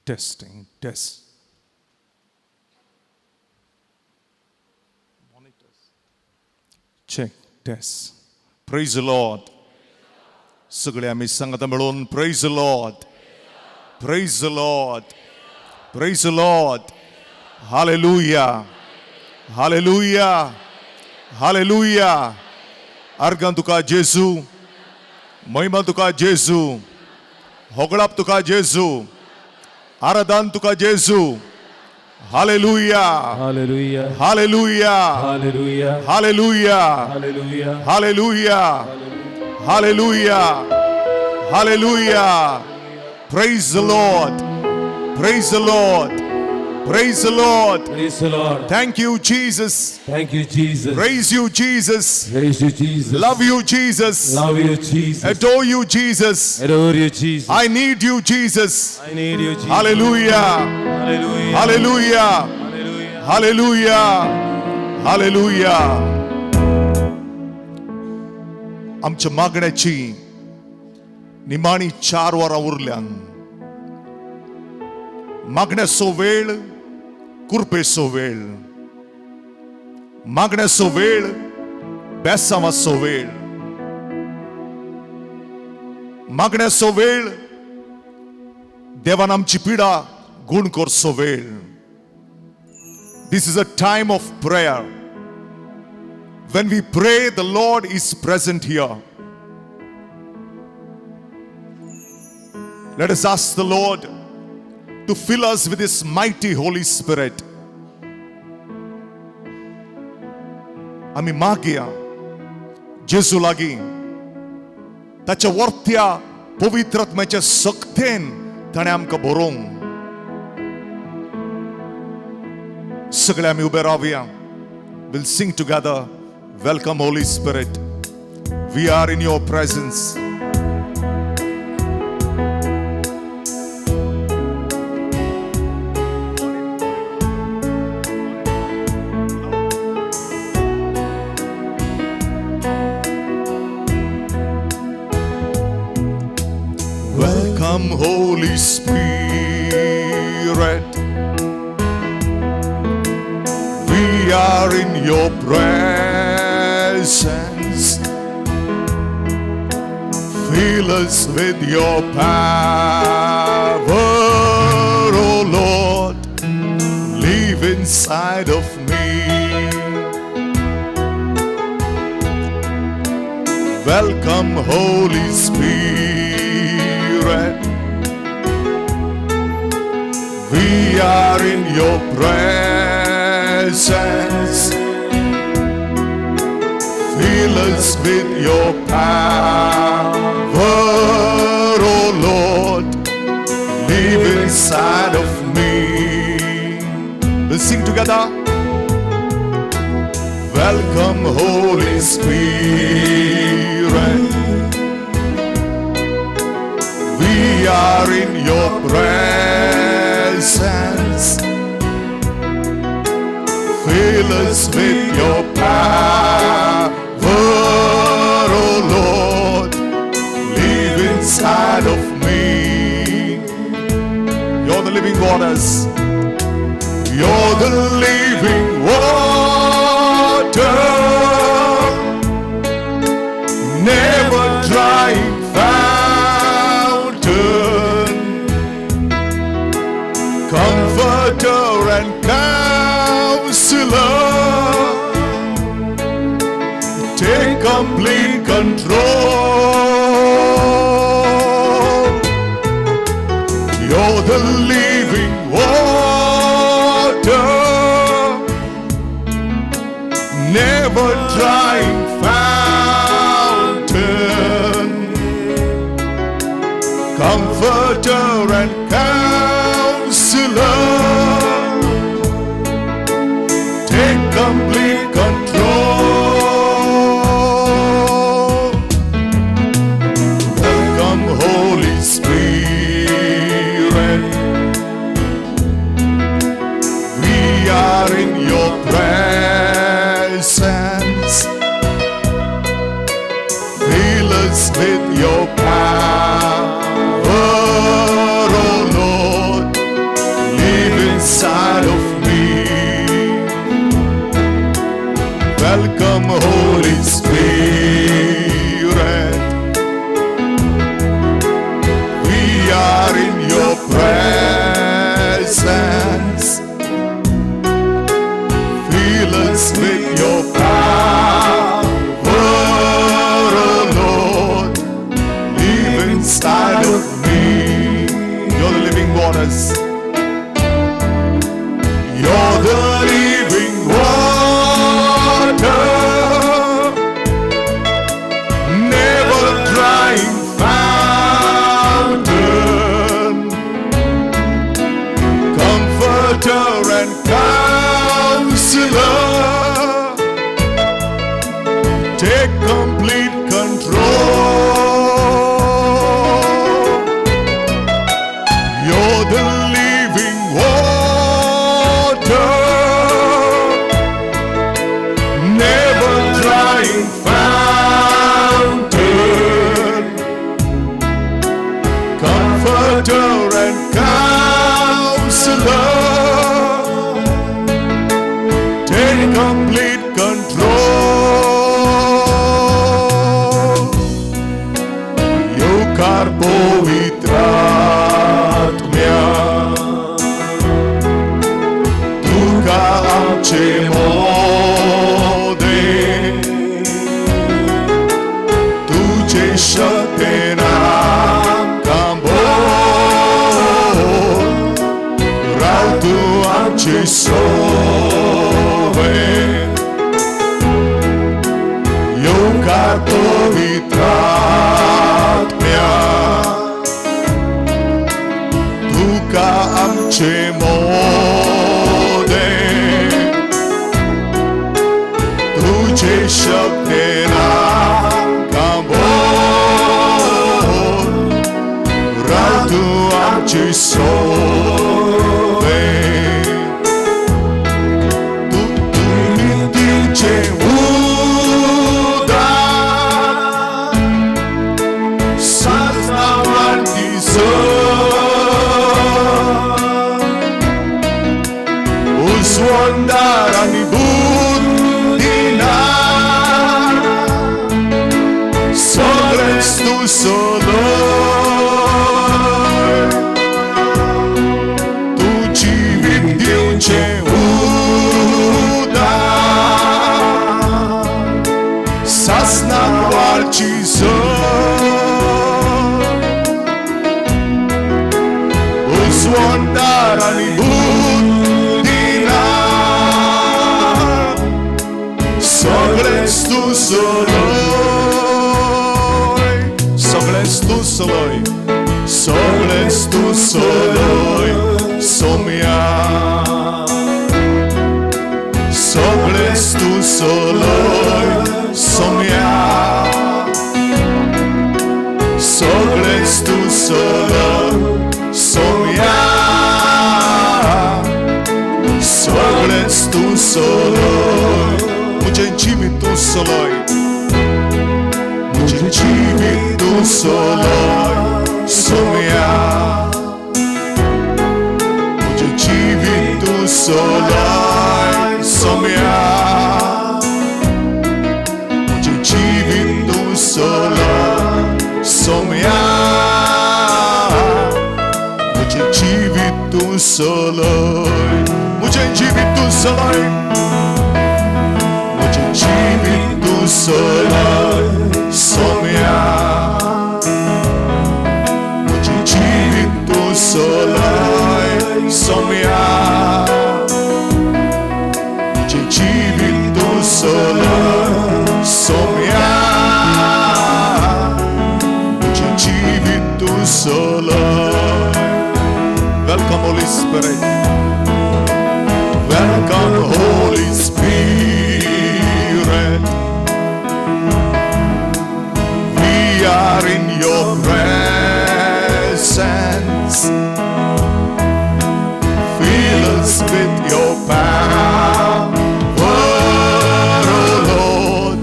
Testing, test. Check, test. Praise the Lord. सगळे आम्ही सांगता मिळून praise the Lord. Praise the Lord. Praise the Lord. Hallelujah. Hallelujah. Hallelujah. अर्गन तुका जेजू, महिमा तुका जेजू, होगळाप तुका जेजू, आराधन तुका जेजू. Hallelujah. Hallelujah. Hallelujah. Hallelujah. Hallelujah. Hallelujah. Hallelujah. Hallelujah. Hallelujah. Praise the Lord. Praise the Lord. Praise the Lord. Praise the Lord. Thank you, Jesus. Thank you, Jesus. Praise you, Jesus. Praise you, Jesus. Love you, Jesus. Love you, Jesus. Adore you, Jesus. Adore you, Jesus. I need you, Jesus. I need you, Jesus. Hallelujah. Hallelujah. Hallelujah. Hallelujah. Hallelujah. Hallelujah. आमच्या मागण्याची निमाणी 4 वरां उरल्यान. मागण्याचो वेळ, कुरपेचो वेळ. मागण्याचो वेळ, बेसांवाचो वेळ. मागण्याचो वेळ, देवान आमची पिडा गुण करचो वेळ. This is a time of prayer. When we pray, the Lord is present here. Let us ask the Lord to fill us with His mighty Holy Spirit. आम्ही मागया जेजू लागीं ताच्या वर्त्या पवित्रात्म्याच्या शक्तीन ताणें आमकां भरोवंक. सगळे आमी उबे रावया. We'll sing together. Welcome, Holy Spirit. We are in your presence. Welcome, Holy Spirit. We are in your presence. Fill us with your power, oh Lord. Live inside of me. Welcome, Holy Spirit. We are in your presence. Fill us with your power, oh Lord. Live inside of me. We'll sing together. Welcome, Holy Spirit. We are in your presence. Fill us with your power, oh Lord. Live inside of me. You're the living waters. You're the living water. Never drying fountain. Comforter and Counselor, take complete control. You're the living water, never drying fountain. Comforter and Counselor, take complete control. Welcome, Holy Spirit. We are in your presence. Fill us with your power, oh Lord. Jesus. You're the living water, never drying fountain, comforter and counselor. Take complete control. You're the living water, never drying fountain, comforter and counselor. Take complete control. Pavitratmya, Duka amche mode, Tujhe shakti naam kambol, Rautu amche sove, Yokar pavitratmya, Duka amche mode, Tujhe shakti naam kambol, Rautu amche sove, Tu tujhe uda, Satnavan kiso. Uswandarani budina, Soles tu soloi, Tu jivit diuche uda, Sasnam valchiso, Uswandarani budina, Sogles tu soloi, Sogles tu soloi, Sogles tu soloi, Somia, Sogles tu soloi, Somia, Sogles tu soloi, Somia, Sogles tu soloi. मुझे जीवित तू सोलोय, मुझे जीवित तू सोलोय, सोम्या, मुझे जीवित तू सोलोय, सोम्या, मुझे जीवित तू सोलोय, सोम्या, मुझे जीवित तू सोलोय, मुझे जीवित तू सोलोय. Jivit tu soloi, Somya, Mujhe jivit tu soloi, Somya, Mujhe jivit tu soloi, Somya, Mujhe jivit tu soloi. Welcome Holy Spirit. Welcome Holy Spirit. We are in your presence. Fill us with your power, oh Lord.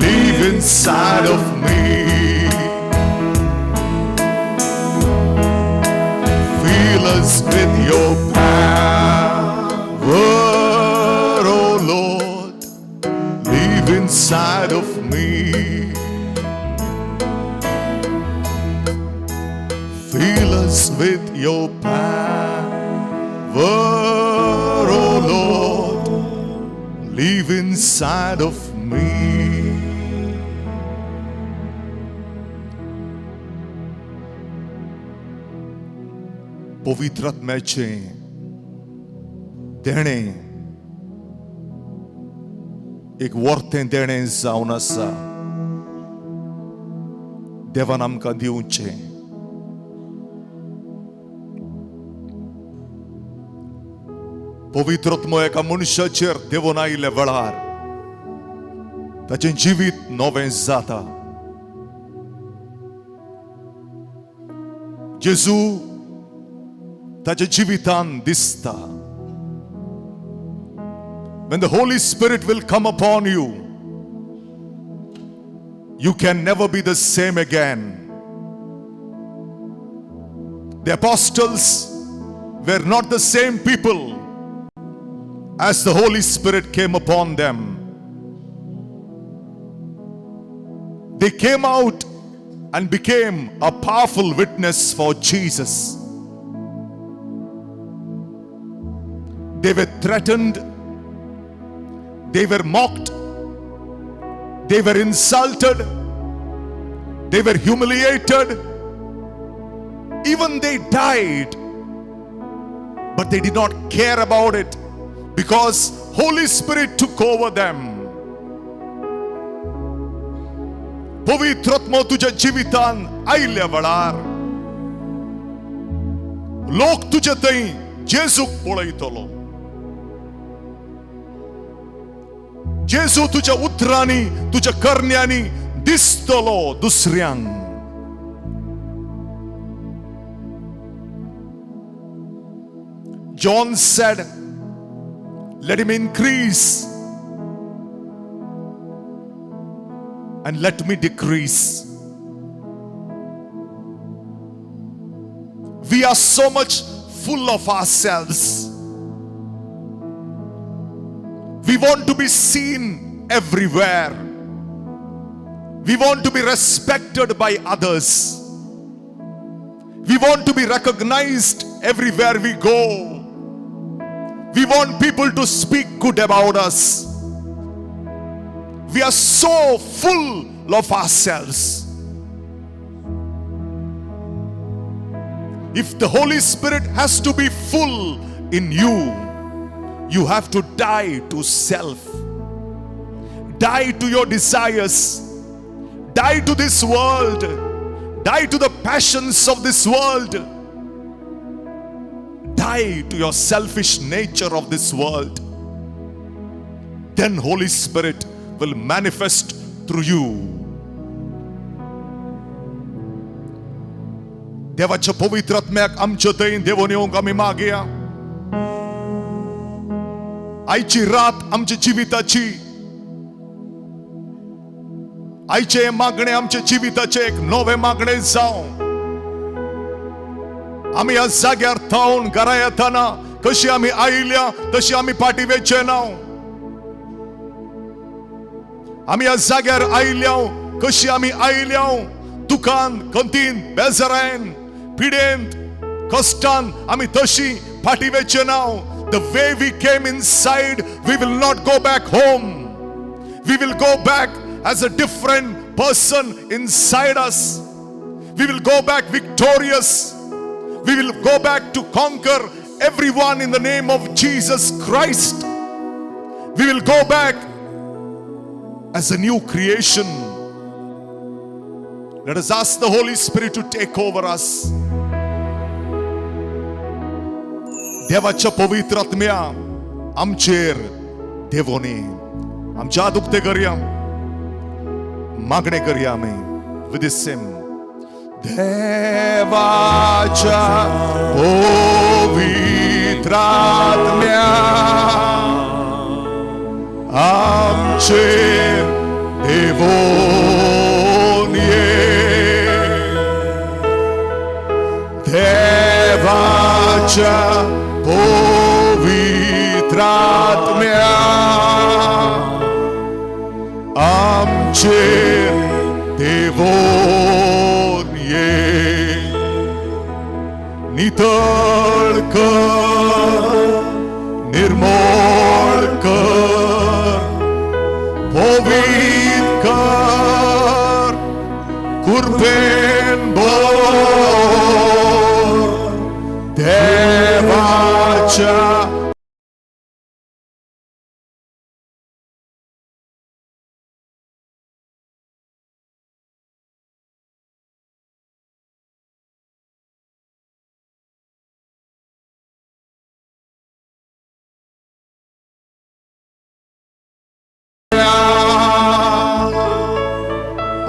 Live inside of me. Fill us with your power, oh Lord. Live inside of me. Fill us with your power, oh Lord. Live inside of me. पवित्र आत्म्याचे देणे एक वर्तें देणे जावन आसा. देवान आमकां दिवचें. पवित्र आत्मो एका मनशाचेर देवून आयिल्ल्या वेळार ताचें जिवीत नवें जाता. जेजू ताच्या जिवितान दिसता. When the Holy Spirit will come upon you, you can never be the same again. The apostles were not the same people as the Holy Spirit came upon them. They came out and became a powerful witness for Jesus. They were threatened, they were mocked, they were insulted, they were humiliated, even they died, but they did not care about it because Holy Spirit took over them. पवित्र आत्मा तुझ्या जिवितान आयिल्ल्या वेळार लोक तुझे थंय जेजूक पळयतलो. जेजू तुझ्या उतरांनी तुझ्या करण्यांनी दिसतलो दुसऱ्यांक. John said, let him increase and let me decrease. We are so much full of ourselves. We want to be seen everywhere. We want to be respected by others. We want to be recognized everywhere we go. We want people to speak good about us. We are so full of ourselves. If the Holy Spirit has to be full in you, you have to die to self. Die to your desires. Die to this world. Die to the passions of this world. Die to your selfish nature of this world. Then Holy Spirit will manifest through you. देवाच्या पवित्र आत्म्याक आमच्या थंय देवून येवंक आमी मागया. आयची रात आमच्या जिविताची, आयचे मागणे आमच्या जिविताचे एक नवे मागणे जावं. आमी ह्या जाग्यार थावन घरा येताना कशी आमी आयिल्ल्या तशी आमी फाटी वचचे ना. आमी ह्या जाग्यार आयिल्ल्या कशी आमी आयिल्ल्या दुखान, खंतीन, बेजारान, पिडेंत, कश्टान आमी तशी फाटी वचचे ना. The way we came inside, we will not go back home. We will go back as a different person inside us. We will go back victorious. We will go back to conquer everyone in the name of Jesus Christ. We will go back as a new creation. Let us ask the Holy Spirit to take over us. देवाच्या पवित्र आत्म्या आमचेर देवोनी आमच्या दुखते करया, मागणे करया आमी with this hymn. देवाच्या पवित्र आत्म्या आमचेर देवोनी देवाच्या पवित्र आत्म्या आमचेर देवोन ये. नितळ कर, निर्मळ कर, पवित्र कर, कृपेन भर.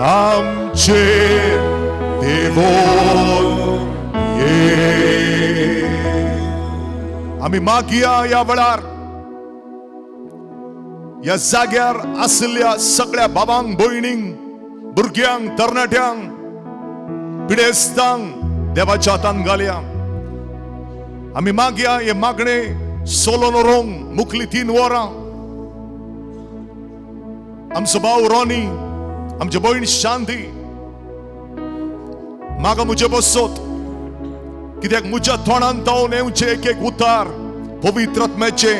आमचे देवोन ये. आम्ही मागया या वेळार या जाग्यार असलेल्या सगळ्या बाबांक भयणींक भुरग्यांक तरणाट्यांक पिडेस्तांक देवाच्या हातान घालया. आम्ही मागया हे मागणे सोलोन व्हरूंक मुखली 3 वरां. आमचो भाव रॉनी, आमची भयण शांती, म्हाका म्हजे बसत कित्याक म्हज्या तोंडान जावन येवचे एक उतार पवित्र आत्म्याचे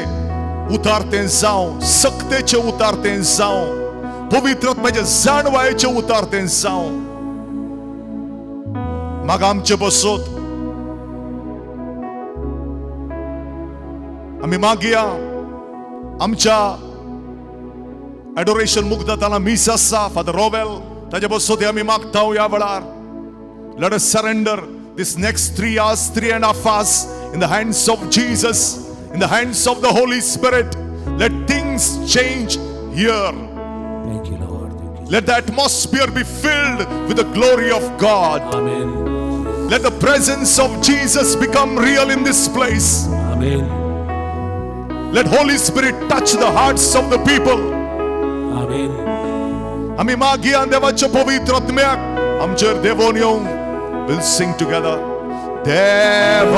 उतार ते जावं, सक्तेचे उतार ते जावं, पवित्र आत्म्याचे जाणवायेचे उतार ते जावं. म्हाका आमचे बसत आम्ही मागया आमच्या Adoration मुक्ताताना मिस आसा फादर रोवेल ताजे बसत आम्ही मागता या वेळार. Let us surrender this next 3 hours, 3.5 hours in the hands of Jesus, in the hands of the Holy Spirit. Let things change here. Thank you, Lord. Thank you. Let the atmosphere be filled with the glory of God. Amen. Let the presence of Jesus become real in this place. Amen. Let Holy Spirit touch the hearts of the people. Amen. आम्ही मागया देवाच्या पवित्र आत्म्याक आमचेर देवोन येवंक. We'll sing together. देवाच्या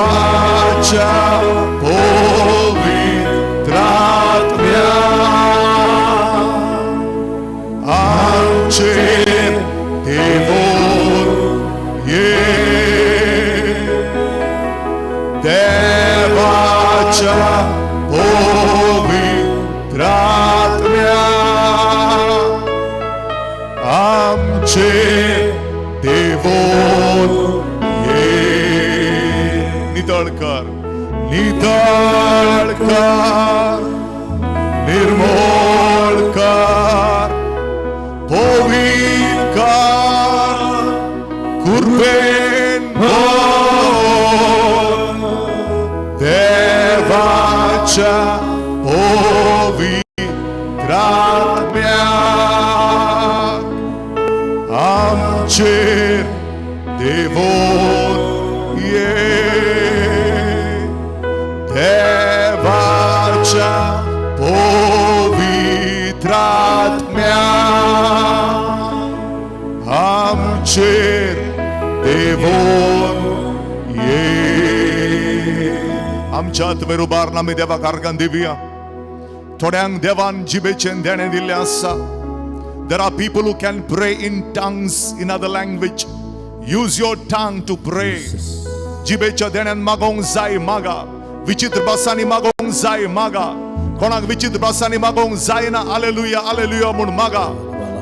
पवित्र आत्म्याक आमचेर देवोन ये. देवाच्या पवित्र आत्म्याक आमचेर देवोन ये. नितळ कर, नितळ कर, निर्मळ कर, पवित्र कर, कृपेन भर. देवाच्या पवित्र आत्म्याक आमचेर देवोन ये. देवाच्या पवित्र आत्म्याक आमचेर देवोन ये. आमच्या आत्मेर उबारून आमी देवाक आर्गां दिवया. थोड्यांक देवान जिबेचें देणें दिल्लें आसा. There are people who can pray in tongues in other language. Use your tongue to pray. जिबेच्या देण्यान मागोंक जाय मागा. विचित्र भासांनी मागोंक जाय मागा. कोणाक विचित्र भासांनी मागोंक जायना हालेलुया हालेलुया म्हूण मागा.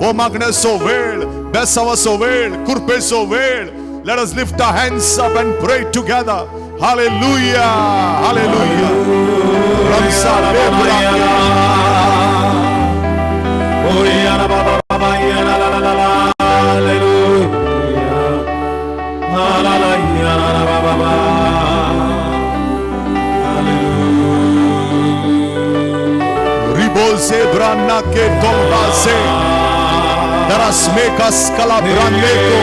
हो मागणेचो वेळ, बेसावाचो वेळ, कृपेचो वेळ. Let us lift our hands up and pray together. Hallelujah, hallelujah. Riboze brana ke tombase daras mekas kala braneko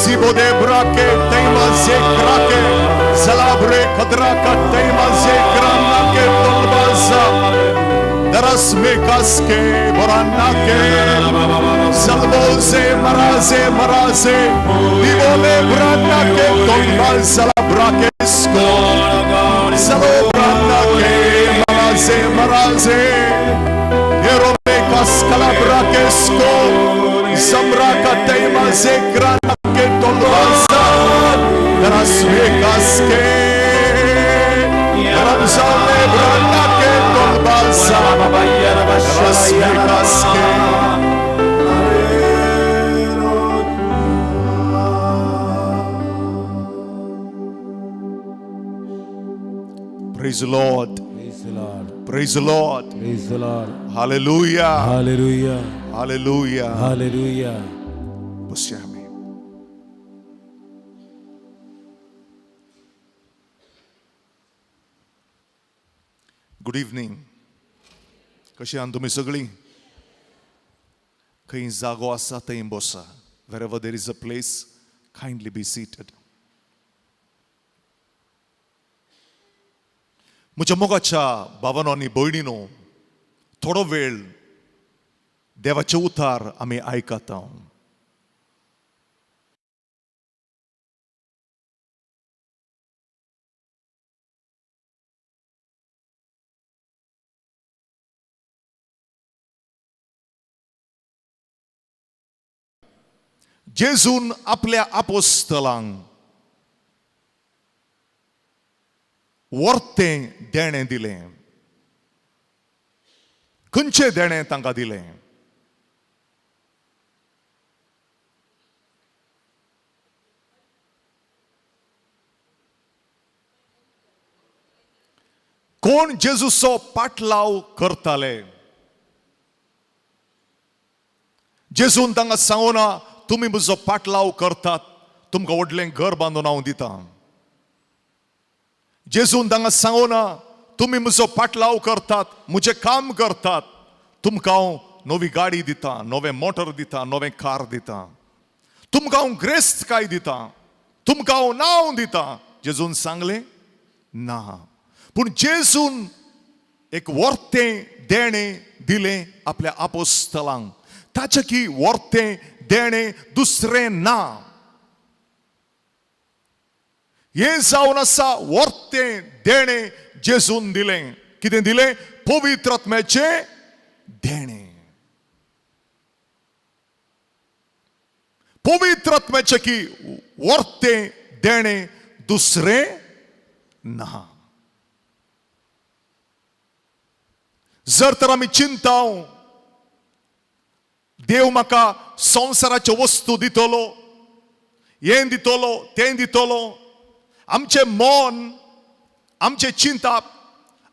zibode brake teimaze krake zalabre kadraka teimaze krana ke tombasa daras mekas ke borana ke salboze maraze libole brana ke tombasa brake sko zalobrana ke maraze Erome kaskala brakesko Samraka teima zegrana ke tolvaza Rasme kaske Ramzane brana ke tolvaza Rasme kaske. Praise the Lord. Praise the Lord. Praise the Lord. Praise the Lord. Hallelujah. Hallelujah. Hallelujah. Hallelujah. बसूया आम्ही. Good evening. कशी आहात तुम्ही सगळी? खंय जागो आसा थंय बसा. Wherever there is a place, kindly be seated. म्हज्या मोगाच्या भावांनो आनी भयणींनो, थोडो वेळ देवाचे उतार आमी आयकता. जेजून आपल्या आपोस्तलांक वर्तें देणें दिलें. खंयचें देणें तांकां दिलें? कोण जेजूचो पाटलाव करताले? जेजून तांकां सांगोना, तुमी म्हजो पाटलाव करतात, तुमकां व्हडलें घर बांदून हांव दिता. जेजून तांकां सांगोना, तुमी म्हजो पाटलाव करतात, म्हजें काम करतात, तुमकां हांव नवी गाडी दिता, नवें मोटर दिता, नवें कार दिता, तुमकां हांव ग्रेस्तकाय दिता, तुमकां हांव नांव दिता. जेजून सांगलें ना. पूण जेजून एक वर्तें देणें दिलें आपल्या आपोस्तलांक. ताचें की वर्तें देणें दुसरें ना. हें जावन आसा वर्तें देणें जेजून दिलें. कितें दिलें? पवित्र आत्म्याचें देणें. पवित्र आत्म्याचें की वर्तें देणें दुसरें ना. जर तर आमी चिंताव, देव म्हाका संवसाराच्यो वस्तू दितलो, हें दितलो, तें दितलो, आमचें मन, आमचें चिंता,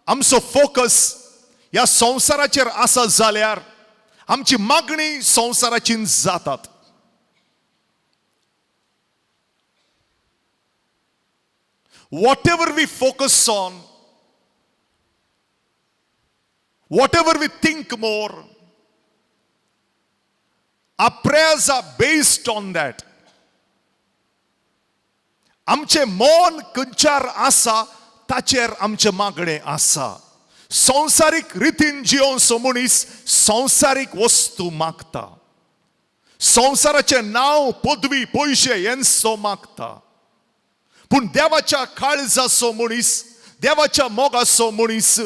आमचो फोकस ह्या संवसाराचेर आसा जाल्यार आमची मागणी संवसाराचीन जातात. Whatever we focus on, whatever we think more, our prayers are based on that. आमचे मन खंयच्यार आसा ताचेर आमचे मागणे आसा. संवसारीक रितीन जियोंचो मनीस संवसारीक वस्तू मागता. संवसाराचे नांव, पदवी, पयशे हेंचो मागता. पूण देवाच्या काळजाचो मनीस, देवाच्या मोगाचो मनीस,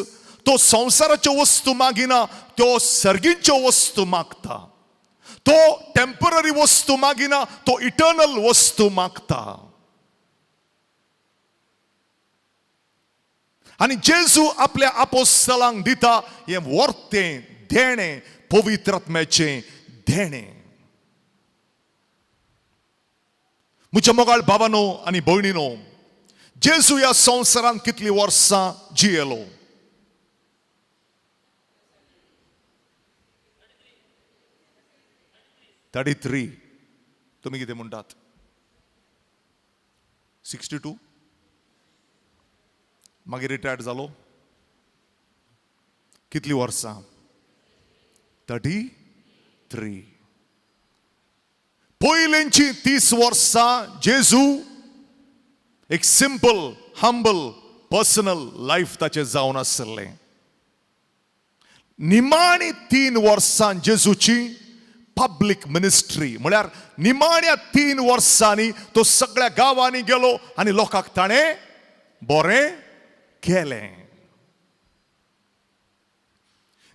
तो संवसाराच्यो वस्तू मागिना, तो सर्गींच्यो वस्तू मागता. तो टेम्पररी वस्तू मागिना, तो इटर्नल वस्तू मागता. आनी जेजू आपल्या आपोस्तलांक दिता हें वर्तें देणें, पवित्र आत्म्याचें देणें. म्हज्या मोगाळ भावांनो आनी भयणींनो, जेजू ह्या संवसारांत कितलीं वर्सां जियेलो? 33. तुमी कितें म्हणटात? 62? मागीर रिटायर्ड जालो? कितलीं वर्सां? 33. पयलींची 30 वर्सां जेजू एक सिंपल, हंबल, पर्सनल लायफ ताचें जावन आसलें. निमाणी 3 वर्सां जेजूची पब्लिक मिनिस्ट्री, म्हळ्यार निमाण्या 3 वर्सांनी तो सगळ्या गांवांनी गेलो आनी लोकांक ताणें बरें केलें.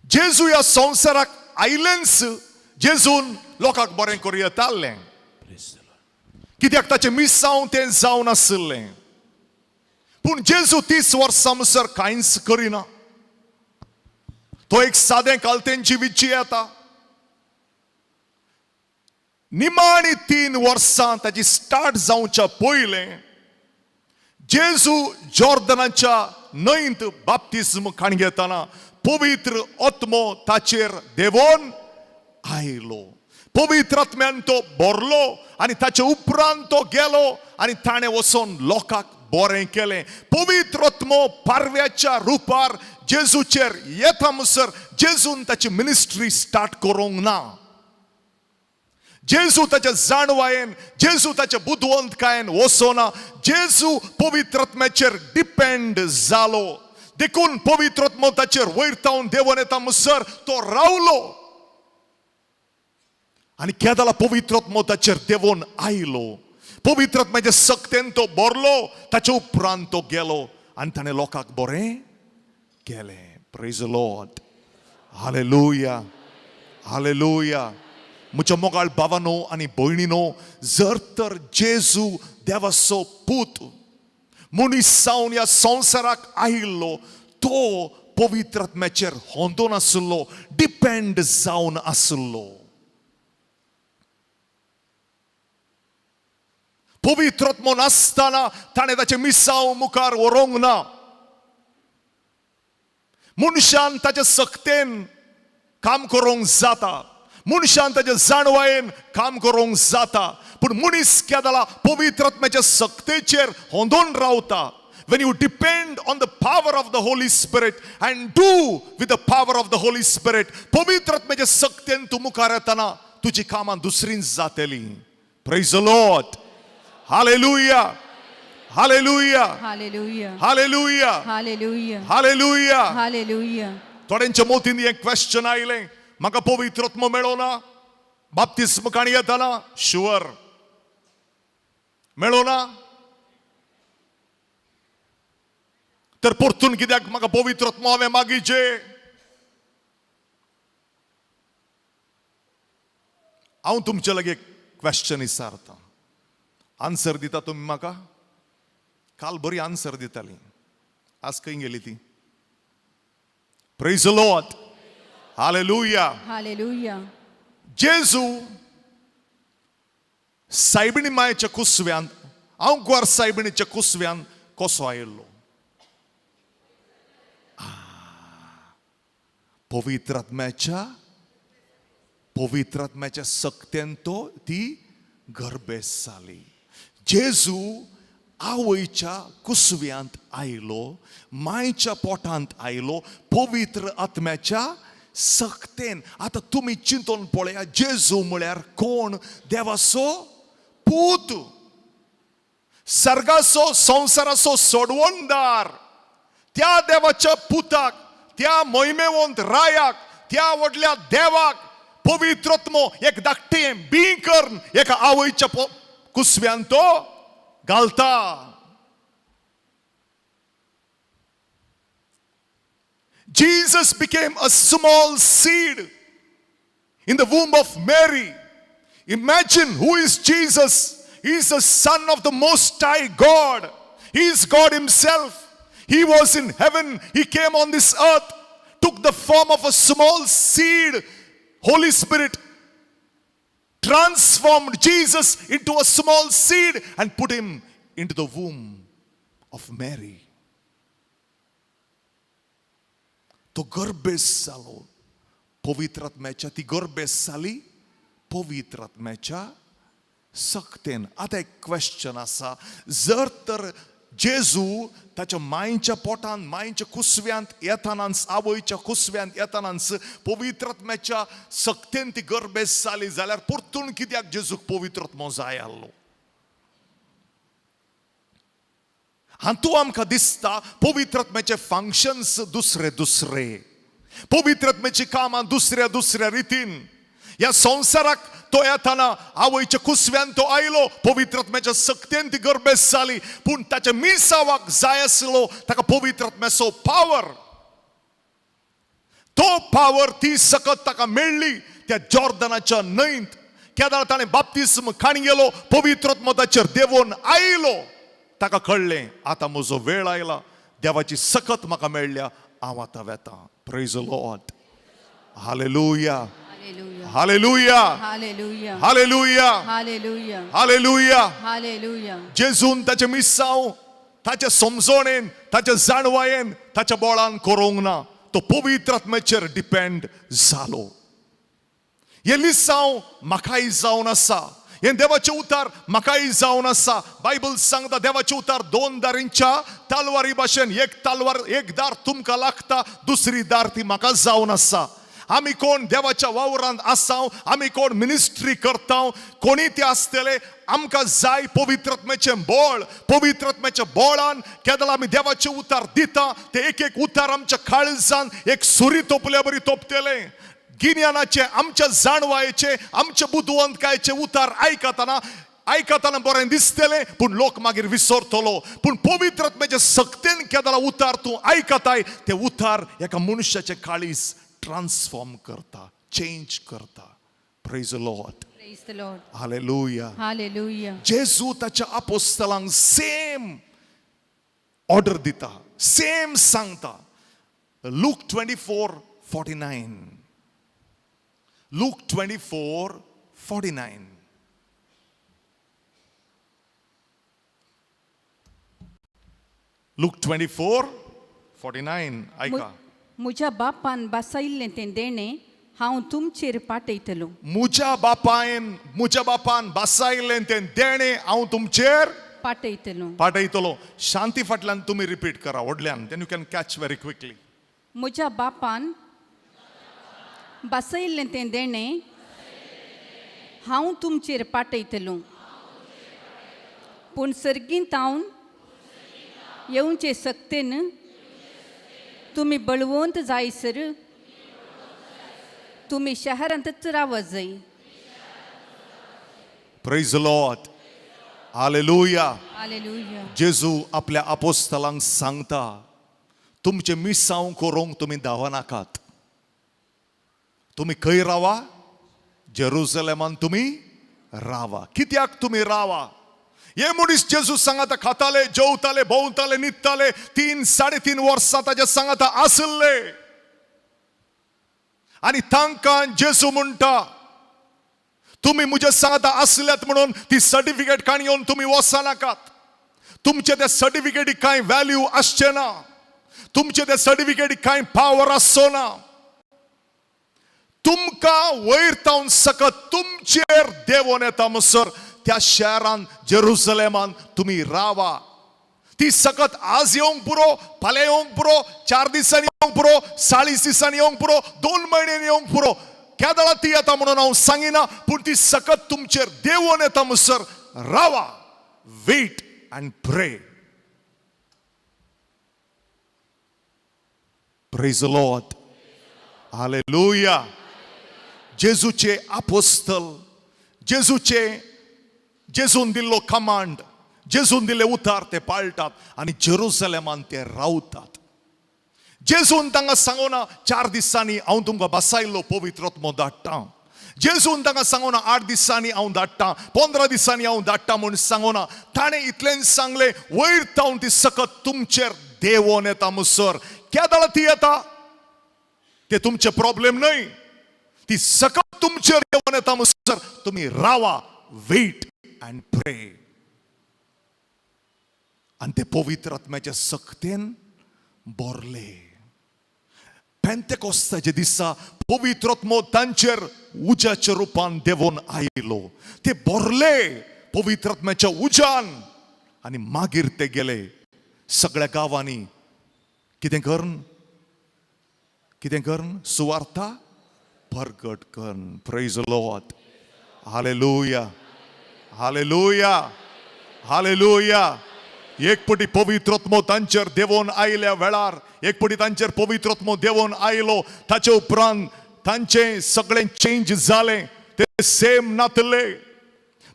जेजू ह्या संवसाराक आयलेंच जेजून लोकांक बरें करूं येतालें. कित्याक ताचें मिसांव तें जावन आसलें. पूण जेजू 30 वर्सां म्हणसर कांयच करिना. तो एक सादें कालतें जिवीत जियेता. निमाणी 3 वर्सां ताची स्टार्ट जावच्या पयलें जेजू जॉर्दनाच्या न्हंयत बाप्तिस्म खाण घेताना पवित्र आत्मो ताचेर देवोन आयलो. पवित्र आत्म्यान तो भरलो आणि ताचे उपरांत तो गेलो आणि ताणे वचून लोकांक बरें केलें. पवित्र आत्मो पारव्याच्या रुपार जेजूचेर येता म्हणसर जेजून ताची मिनिस्ट्री स्टार्ट करूंक ना. जेजू ताच्या जाणवायेन, जेजू ताच्या बुदवंतकायेन वचोना. जेजू पवित्र आत्म्याचेर डिपेंड जालो. देखून पवित्र आत्मो ताचेर वैरतावन देवोन येता म्हणसर तो रावलो आणि केदाला पवित्र आत्मो ताचेर देवोन आयलो. पवित्र आत्म्याचे सक्तेन तो भरलो. ताचे उपरांत तो गेलो आणि ताणें लोकांक बरें केलें. Praise the Lord. Hallelujah, hallelujah. म्हज्या मोगाळ भावांनो आनी भयणींनो, जर तर जेजू देवाचो पूत मनीस जावन ह्या संवसाराक आयिल्लो, तो पवित्र आत्म्याचेर होंदून आसलो, डिपेंड जावन आसलो. पवित्र आत्मो नासतना ताणें ताचे मिसांव मुखार व्हरूंक ना. मनशान ताच्या सक्तेन काम करूंक जाता, मनशान ताच्या जाणवायेन काम करूंक जाता, पूण मनीस केदाला पवित्र आत्म्याच्या सक्तेचेर होंदून रावता. When you depend on the power of the Holy Spirit and do with the power of the Holy Spirit, पवित्र आत्म्याच्या सक्तेन तूं मुखार येतना तुजी कामां दुसरींच जातली. Praise the Lord. Hallelujah. Hallelujah. Hallelujah. Hallelujah. Hallelujah. Hallelujah. Hallelujah. थोड्यांच्या मोतीन एक क्वेश्चन आयलें, म्हाका पवित्र आत्मो मेळ्ळो ना, बाप्तिस्म काणी येताना शुअर मेळ्ळो ना, तर परतून कित्याक म्हाका पवित्र आत्मो हांवें मागीचे? हांव तुमचे लागीं एक क्वेश्चन विचारता, आन्सर दिता तुमी म्हाका? काल बरी आन्सर दिताली, आज खंय गेली ती? Praise the Lord. Hallelujah. Hallelujah. जेजू सायबिणी मायेच्या कुसव्यान, हांव ग्वार सायबिणीच्या कुसव्यान कसो आयिल्लो? पवित्र आत्म्याच्या सक्तेन तो ती गर्भेस जाली. जेजू आवयच्या कुसव्यांत आयलो, मायच्या पोटांत आयलो, पवित्र आत्म्याच्या सक्तेन. आता तुम्ही चिंतून पळया, जेजू म्हळ्यार कोण? देवाचो पूत, सर्गाचो संवसाराचो सोडवणदार. त्या देवाच्या पुताक, त्या महिमेवंत रायाक, त्या व्हडल्या देवाक पवित्र आत्मो एक धाकटें बी करून एका आवयच्या कुसव्यान तो घालता. Jesus became a small seed in the womb of Mary. Imagine, who is Jesus? He is the Son of the Most High God. He is God Himself. He was in heaven. He came on this earth, took the form of a small seed. Holy Spirit transformed Jesus into a small seed and put Him into the womb of Mary. तो गर्भेस जालो पवित्र आत्म्याच्या, ती गर्भेस जाली पवित्र आत्म्याच्या सक्तेन. आता एक क्वेश्चन आसा, जर तर जेजू ताच्या मायेच्या पोटांत, मायेच्या कुसव्यांत येतानाच, आवयच्या कुसव्यांत येतानाच पवित्र आत्म्याच्या सक्तेन ती गर्भेस जाली, जाल्यार परतून कित्याक जेजूक पवित्र आत्मो जाय आसलो? हातूंत आमकां दिसता पवित्र आत्म्याचे फंक्शन्स दुसरे दुसरे, पवित्र आत्म्याची कामां दुसऱ्या दुसऱ्या रितीन. ह्या संवसाराक तो येताना आवयच्या कुसव्यान तो आयलो, पवित्र आत्म्याच्या सक्तेन ती गर्भेस जाली, पूण ताच्या मिसावाक जाय आसलो ताका पवित्र आत्म्याचो पावर. तो पावर ती सकत ताका मेळ्ळी त्या जॉर्दनाच्या न्हंयत. केदार ताणें बाप्तिस्म खाण गेलो, पवित्र आत्मो ताचेर देवोन आयलो. ताका कळ्ळें, आतां म्हजो वेळ आयला, देवाची सकत म्हाका मेळ्ळ्या, हांव आतां वेता. Praise the Lord. Hallelujah. Hallelujah. Hallelujah. Hallelujah. Hallelujah. Hallelujah. Hallelujah. Hallelujah. जेजून ताचे मिसांव ताच्या समजोणेन, ताच्या जाणवायेन, ताच्या बोळान करूंक ना. तो पवित्र आत्म्याचेर डिपेंड जालो. हे लिसांव म्हाकाय जावन आसा. हे देवाचे उतार म्हाकाय जावन आसा. बायबल सांगता देवाचे उतार 2 दारींच्या तलवारी भाशेन. एक दार तुमकां लागता, दुसरी दार ती म्हाका जावन आसा. आमी कोण देवाच्या वावरांत आसाव, आमी कोण मिनिस्ट्री करताव, कोणी ते आसतले, आमकां जाय पवित्र आत्म्याचें बोळ. पवित्र आत्म्याच्या बोळान केदला आमी देवाचे उतार दिता. ते एक उतार आमच्या काळजान एक सुरी तोपल्या बरी तोपतले. गिन्यानाचे, आमच्या जाणवायेचे, आमच्या बुद्धवंतकायेचे उतार आयकताना बरें दिसतले, पूण लोक मागीर विसरतलो. पूण पवित्र आत्म्याचे सक्तीन केदला उतार तूं आयकताय, ते उतार एका मनशाचे काळीज ट्रान्सफॉर्म करता, चेंज करता. Praise the Lord. Praise the Lord. Hallelujah. Hallelujah. जेजू ताच्या अपोस्तलांक सेम ऑर्डर दिता, सेम सांगता. लूक 24:49. लूक 24:49. लूक 24:49. ऐका. म्हज्या बापान बसयल्लें तें देणें हांव तुमचेर पाठयतलो. म्हज्या बापान बसयल्लें तें देणें हांव तुमचेर पाठयतलो. शांती फाटल्यान तुम्ही रिपीट करा व्हडल्यान. Then you can catch very quickly. म्हज्या बापान बसयल्लें तें देणें हांव तुमचेर पाठयतलो. पूण सर्गींत हांव येवचे सक्तीन तुम्ही बळवंत जायसर तुम्ही शहरांतच रावा जाय. Praise the Lord. Hallelujah. Hallelujah. जेजू आपल्या अपोस्तलांक सांगता, तुमचे मिसांव करूंक तुम्ही धावनाकात. तुम्ही खंय रावा? जेरुसलेमान तुम्ही रावा. कित्याक तुम्ही रावा? हे मनीस जेजू सांगता खाताले, जेवताले, भोंवताले, न्हिदताले. 3-3.5 वर्सां ताच्या सांगता आसले. आणि तांकां जेजू म्हणटा, तुम्ही म्हज्या सांगता आसल्यात म्हणून ती सर्टिफिकेट काण घेवन तुम्ही वचनाकात. तुमचे त्या सर्टिफिकेटीक कांय व्हॅल्यू आसचे ना. तुमचे त्या सर्टिफिकेटीक कांय पावर आसचो ना. तुमकां वयर तावन सकत तुमचेर देवोन येता म्हणसर त्या शहरान जेरुसलेमान तुम्ही रावा. ती सकत आज येवंक पुरो, फाल्यां येवंक पुरो, 4 दिसांनी येवंक पुरो, 40 दिसांनी येवंक पुरो, 2 म्हयन्यांनी येवंक पुरो. केदळा ती येता म्हणून हांव सांगिना, पूण ती सकत तुमचेर देवोन येता म्हणसर रावा. वेट अँड प्रे. Praise the Lord. हालेलुया. जेजूचे अपोस्तल, जेजून दिल्लो कमांड, जेजून दिले उतार ते पाळटात आणि जेरुसलेमान ते रावतात. जेजून तांकां सांगोना 4 दिसांनी हांव तुमकां बसायल्लो पवित्र आत्मो धाडटा. जेजून तांकां सांगोना 8 दिसांनी हांव धाडटा, 15 दिसांनी हांव धाडटा म्हणून सांगोना. ताणें इतलें सांगलें, वयर तावन ती सकत तुमचेर देवोन येता म्हणसर. केदळा ती येता? ते तुमचे प्रॉब्लेम न्हय. ती सकत तुमचेर येवन येता म्हणसर तुम्ही रावा. वेट अँड प्रे. आणि ते पवित्र आत्म्याच्या सक्तीन भरले. पेंतेकोस्ताच्या दिसा पवित्र आत्मो तांचेर उज्याच्या रूपान देवोन आयलो. ते भरले पवित्र आत्म्याच्या उज्यान. आणि मागीर ते गेले सगळ्या गावांनी. कितें करन सुवार्ता प्रगट करन. Praise the Lord. Hallelujah. Hallelujah. Hallelujah. एक पटी पवित्र आत्मो तांचेर देवोन आयल्या वेळार, एक पटी तांचेर पवित्र आत्मो देवोन आयलो. ताचे उपरांत तांचे सगळें चेंज जालें. ते सेम नातले.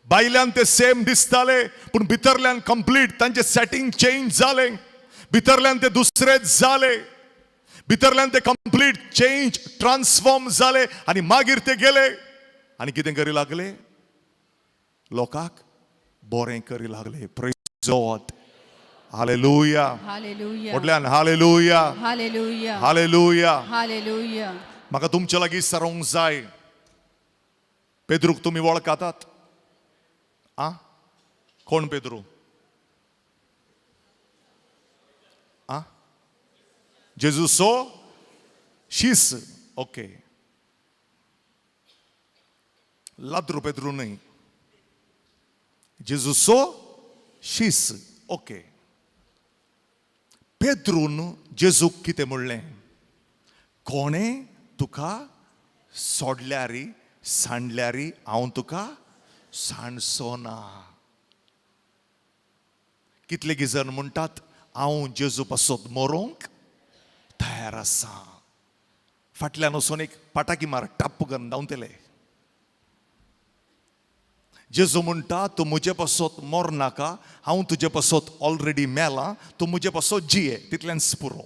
भायल्यान ते सेम दिसताले, पूण भितरल्यान कंप्लीट तांचे सेटिंग चेंज जालें. भितरल्यान ते दुसरेच जाले. भितरल्यान ते कंप्लीट चेंज ट्रान्सफॉर्म जाले. आणि मागीर ते गेले आणि कितें करी लागले? लोकांक बरें करी लागले. Praise God. हालेलुया. हालेलुया. व्हडल्यान हालेलुया. हालेलुया. हालेलुया. हालेलुया. म्हाका तुमचे लागीं सरोंक जाय. पेद्रूक तुमी वळखातात? कोण पेद्रू? आ जेजू सो शीस ओके Ladru Pedro नहीं जेजू सो शीस ओके पेद्रून जेजूक कितें म्हणलें कोणें तुका सोडल्यारी सांडल्यारी हांव तुका सांडचो ना कितले गिजन म्हणटात हांव जेजू पासत मरोंक तयार आसा फाटल्यान वचून एक पाटाकी मार टाप्प करून धांवतले जेजू म्हणटा तूं मुजे पासत मोर नाका हांव तुजे पासत ऑलरेडी मेला तूं मुजे पासत जिये तितल्यानच पुरो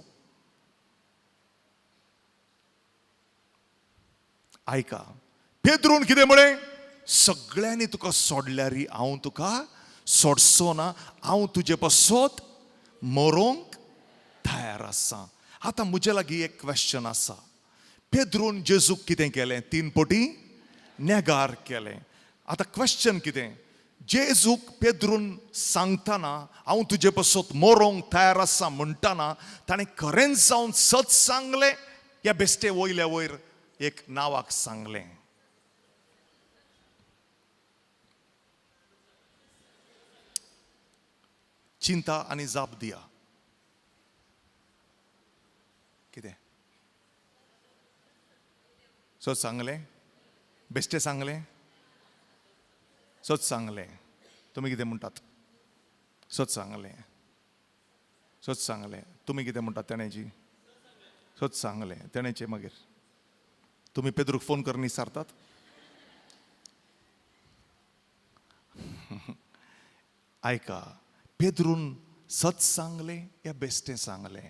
आयका पेद्रून कितें म्हळें सगळ्यांनी तुका सोडल्यारी हांव तुका सोडचो ना हांव तुजे पासत मरोंक तयार आसा आतां म्हजे लागीं एक क्वेश्चन आसा पेद्रून जेजूक कितें केलें 3 फावटी नेगार केलें आतां क्वेश्चन कितें जेजूक पेद्रून सांगतना हांव तुजे पासत मरोंक तयार आसा म्हणटाना ताणें खरेंच जावन सच सांगलें या बेश्टे वयल्या वयर एक नांवाक सांगलें चिंता आनी जाप दिया कितें सच सांगलें बेश्टे सांगलें सच सांगलें तुमी कितें म्हणटात सच सांगलें सच सांगलें तुमी कितें म्हणटात तेणेची सच सांगलें तेणेचें मागीर तुमी पेद्रूक फोन करून विचारतात आयका पेद्रून सच सांगलें या बेश्टें सांगलें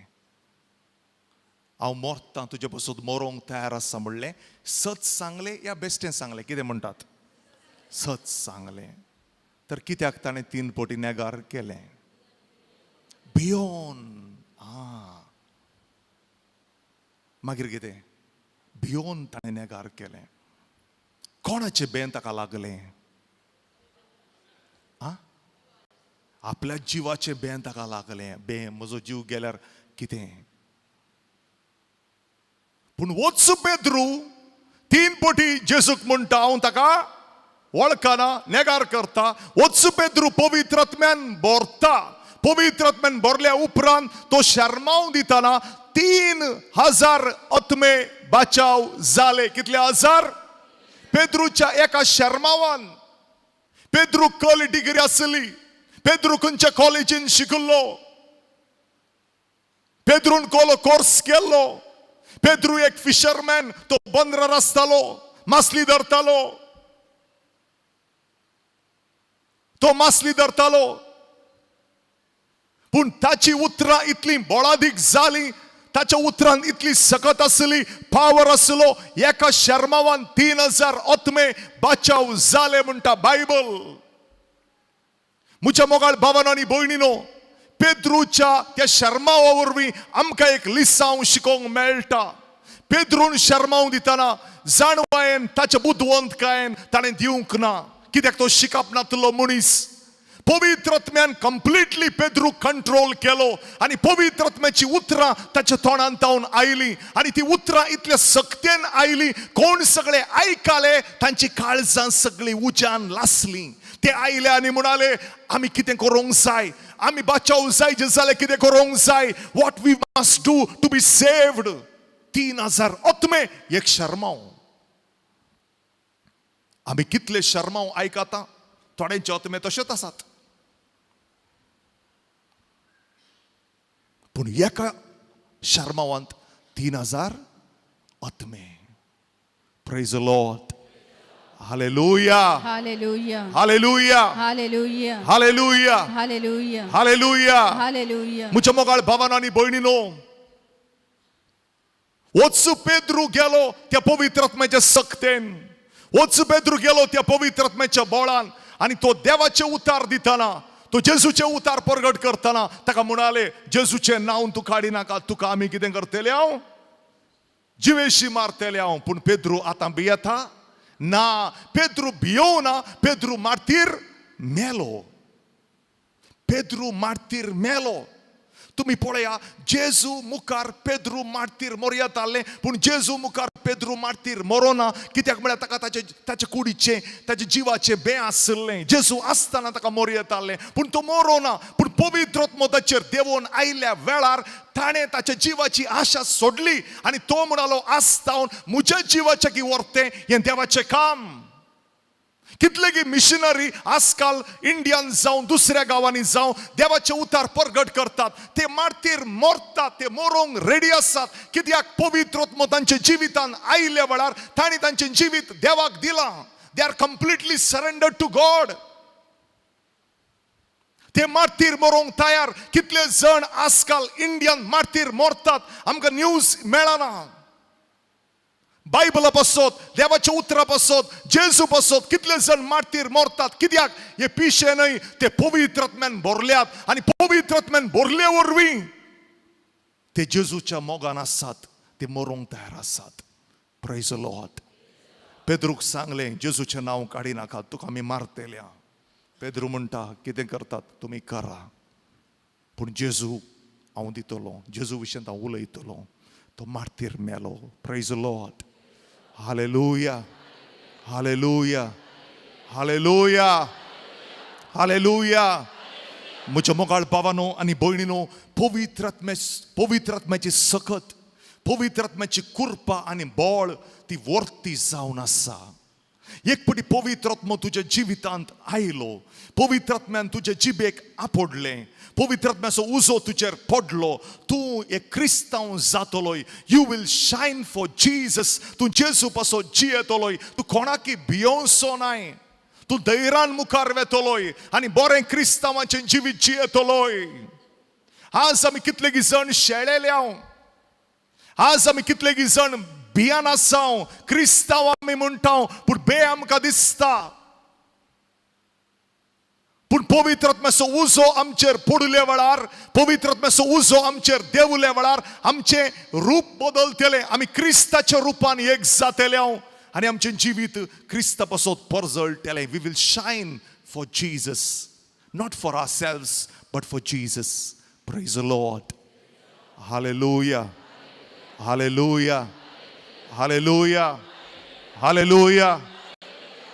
हांव मोरतां तुजे पासून मरोंक तयार आसा म्हणलें सच सांगलें या बेश्टें सांगलें कितें म्हणटात सच सांगलें तर कित्याक ताणें 3 फावटी नेगार केलें भियोन मागीर कितें भियोन ताणें नेगार केलें कोणाचें बें ताका लागलें आपल्या जिवाचें बें ताका लागलें बें म्हजो जीव गेल्यार कितें पूण वच पेद्रू 3 फावटी जेजूक म्हणटा हांव ताका वळखना नेगार करता वच पेद्रू पवित्र आत्म्यान भरता पवित्र आत्म्यान भरल्या उपरांत तो शर्माव दिताना 3000 आत्मे बाचाव जाले कितले हजार पेद्रूच्या एका शर्मावान पेद्रू कल डिग्री आसली पेद्रू खंयच्या कॉलेजीन शिकलो पेद्रून कोलो कोर्स केल्लो पेद्रू एक फिशरमॅन तो बंदरार आसतालो मासली धरतालो तो मासली धरतालो पूण ताची उतरां इतली बोळादीक जाली ताच्या उतरांत इतली सकत आसली पावर आसलो एका शर्मावान 3000 आत्मे बाचाव जाले म्हणटा बायबल म्हज्या मोगाळ भावांनो आनी भयणीनो पेद्रूच्या त्या शर्मावा वरवीं आमकां एक लिसांव शिकोवंक मेळटा पेद्रून शर्माव दिताना जाणवायेन ताच्या बुद्धवंतकायेन ताणें दिवंक ना कित्याक तो शिकप नातलो मनीस पवित्र आत्म्यान कंप्लीटली पेद्रूक कंट्रोल केलो आनी पवित्र आत्म्याची उतरां ताच्या तोंडांत तावन आयली आनी ती उतरां इतल्या सक्तेन आयली कोण सगळे आयकाले तांची काळजां सगळीं उज्यान लासलीं ते आयले आनी म्हणाले आमी कितें करूंक जाय आमी बाचाव जाय जाल्यार कितें करूंक जाय what we must do to be saved 3000 आत्मे एक शर्माव आमी कितले शर्माव आयकता थोड्यांचे आत्मे तशेच आसात पूण एका शर्मावांत 3000 आत्मे praise the Lord hallelujah hallelujah hallelujah hallelujah hallelujah hallelujah hallelujah hallelujah म्हज्या मोगाळ भावांनो आनी भयणीनो वच पेद्रू गेलो त्या पवित्र आत्म्याच्या सक्तेन वच पेद्रू गेलो त्या पवित्र आत्म्याच्या बोळान आनी तो देवाचे उतार दिताना तो जेजूचे उतार प्रगट करताना ताका म्हणाले जेजूचे नांव तूं काडी नाका तुका आमी कितें करतले हांव जिवेशी मारतले हांव पूण पेद्रू आतां भियेता ना पेद्रू भियोना पेद्रू मार्तीर मेलो पेद्रू मार्तीर मेलो तुम्ही पळया जेजू मुखार पेद्रू मारतीर मोरयताले पूण जेजू मुखार पेद्रू मारतीर मरोना कित्याक म्हळ्यार ताका ताचे कुडीचे ताचे जिवाचे बे आसले जेजू आसतना ताका मोरयताले पूण तो मरोना पूण पवित्र ताचेर देवून आयल्या वेळार ताणें ताच्या जिवाची आशा सोडली आनी तो म्हणालो आस्तावन म्हज्या जिवाचे की व्हरतें हें देवाचें काम कितले की मिशनरी आजकाल इंडियान जावं दुसऱ्या गांवांनी जावं देवाचे उतार परगट करतात ते मारतीर मरतात ते मरोंक रेडी आसात कित्याक पवित्र तांच्या जिवितान आयल्या वेळार तांणी तांचें जिवीत देवाक दिलां they are completely surrendered to God ते मारतीर मरोंक तयार कितले जण आजकाल इंडियान मारतीर मरतात आमकां न्यूज मेळना बायबला पासत देवाच्या उतरा पासत जेजू पासत कितले जण मारतीर मरतात कित्याक हे पिशे न्हय ते पवित्रात्म्यान भरल्यात आनी पवित्रात्म्यान भरले वरवीं ते जेजूच्या मोगान आसात ते मरोंक तयार आसात प्रेज द लॉर्ड पेद्रूक सांगलें जेजूचें नांव काडी नाकात तुका आमी मारतल्या पेद्रू म्हणटा कितें करतात तुमी करा पूण जेजू हांव दितलो जेजू विशीं हांव उलयतलो तो मारतीर मेलो praise the Lord Hallelujah. Hallelujah. Hallelujah. Hallelujah. म्हज्या मोगाळ भावानो आनी भयणीनो पवित्रात्म्याची सकत पवित्रात्म्याची कृपा आनी बळ ती वर्ती जावन आसा एक पटी पवित्रात्मो तुज्या जिवितांत आयलो पवित्रात्म्यान तुज्या जिबेक आपडलें पवित्रात्म्याचो उजो तुजेर पडलो तूं एक क्रिस्तांव जातलोय you will shine for Jesus तूं जेजू पासत जियेतलोय तूं कोणाकी भियोंसो नाय तूं धैर्यान मुखार वेतलोय आनी बरें क्रिस्तांवाचें जिवीत जियेतलोय आज आमी कितलेगी जण शेळेल्या आज आमी कितलेगी जण भियान आसाव क्रिस्तांव आमी म्हणटा पूण बे आमकां दिसता पूण पवित्रात्म्याचो उजो आमचेर पडले वेळार पवित्रात्म्याचो उजो आमचेर देवले वेळार आमचें रूप बदलतलें आमी क्रिस्ताच्या रुपान एक जातले आनी आमचें जिवीत क्रिस्ता पासत परजळटलें we will shine for Jesus not for ourselves but for Jesus praise the Lord hallelujah hallelujah hallelujah hallelujah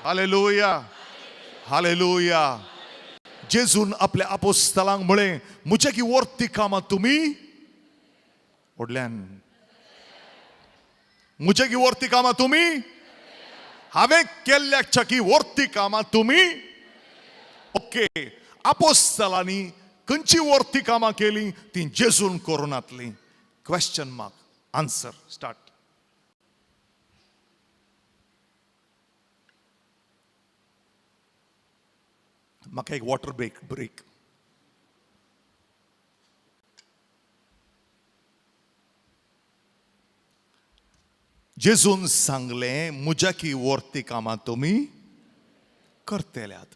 hallelujah hallelujah जेजून आपल्या आपोस्तलांक म्हळें म्हज्या की वर्ती कामां तुमी व्हडल्यान म्हज्या की वर्ती कामां तुमी हांवें केल्ल्याच्या की वर्ती कामां तुमी ओके आपोस्तलांनी खंयची वर्ती कामां केली ती जेजून करुनातली क्वेश्चन मार्क आन्सर स्टार्ट म्हाका एक वॉटर ब्रेक जेजून सांगलें म्हज्या की वर्ती कामां तुमी करतल्यात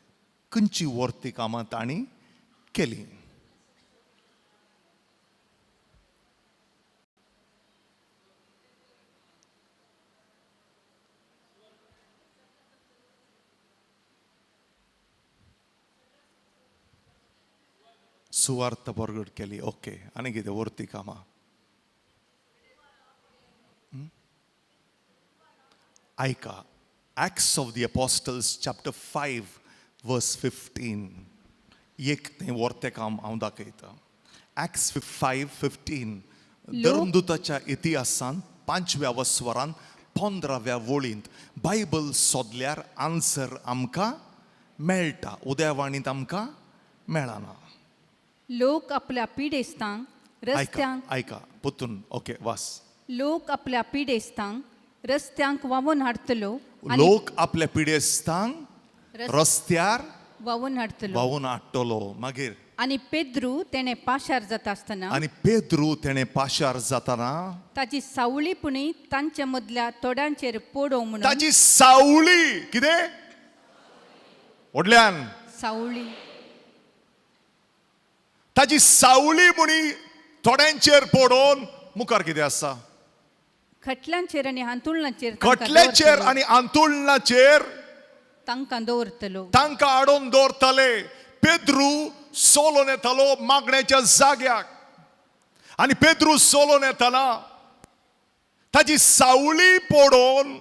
खंयची वर्ती कामां तांणी केली सुवार्थ परगट केली ओके आनी कितें वर्ती कामां ऐका Acts of the Apostles chapter 5 verse 15 एक तें वर्तें काम हांव दाखयता Acts 5:15 धर्मदूताच्या इतिहासान 5व्या वस्वरान 15व्या वळींत बायबल सोदल्यार आन्सर आमकां मेळटा उद्यावाणींत आमकां मेळना लोक आपल्या पिडेस्तांक रस्त्यांक ऐका पुतून ओके वास लोक आपल्या पिडेस्तांक रस्त्यांक वावून हाडतलो लोक आपल्या पिडेस्तांक रस्त्यार वावून हाडटलो मागीर आनी पेद्रू तेणे पाशार जाताना ताची सावळीपणी तांच्या मदल्या तोड्यांचेर पडो म्हणून ताची सावळी कितें व्हडल्यान सावळी ताची सावळी म्हणी थोड्यांचेर पडोवन मुखार कितें आसा खटल्यांचेर आनी हांतुळणाचेर खटल्याचेर आनी आंतुळणाचेर तांकां दवरतलो तांकां हाडून दवरतले पेद्रू सोलोन येतालो मागण्याच्या जाग्याक आणि पेद्रू सोलोन येताना ताची सावळी पडून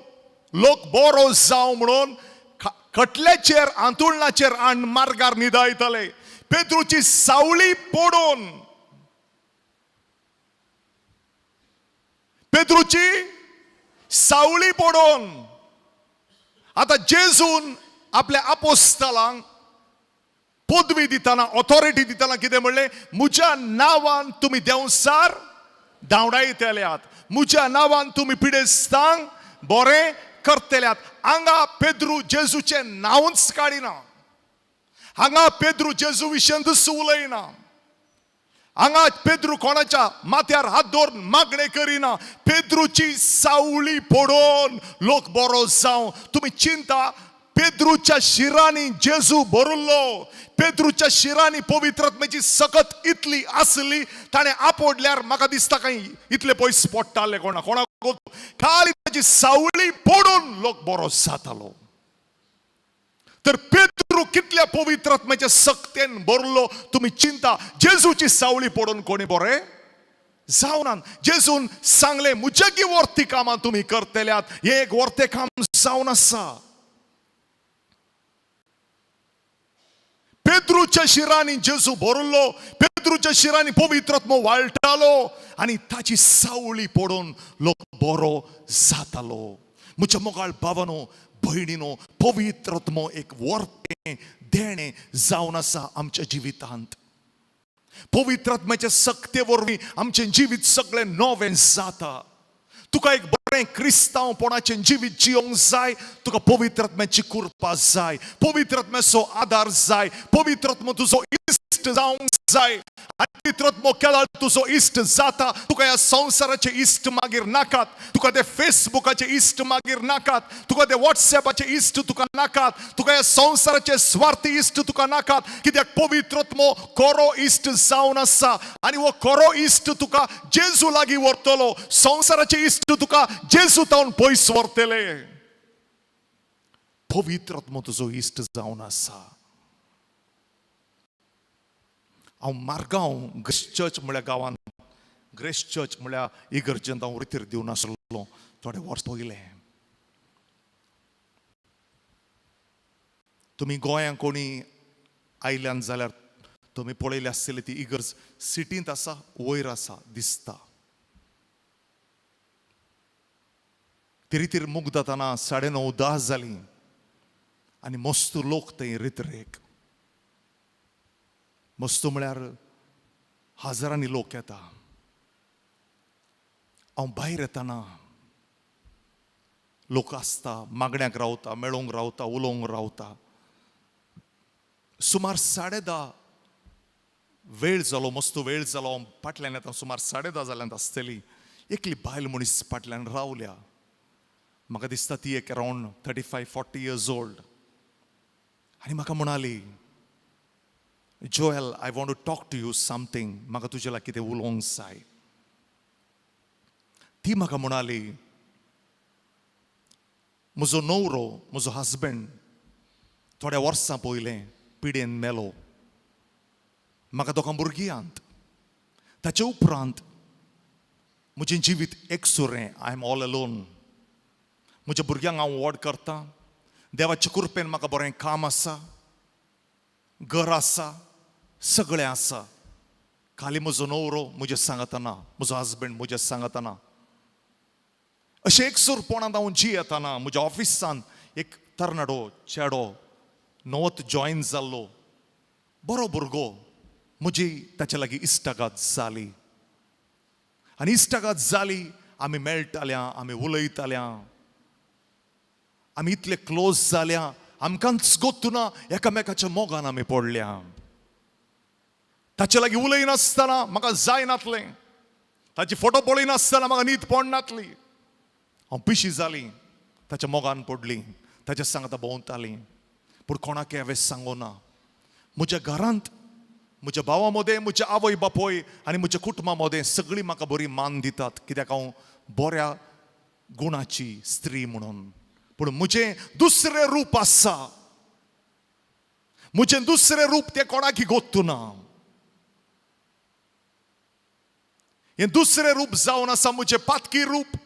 लोक बरो जाव म्हणून कटल्याचेर आंतुळणाचेर आण मार्गार न्हिदयताले. पेद्रूची सावळी पडून, पेद्रूची सावळी पडून आता जेजून आपल्या आपोस्तलांक पदवी दिताना, ऑथॉरिटी दिताना कितें म्हणलें? म्हज्या नांवान तुमी देंवसार धांवडायतल्यात, म्हज्या नांवान तुमी पिडेस्तांक बरें करतल्यात. हांगा पेद्रू जेजूचें नांवच काडिना, हांगा पेद्रू जेजू विशीं दुस उलयना, हांगा पेद्रू कोणाच्या माथ्यार हात दवरून मागणे करिना. पेद्रूची सावळी पडून लोक बरो जावं. तुम्ही चिंता, पेद्रूच्या शिरांनी जेजू भरलो, पेद्रूच्या शिरांनी पवित्रात्म्याची सकत इतली आसली, ताणें आपोडल्यार म्हाका दिसता काही इतले पयस पडटाले कोणाक. खाली ताची सावळी पडून लोक बरो जातालो. तर पेद्रू कितल्या पवित्रात्म्याच्या सक्तेन भरलो. तुम्ही चिंता, जेजूची सावळी पडून कोणी बरे जावनात. जेजून सांगले म्हज्या की वर्ती कामां तुम्ही करतल्यात. हे एक वर्ते काम जावन आसा. पेद्रूच्या शिरांनी जेजू भरलो, पेद्रूच्या शिरांनी पवित्रात्मो वाळटालो आणि ताची सावळी पडून लोक बरो जातालो. म्हज्या मोगाळ भावानो, भयणीनो, पवित्रात्मो एक वर्ते देणे जावन आसा आमच्या जिवितांत. पवित्रात्म्याच्या सक्ते वरवीं आमचें जिवीत सगळें नवें जाता. तुका एक बरें क्रिस्तांवपणाचें जिवीत जियोंक जाय, तुका पवित्रात्म्याची कृपा जाय, पवित्रात्म्याचो आदार जाय, पवित्रात्मो तुजो इश्ट जावंक जाय. पवित्रात्मो केल्यार तुजो इश्ट जाता. तुका ह्या संवसाराचे इश्ट मागीर नाकात, तुका ते फेसबुकाचे इश्ट मागीर नाकात, तुका ते व्हॉट्सॅपाचे इश्ट तुका नाकात, तुका ह्या संवसाराचे स्वार्थी इश्ट तुका नाकात. कित्याक पवित्रात्मो खरो इश्ट जावन आसा आनी हो खरो इश्ट तुका जेजू लागीं व्हरतलो. संवसाराचे इश्ट तुका जेजू तावन पयस व्हरतले. पवित्रात्मो तुजो इश्ट जावन आसा. हांव मारगांव ग्रेस चर्च म्हळ्यार गांवांत, ग्रेस चर्च म्हळ्यार इगर्जेंत हांव रितीर दिवन आसलो थोडे वर्स पयले. तुमी गोंयांत कोणी आयल्यान जाल्यार तुमी पळयली आसतली ती इगर्ज सिटींत आसा, वयर आसा दिसता. ती रितीर मुग जाताना 9:30 जालीं आनी मस्त लोक थंय रितीरेक. मस्त म्हळ्यार हजारांनी लोक येता. हांव भायर येताना लोक आसता, मागण्यांक रावता, मेळोंक रावता, उलोवंक रावता. सुमार 10:30 वेळ जालो, मस्त वेळ जालो. हांव फाटल्यान येता, सुमार 10:30 जाल्यांत आसतली. एकली बायल मनीस फाटल्यान रावल्या. म्हाका दिसता ती एक अरावंड 35-40 years old. आनी म्हाका म्हणाली, Joel, I want to talk to you something. म्हाका तुजे लागीं कितें उलोवंक जाय. ती म्हाका म्हणाली, म्हजो न्हवरो, म्हजो हजबंड थोड्या वर्सां पयलें पिडेन मेलो. म्हाका दोगां भुरगीं. ताचे उपरांत म्हजें जिवीत एकसुरें. I am all alone. म्हज्या भुरग्यांक हांव व्हड करतां. देवाचे कृपेन म्हाका बरें काम आसा, घर आसा, सगळें आसा. खाली म्हजो न्हवरो म्हजे सांगतना, म्हजो हजबंड म्हजे सांगतना. अशें एकसुरपणांत हांव जियेतना म्हज्या ऑफिसांत एक तरणाटो चेडो नवत जॉयन जाल्लो, बरो भुरगो. म्हजी ताचे लागीं इश्टागात जाली. आनी इश्टागात जाली, आमी मेळटाल्या, आमी उलयताल्या, आमी इतले क्लोज जाल्या, आमकांच गोतुना एकामेकाच्या मोगान आमी पडल्या. ताचे लागीं उलयनासतना म्हाका जायनातलें, ताची फोटो पळयनासतना म्हाका न्हीद पडनातली. हांव पिशी जालीं, ताच्या मोगान पडलीं, ताच्या सांगता भोंवतालीं, पूण कोणाकय हांवें सांगोना. म्हज्या घरांत, म्हज्या भावा मदें, म्हज्या आवय बापोय आनी म्हज्या कुटुंबा मदें सगळीं म्हाका बरी मान दितात, कित्याक हांव बऱ्या गुणाची स्त्री म्हणून. पूण म्हजें दुसरें रूप आसा. म्हजें दुसरें रूप तें कोणाकय गोतुना. हे दुसरे रूप जावन आसा मुझे पातकी रूप,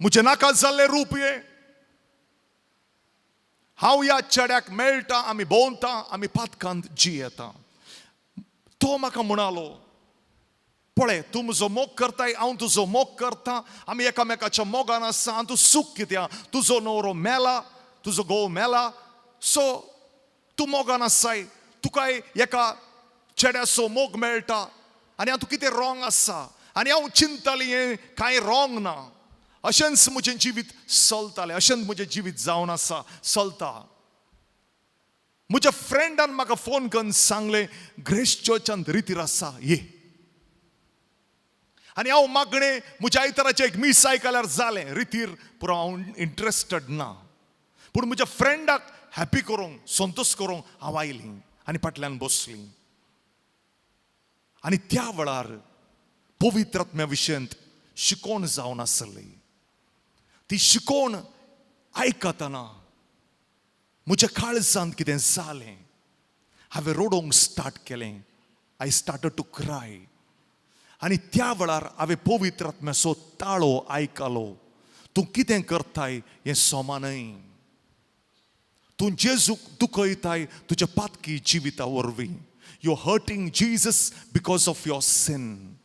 मुझे नाका जाल्ले रूप हे. हांव ह्या चेड्याक मेळटा, आमी भोंवता, आमी पातकांत जियेता. तो म्हाका म्हणालो, पळय तूं म्हजो मोग करताय, हांव तुजो मोग करता, आमी एकामेकाच्या मोगान आसा. आनी तूं सूख कित्या, तुजो न्हवरो मेला, तुजो घोव मेला, सो तूं मोगान आसाय, तुकाय एका चेड्याचो मोग मेळटा, आनी हांव तूं कितें रॉंग आसा. आनी हांव चिंतताली हें कांय रॉंग ना. अशेंच म्हजें जिवीत चलतालें, अशेंच म्हजें जिवीत जावन आसा, चलता. म्हज्या फ्रेंडान म्हाका फोन करून सांगलें, ग्रेस चर्चांत रितीर आसा, ये. आनी हांव मागणें म्हज्या आयताराचें एक मीस आयकल्यार जालें, रितीर पुरो हांव इंट्रस्टेड ना. पूण म्हज्या फ्रेंडाक हॅपी करूंक, संतोश करूंक हांव आयलीं आनी फाटल्यान बसलीं. आनी त्या वेळार पवित्र आत्म्या विशयांत शिकोवण जावन आसली. ती शिकोवण आयकतना म्हज्या काळजांत कितें जालें, हांवें रडोवंक स्टार्ट केलें. I started to cry. आनी त्या वेळार हांवें पवित्र आत्म्याचो ताळो आयकलो. तूं कितें करताय हें सोमानय. तूं जेजूक दुखयताय तुज्या पातकी जिविता वरवीं. You hurting Jesus because of your sin.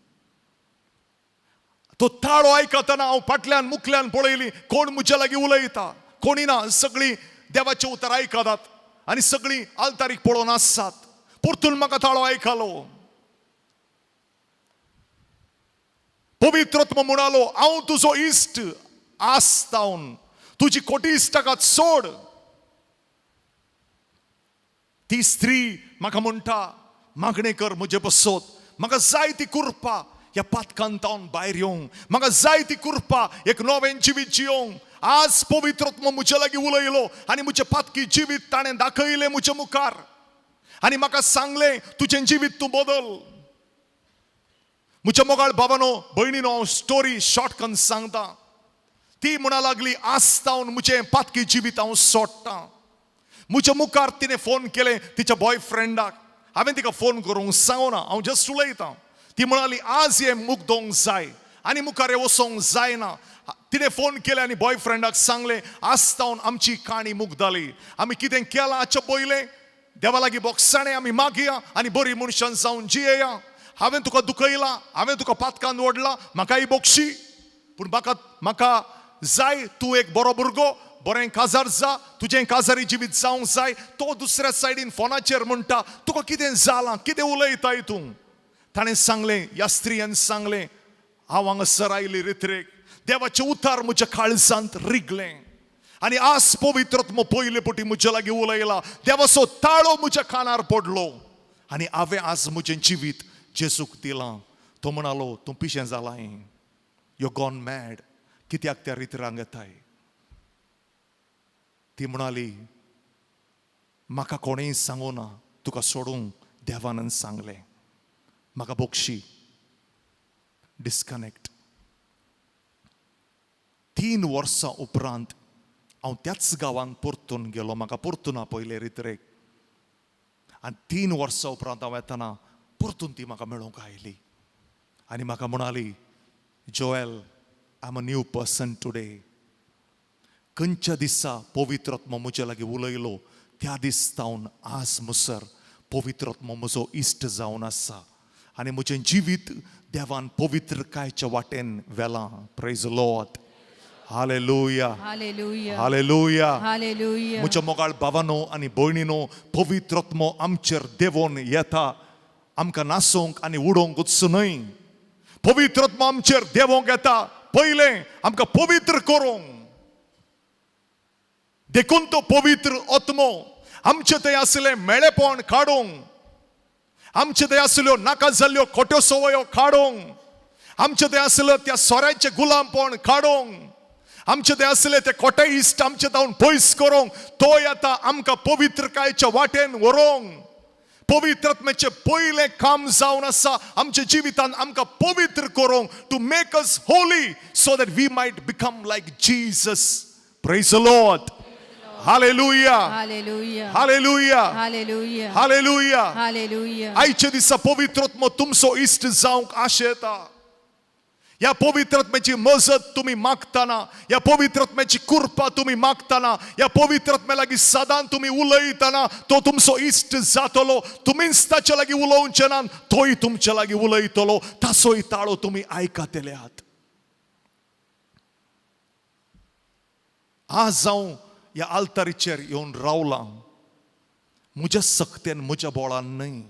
तो ताळो आयकतना हांव फाटल्यान मुखल्यान पळयली, कोण म्हज्या लागीं उलयता, कोणी ना. सगळीं देवाचें उतर आयकतात आनी सगळीं आल्तारीक पळोवन आसात. परतून म्हाका ताळो आयकलो. पवित्र आत्मा म्हणालो, हांव तुजो इश्ट आसतावन तुजी खोटी इश्टाकात सोड. ती स्त्री म्हाका म्हणटा, मागणें कर म्हजे बसत, म्हाका जाय ती कुरपा ह्या पातकांतावन भायर येवंक, म्हाका जाय ती कुरपा एक नवें जिवीत जियोंक. आज पवित्र आत्मा म्हज्या लागीं उलयलो आनी म्हजें पातकी जिवीत ताणें दाखयलें म्हज्या मुखार. आनी म्हाका सांगलें, तुजें जिवीत तूं बदल. म्हज्या मोगाळ बाबानो, भयणीनो, हांव स्टोरी शॉर्ट करून सांगता. ती म्हणा लागली, आसतावन म्हजें पातकी जिवीत हांव सोडटां. म्हज्या मुखार तिणें फोन केलें तिच्या बॉयफ्रेंडाक. हांवें तिका फोन करूंक सांगूना, हांव जस्ट उलयतां. ती म्हणाली, आज हें मुक्दोंक जाय आनी मुखार हें वसोंक जायना. तिणें फोन केलें आनी बॉयफ्रेंडाक सांगलें, आसतावन आमची काणी मुग्धाली. आमी कितें केलां हाचे पयलें देवा लागीं बोगसाणें आमी मागया आनी बरी मनशां जावन जियेया. हांवें तुका दुखयलां, हांवें तुका पातकांत ओडलां, म्हाकाय बोगशी. पूण म्हाका जाय तूं एक बरो भुरगो, बरें काजार जा, तुजें काजारी जिवीत जावंक जाय. तो दुसऱ्या सायडीन फोनाचेर म्हणटा, तुका कितें जालां, कितें उलयताय तूं. ताणें सांगलें, ह्या स्त्रियेन सांगलें, हांव हांगासर आयली रित्रेक, देवाचें उतार म्हज्या काळजांत रिगलें. आनी आज पवित्र आत्मा पयले पटी म्हज्या लागीं उलयला. देवाचो ताळो म्हज्या कानार पडलो आनी हांवें आज म्हजें जिवीत जेजूक दिलां. तो म्हणालो, तूं पिशें जालां, यू गॉन मॅड. कित्याक त्या रितरांक येताय. ती म्हणाली, म्हाका कोणेंय सांगूना, तुका सोडूंक देवानंद सांगलें. म्हाका बोगशी. डिस्कनेक्ट. 3 वर्सां उपरांत हांव त्याच गांवांत परतून गेलो. म्हाका परतून पयले रित्रेक. आनी 3 वर्सां उपरांत हांव येतना परतून ती म्हाका मेळोवंक आयली. आनी म्हाका म्हणाली, Joel, I am a new person today. खंयच्या दिसा पवित्र आत्मा म्हज्या लागीं उलयलो, त्या दिसतावन आज मुसर पवित्र आत्मा म्हजो इश्ट जावन आसा आनी म्हजें जिवीत देवान पवित्रकायेच्या वाटेन व्हेलां. Praise the Lord. Hallelujah. Hallelujah. Hallelujah. Hallelujah. म्हज्या मोगाळ भावानो आनी भयणीनो, पवित्र आत्मा आमचेर देवोन येता आमकां नासोवंक आनी उडोवंक वचूं न्हय. पवित्र आत्मा आमचेर देवोंक येता पयलें आमकां पवित्र करूंक. देखून तो पवित्र आत्मो आमचे थंय आसलें मेळेपण काडूंक, आमचे थंय आसल्यो नाका जाल्ल्यो खोट्यो सवयो काडूंक, आमचे थंय आसलें त्या सोऱ्याचें गुलामपण काडूंक, आमचे थंय आसलें ते खोटे इश्ट आमचे तावन पयस करूंक. तो येता आमकां पवित्रकायेच्या वाटेन व्हरूंक. पवित्र आत्म्याचें पयलें काम जावन आसा आमच्या जिवितांत आमकां पवित्र करूंक, to make us holy so that we might become like Jesus. Praise the Lord. Hallelujah. Hallelujah. Hallelujah. Hallelujah. Hallelujah. Hallelujah. आयच्या दिसा पवित्र आत्मा तुमचो इश्ट जावंक आशेता. या पवित्रात्म्याची मजत तुम्ही मागताना, या पवित्रात्म्याची कृपा तुम्ही मागताना, या पवित्रात्म्या लागी सदां तुम्ही उलयताना तो तुमचो इश्ट जातलो. तुम्हीच ताच्या लागी उलोवचे ना, तोय तुमच्या लागी उलयतलो. तासोय ताळो तुम्ही आयकतले आहात. आज जाऊं या आल्तारीचेर येवन रावला म्हज्या सक्तेन, म्हज्या बोळान न्हय.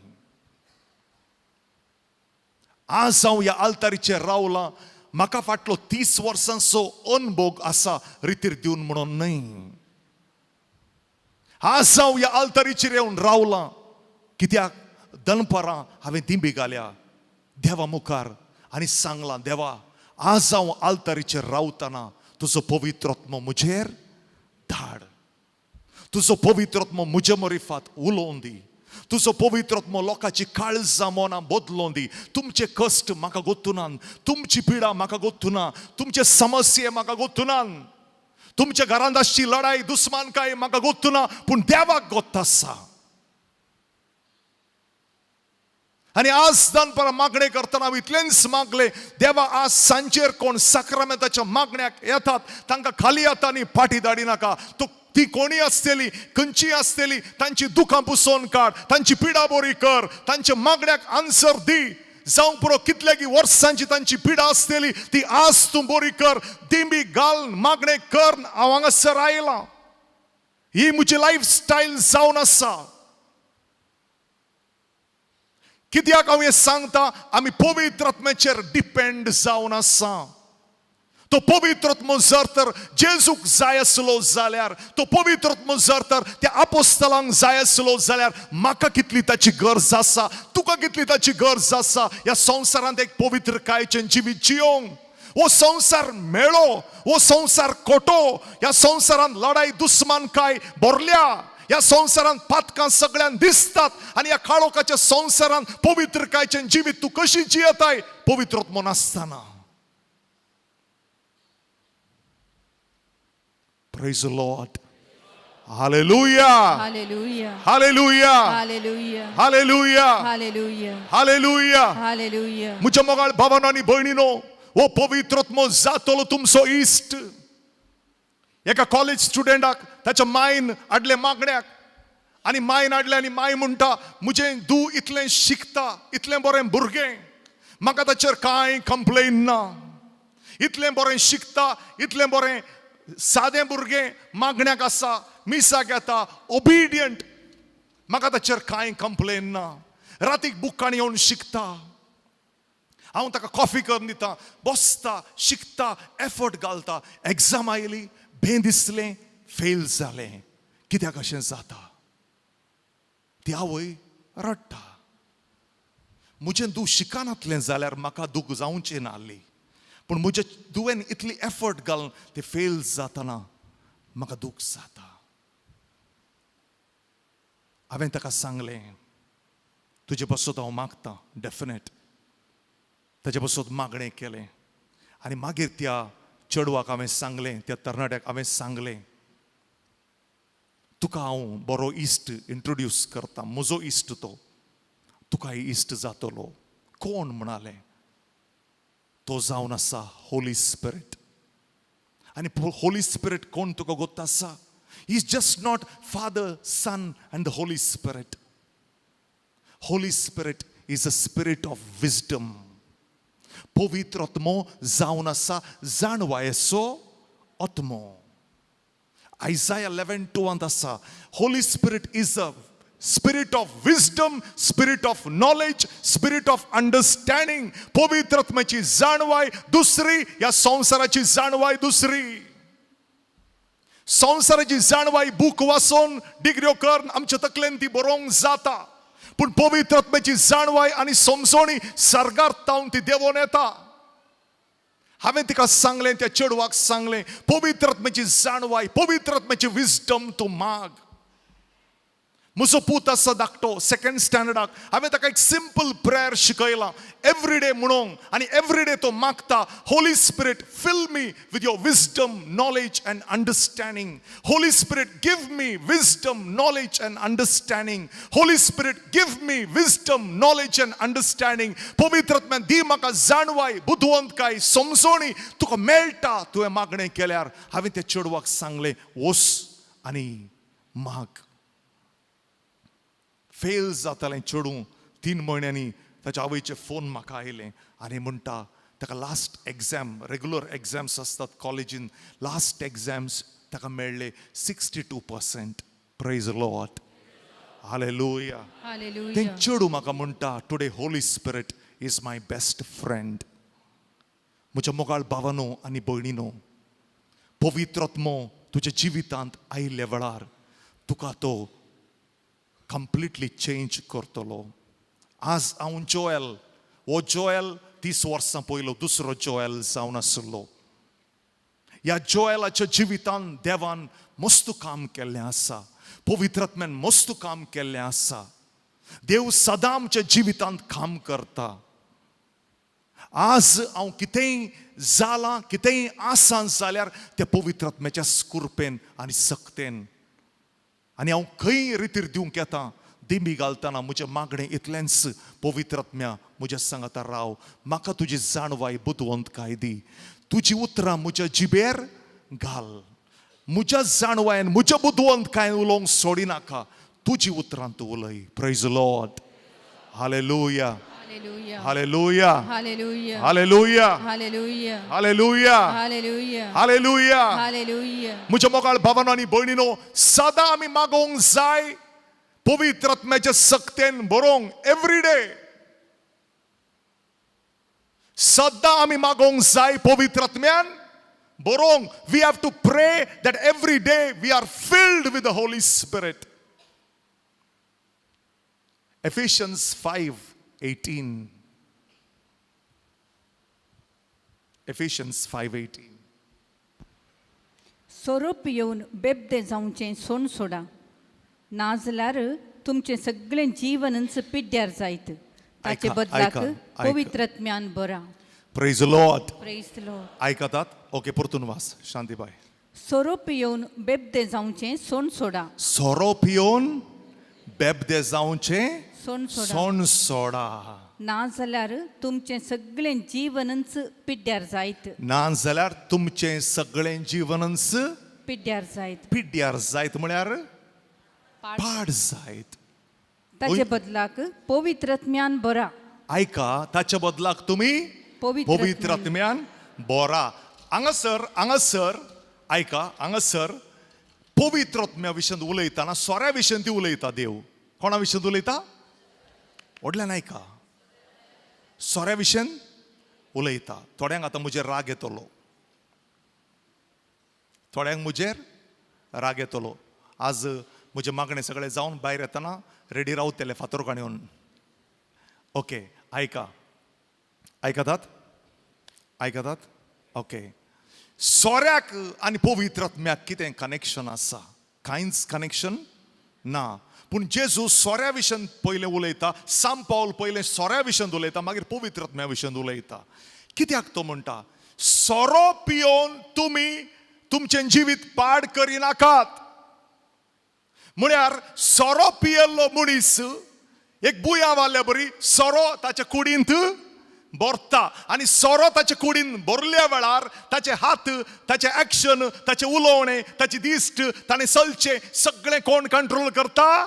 आज हांव ह्या आल्तारीचेर रावलां म्हाका फाटलो 30 वर्सांचो अनुभव आसा रितीर दिवन म्हणून न्हय. आज हांव ह्या आल्तारीचेर येवन रावलां कित्याक दनपारां हांवें दिंबी घाल्या देवा मुखार आनी सांगलां, देवा आज हांव आल्तारीचेर रावतना तुजो पवित्र आत्मो म्हजेर धाड. तुजो पवित्र आत्मो म्हजे मरिफात उलोवन दी. तुजो पवित्र आत्मो लोकांची काळजां मनां बदलोवन दी. तुमचे कश्ट म्हाका गोतूना, तुमची पिडा म्हाका गोतूना, तुमचे समस्ये म्हाका गोतूना, तुमच्या घरांत आसची लढाई दुस्मानकाय म्हाका गोतूना, पूण देवाक गोत आसा. आनी आज दनपारां मागणे करतना हांव इतलेंच मागलें, देवा आज सांजेर कोण साक्रामेंताच्या मागण्याक येतात तांकां खाली हातांनी फाटी धाडी नाका. ती कोणी आसतली, खंयची आसतली, तांची दुखां पुसोवन काड, तांची पिडा बरी कर, तांच्या मागण्याक आन्सर दी. जावं पुरो कितल्यागी वर्सांची तांची पिडा आसतली ती आज तूं बरी कर. दिंबी घाल, मागणे कर. हांव हांगासर आयलां. ही म्हजी लायफस्टायल जावन आसा. कित्याक हांव हें सांगता, आमी पवित्र आत्म्याचेर डिपेंड जावन आसा. तो पवित्र आत्मो जर तर जेजूक जाय आसलो जाल्यार, तो पवित्र आत्मो जर तर त्या आपोस्तलांक जाय आसलो जाल्यार म्हाका कितली ताची गरज आसा, तुका कितली ताची गरज आसा. ह्या संवसारांत एक पवित्रकायेचें जिवीत जियोंक. हो संवसार मेळो, हो संवसार खोटो, ह्या संवसारांत लढाई दुस्मानकाय भरल्या, ह्या संवसारांत पातकां सगळ्यांक दिसतात. आनी ह्या काळोखाच्या संवसारांत पवित्रकायेचें जिवीत तूं कशी जियेताय पवित्र आत्मो नासतना. Praise the Lord. Hallelujah. Hallelujah. Hallelujah. Hallelujah. Hallelujah. Hallelujah. Hallelujah. Hallelujah. म्हज्या मोगाळ भावांनी भयणीनो, हो पवित्र आत्मो जातलो तुमचो इश्ट. एका कॉलेज स्टुडंटाक ताच्या मायन हाडले मागण्याक, आनी मायन हाडले आनी माय म्हणटा, म्हजें धूव इतलें शिकता, इतलें बरें भुरगें, म्हाका ताचेर कांय कंप्लेन ना. इतलें बरें शिकता, इतलें बरें सादें भुरगें मागण्याक आसा, मिसाक येता, ओबिडियंट, म्हाका ताचेर कांय कंप्लेन ना. रातीक बुकान येवन शिकता, हांव ताका कॉफी करून दिता, बसता, शिकता, एफर्ट घालता. एग्जाम आयली, भें दिसलें, फेल जालें. कित्याक अशें जाता? ती आवय रडटा. म्हजें दूख शिकनातलें जाल्यार म्हाका दूख जावचें ना आसली, पूण म्हज्या तुवें इतली एफर्ट घालून ते फेल जातना म्हाका दूख जाता. हांवें ताका सांगलें, तुजे बसत हांव मागतां, डेफिनेट. ताचे बसत मागणें केलें. आनी मागीर त्या चेडवाक हांवें सांगलें, त्या तरणाट्याक हांवें सांगलें, तुका हांव बरो इश्ट इंट्रोड्यूस करतां, म्हजो इश्ट तो, तुकाय इश्ट जातलो. कोण म्हणालें? तो जावन आसा होली स्पिरीट. आनी होली स्पिरीट कोण तुका गोत आसा? He is just not Father, Son and the Holy Spirit. Holy Spirit is a spirit of wisdom. पवित्र आत्मो जावन आसा जाणवायेचो आत्मो. Isaiah 11:2 आसा, Holy Spirit is a spirit of wisdom, spirit of knowledge, spirit of understanding. पवित्र आत्म्याची जाणवाय दुसरी, या संसाराची जाणवाय दुसरी. संसाराची जाणवाय बूक वाचून डिग्र्यो करून आमच्या तकलेन ती बरोवंक जाता, पूण पवित्र आत्म्याची जाणवाय आनी समजणी सर्गार्थावन ती देवोन येता. हांवें तिका सांगलें, त्या चेडवाक सांगलें, पवित्र आत्म्याची जाणवाय, पवित्र आत्म्याची विजडम तूं माग. म्हजो पूत आसा धाकटो 2nd स्टँडर्डाक हांवें ताका एक सिंपल प्रेयर शिकयलां एवरीडे म्हणूंक आनी एवरीडे तो मागता Holy Spirit fill me with your wisdom knowledge and understanding Holy Spirit give me wisdom knowledge and understanding Holy Spirit give me wisdom knowledge and understanding पवित्र आत्म्यान दी म्हाका जाणवाय बुदवंतकाय समजोणी तुका मेळटा तुवें मागणें केल्यार हांवें त्या चेडवाक सांगलें वच आनी माग फेल जातालें चेडूं 3 म्हयन्यांनी ताच्या आवयचे फोन म्हाका आयले आनी म्हणटा ताका लास्ट एग्जाम रेग्युलर एग्जाम्स असतात कॉलेजीन लास्ट एग्जाम्स ताका मेळ्ळे 62%. Praise Lord hallelujah. तें चेडूं म्हाका म्हणटा today Holy Spirit is my best friend. म्हज्या मोगाळ भावानो आनी भयणीनो पवित्र आत्मो तुज्या जिवितांत आयिल्ल्या वेळार तुका तो कंप्लीटली चेंज करतलो. आज हांव जोएल हो जोएल 30 वर्सां पयलो दुसरो जोएल जावन आसलो. ह्या जोएलाच्या जिवितांत देवान मस्त काम केल्लें आसा पवित्र आत्म्यान मस्त काम केल्लें आसा. देव सदां आमच्या जिवितांत काम करता. आज हांव कितेंय जालां कितेंय आसा जाल्यार त्या पवित्र आत्म्याच्या कृपेन आनी सक्तेन आनी हांव खंय रितीर दिवंक येता दिमी घालतना म्हजें मागणें इतलेंच पवित्र आत्म्या म्हज्या सांगाता राव म्हाका तुजी जाणवाय बुदवंतकाय दी तुजी उतरां म्हज्या जिबेर घाल म्हज्या जाणवायन म्हज्या बुदवंतकाय उलोवंक सोडिनाका तुजी उतरां तूं उलय. Praise Lord hallelujah hallelujah Hallelujah. Hallelujah Hallelujah. Hallelujah Hallelujah. Hallelujah. Hallelujah. म्हज्या मोगाळ भावानो आनी भयणीनो सदां आमी मागोवंक जाय पवित्र आत्म्याच्या सक्तेन बरोवंक एवरीडे सदां आमी मागोवंक जाय पवित्र आत्म्यान बरोवंक. We have to pray that every day we are filled with the Holy Spirit. Ephesians 5:18. Ephesians 5:18. सोरोप येवन बेबदे जावचें सोन सोडा नाजाल्यार तुमचें सगळें जीवनच पिड्ड्यार जायत ताचे बदलाक पवित्र आत्म्यान बरा. Praise the Lord. Praise the Lord. ऐकतात ओके परतून वास शांतीबाई. सोरोप येवन बेबदे जावचें सोन सोडा सोरोप येवन बेबदे जावचें सोन सोडा सोन सोडा नाजाल्यार तुमचें सगळें जीवनच पिड्ड्यार जायत नाजाल्यार तुमचें सगळें जीवनच पिड्ड्यार जायत पिड्ड्यार जायत म्हळ्यार पाड जायत. ताचे बदलाक पवित्र आत्म्यान बरा. ऐका ताच्या बदलाक तुमी पवित्र आत्म्यान बरा. हांगासर ऐका हांगासर पवित्र आत्म्या विशयी उलयतना सोऱ्या विशयी ती उलयता देव. कोणा विशयी उलयता व्हडल्यान ऐका सोऱ्या विशयी उलयता. थोड्यांक आतां मुजेर राग येतलो थोड्यांक मुजेर राग येतलो. आज म्हजें मागणें सगळें जावन भायर येतना रेडी रावतले फातर काडून. ओके ऐका आयकतात ओके. सोऱ्याक आनी पवित्र आत्म्याक कितें कनेक्शन आसा? कांयच कनेक्शन ना. पूण जेजू सोऱ्या विशयी पयलें उलयता. सांत पावल पयलें सोऱ्या विशयी उलयता मागीर पवित्र आत्म्या विशयी उलयता. कित्याक तो म्हणटा सोरो पियोन तुमी तुमचें जिवीत पाड करिनाकात. म्हळ्यार सोरो पियेल्लो मनीस एक बुया वाल्या बरी सोरो ताच्या कुडींत भरता आनी सोरो ताच्या कुडीन भरल्या वेळार ताचे हात ताचे एक्शन ताचे उलोवणें ताची दिश्ट ताणें चलचें सगळें कोण कंट्रोल करता?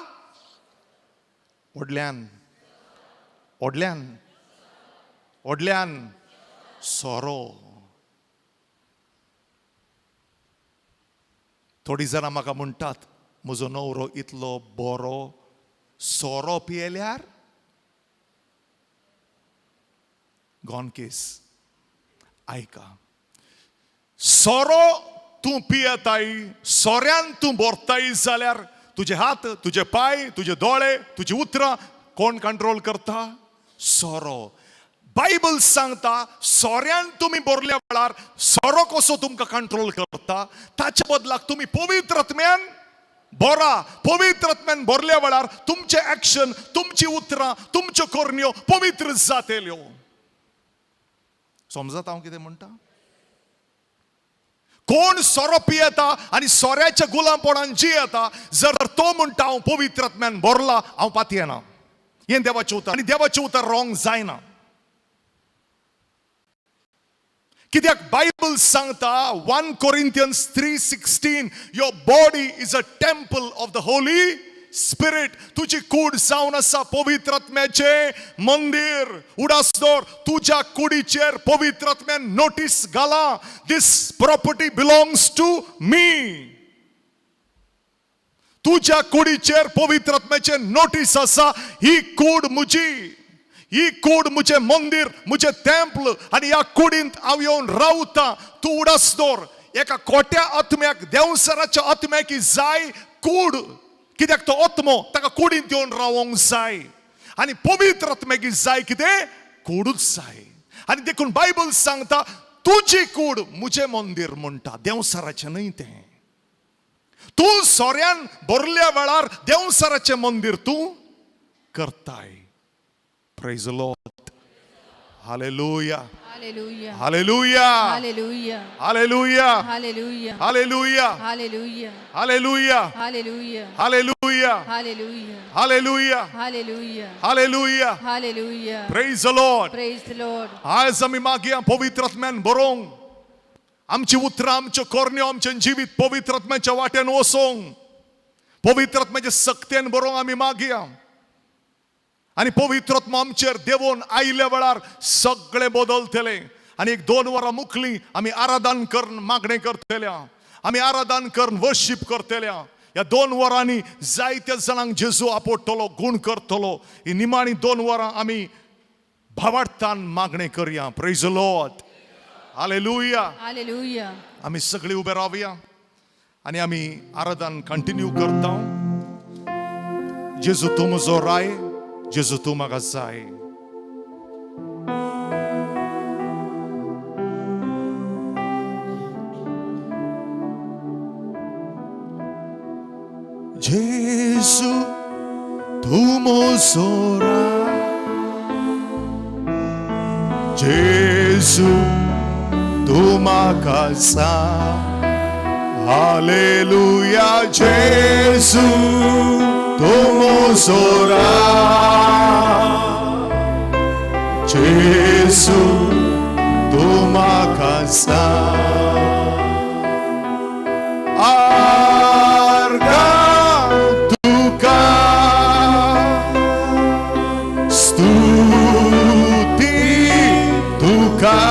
व्हडल्यान सोरो. थोडी जाणां म्हाका म्हणटात म्हजो न्हवरो इतलो बरो सोरो पियेल्यार गॉन केस. ऐका सोरो तूं पियेताय सोऱ्यान तूं भरताय जाल्यार तुजे हात तुजे पाय तुजे दोळे तुजी उतरां कोण कंट्रोल करता? सोरो. बायबल सांगता सोऱ्यान तुमी भरल्या वेळार सोरो कसो तुमकां कंट्रोल करता ताच्या बदलाक तुमी पवित्र आत्म्यान बरा पवित्र आत्म्यान भरल्या वेळार तुमचे ऍक्शन, तुमची उतरां, तुमच्यो करण्यो पवित्र जातेल्यो. समजत हांव कितें म्हणटा? कोण सोरो पियेता आनी सोऱ्याच्या गुलामपणान जियेता, जर तो म्हणटा हांव पवित्र आत्म्यान भरला, हांव पातयेना, हें देवाचें उतर. आनी देवाचें उतर रॉंग जायना. कित्याक बायबल सांगता 1 Corinthians 3:16 your body is a temple of the Holy Spirit. तुझी कूड जावन आसा पवित्र आत्म्याचें मंदिर. उडासदोर तुज्या कुडीचेर पवित्र आत्म्यान नोटीस घाला, दिस प्रॉपर्टी बिलोंग्स टू मी. तुज्या कुडीचेर पवित्र आत्म्याचें नोटीस आसा, ही कूड म्हजी, ही कूड मुझे मंदिर, मुझे टेम्पल, आणि ह्या कुडींत हांव येवन रावता. तूं उडासदोर एका खोट्या आत्म्याक, देवसराच्या आत्म्याक जाय कूड, कित्याक तो आत्मो ताका कुडींत येवन रावोंक जाय. आनी पवित्र आत्म्याक जाय कितें? कूडूच जाय. आनी देखून बायबल सांगता तुजी कूड मुझे मंदिर म्हणटा, देवसराचें न्हय तें. तूं सोऱ्यान भरल्या वेळार देवसराचें मंदिर तूं करताय. Praise the Lord. Hallelujah. Hallelujah. Hallelujah. Hallelujah. Hallelujah. Hallelujah. Hallelujah. Hallelujah. Hallelujah. Hallelujah. Hallelujah. Hallelujah. Hallelujah. Hallelujah. Hallelujah. Hallelujah. Praise the Lord. Praise the Lord. आज आमी मागया पवित्र आत्म्यान भरोंक, आमची उतरां, आमच्यो करण्यो, आमचें जिवीत पवित्र आत्म्याच्या वाटेन वचोंक, पवित्र आत्म्याच्या सक्तेन भरोंक आमी मागया. आणि पवित्र आत्मा आमचेर देवून आयल्या वेळार सगळे बदलतले. आणि 1-2 वरां मुखली आमी आराधन करून मागणे करतल्या, आमी आराधन करून वर्शिप करतल्या. ह्या 2 वरांनी जायत्या जाणांक जेजू आपटतलो, गुण करतलो. ही निमाणी 2 वरां आमी भावार्थान मागणे करया. Praise the Lord. Hallelujah. Hallelujah. आमी सगळे उबे रावया आणि आमी आराधन कंटिन्यू करता. जेजू तूं म्हजो राय, जेजू तूं म्हाका जाय. जेजू तूं म्हजो राय, जेजू तूं म्हाका जाय. हालेलुया. जेजू तूं म्हजो राय, जेजू तूं म्हाका जाय. आर्गा तुका स्तुती तुका,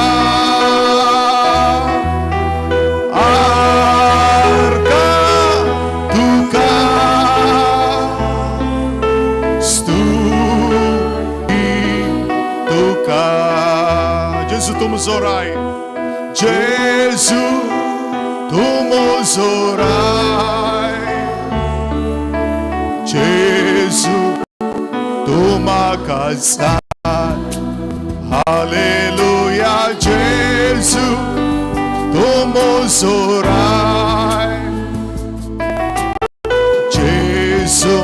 Zorai, Jesu, tumo zorai, Jesu, tuma kazan. Hallelujah, Jesu, tumo zorai, Jesu,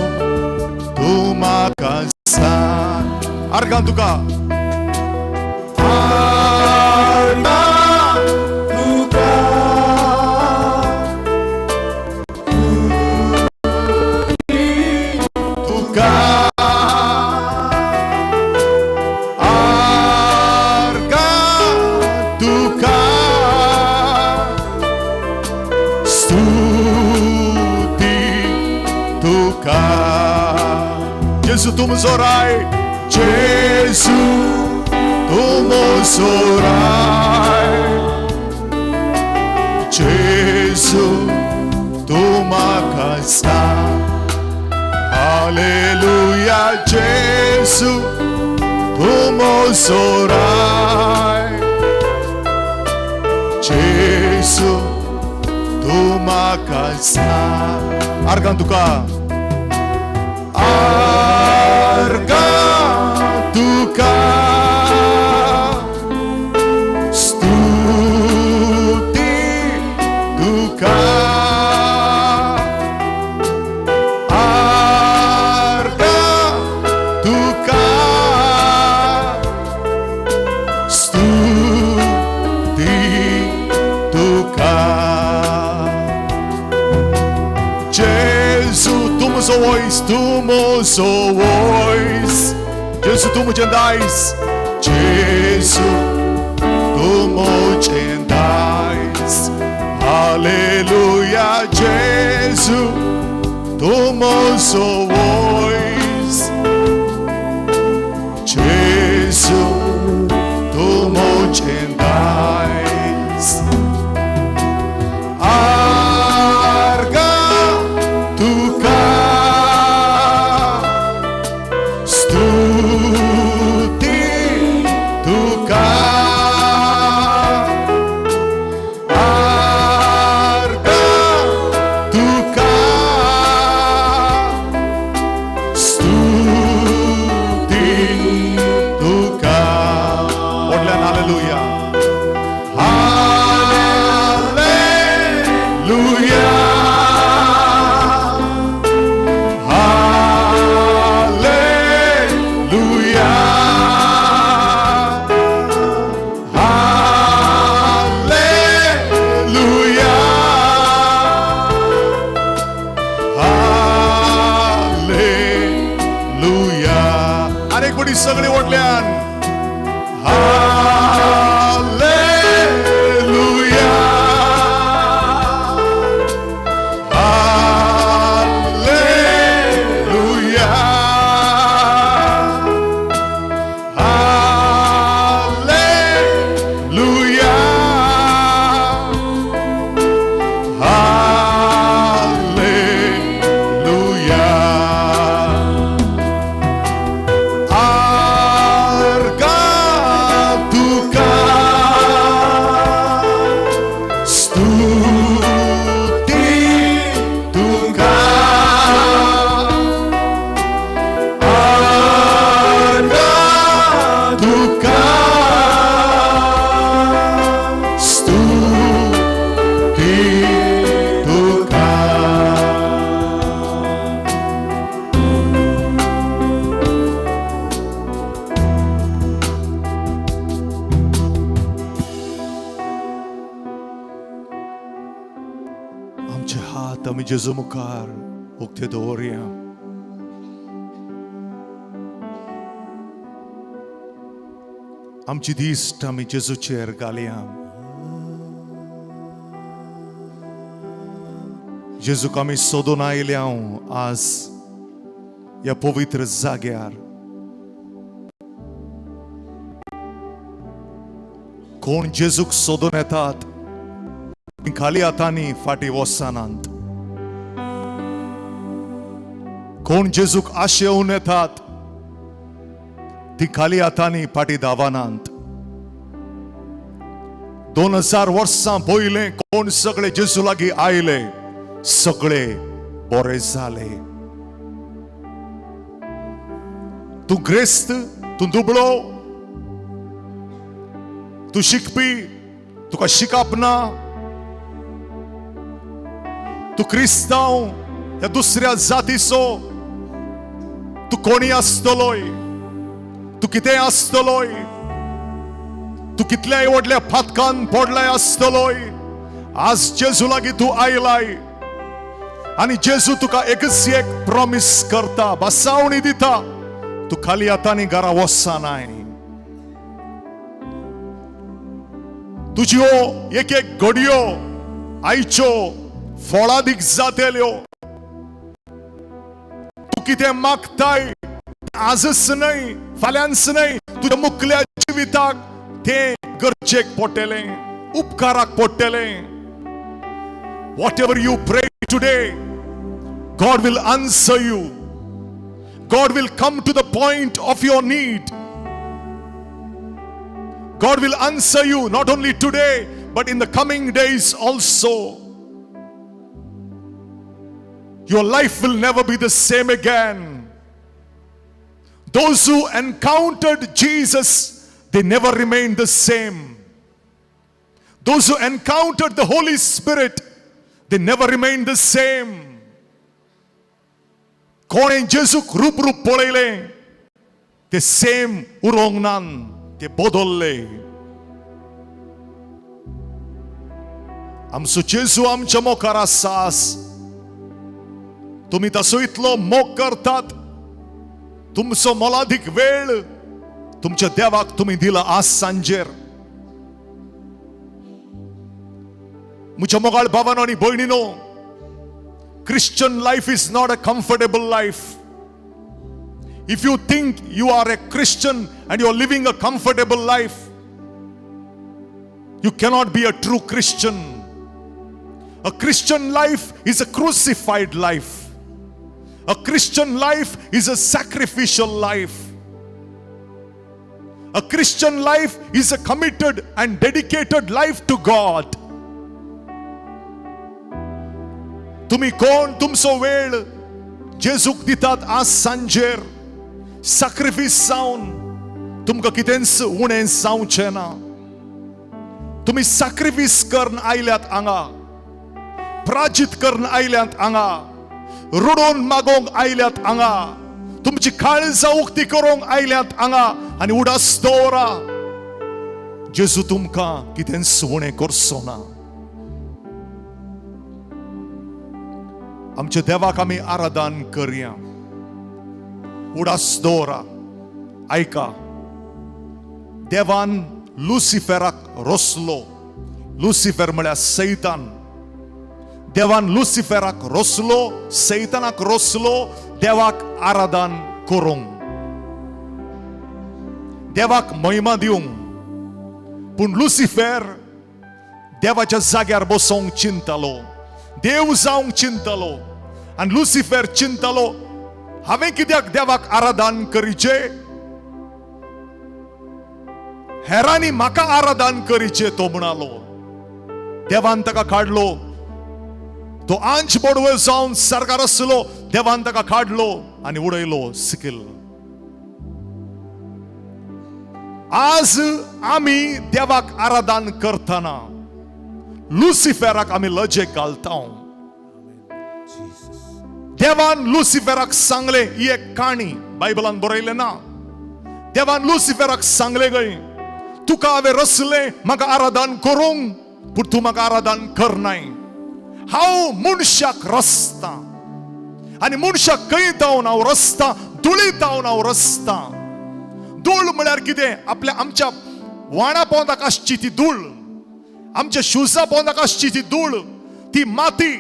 tuma kazan. Argantuka. Jesu tu mo zorai, Jesu tu mo zorai, Jesu tu makasa. Hallelujah, Jesu tu mo zorai, Jesu tu makasa. Argantuka. Arga tuka stuti tuka so voice. Gesù tu mucendais. Gesù tu mucendais. Hallelujah. Gesù tu so voice. Gesù tu mucendais. Arga tuka stuti tuka arga tuka stuti tuka. Odlan hallelujah. सगळे ओढल्यान hallelujah hallelujah hallelujah hallelujah. आमचे हात आमी जेजू मुखार उक्ते दवरया. आमची दिश्ट आमी जेजूचेर घालया. जेजूक आमी सोदून आयल्या आज ह्या पवित्र जाग्यार. कोण जेजूक सोदून येतात खाली हातांनी फाटी वचनात. कोण जेजूक आशेवून येतात ती खाली हातांनी फाटी धावनात. 2000 वर्सां पयले कोण सगळे जेजू लागीं आयले सगळे बरे जाले. तू ग्रेस्त, तू दुबळो, तू शिकपी, तुका शिकप ना, तू क्रिस्तांव या दुसऱ्या जातीचो, तू कोणी आसतलोय, तू कितें आसतलोय, तू कितल्याय व्हडल्या फातकान पडलाय आसतलोय, आज जेजू लागीं तू आयलाय आनी जेजू तुका एकच एक प्रॉमिस करता, बसावणी दिता. तू खाली हातांनी घरा वचनाय. तुज्यो एक एक घडयो आयच्यो फळादीक जातेल्यो. तू कितें मागताय आजच न्हय, फाल्यांच न्हय, तुज्या मुखल्या जिविताक ते गरजेक पडटलें, उपकाराक पडटलें. Whatever you pray today, God will answer you. God will come to the point of your need. God will answer you not only today but in the coming days also. Your life will never be the same again. Those who encountered Jesus, they never remained the same. Those who encountered the Holy Spirit, they never remained the same. कोणे जेजूक रूप पळयले ते same उरोंक naan, ते बदलले. आमचो जेजू आमच्या मोकार आसा. तुम्ही ताचो इतलो मोग करतात तुमचो मोलादीक वेळ तुमच्या देवाक तुम्ही दिला आज सांजेर. म्हज्या मोगाळ भावांनो आनी भयणीनो, Christian life is not a comfortable life. If you think you are a Christian and you are living a comfortable life, you cannot be a true Christian. A Christian life is a crucified life. A Christian life is a sacrificial life. A Christian life is a committed and dedicated life to God. तुम्ही कोण तुमचो वेळ जेजूक दितात आज सांजेर सॅक्रिफिस जावन तुमकां कितेंच उणें जावचें ना. तुम्ही सॅक्रिफिस करून आयल्यात हांगा, प्राचित करून आयल्यात हांगा, रुडोवन मागोवंक आयल्यात हांगा, तुमची काळजां उक्ती करूंक आयल्यात हांगा आनी उडास दवरा. जेजू तुमकां कितेंच उणें करचो ना. आमच्या देवाक आमी आराधन करया. उडास दवरा. ऐका, देवान लुसिफेराक रोसलो. लुसिफेर म्हळ्यार सैतान. देवान लुसिफेराक रोसलो, सैतानाक रोसलो देवाक आराधन करूंक, देवाक महिमा दिवंक. पूण लुसिफेर देवाच्या जाग्यार बसोवंक चिंतलो, देव जावंक चिंतलो. आनी लुसिफेर चिंतलो, हांवें कित्याक देवाक आराधन करीचे, हेरांनी म्हाका आराधन करीचे तो म्हणालो. देवान ताका काडलो. तो आंच बोडवे जावन सरकार आसलो, देवान ताका काडलो आनी उडयलो सिकील. आज आमी देवाक आराधन करतना लुसिफेराक आमी लजेक घालता. देवान लुसिफेराक सांगले, ही एक काणी बायबलान बरयले ना. देवान लुसिफेराक सांगले गय, तुका हांवें रचले म्हाका आराधन करूंक, पूण तूं म्हाका आराधन करनाय. हांव मनशाक रचता आनी मनशाक कळयतावन हांव रचता, दुळयतावन हांव रचता. धूळ म्हळ्यार कितें? आमच्या वाणा पोंदाक आसची ती धूळ, आमच्या शुजा पोंदाक आसची ती धूळ, ती माती.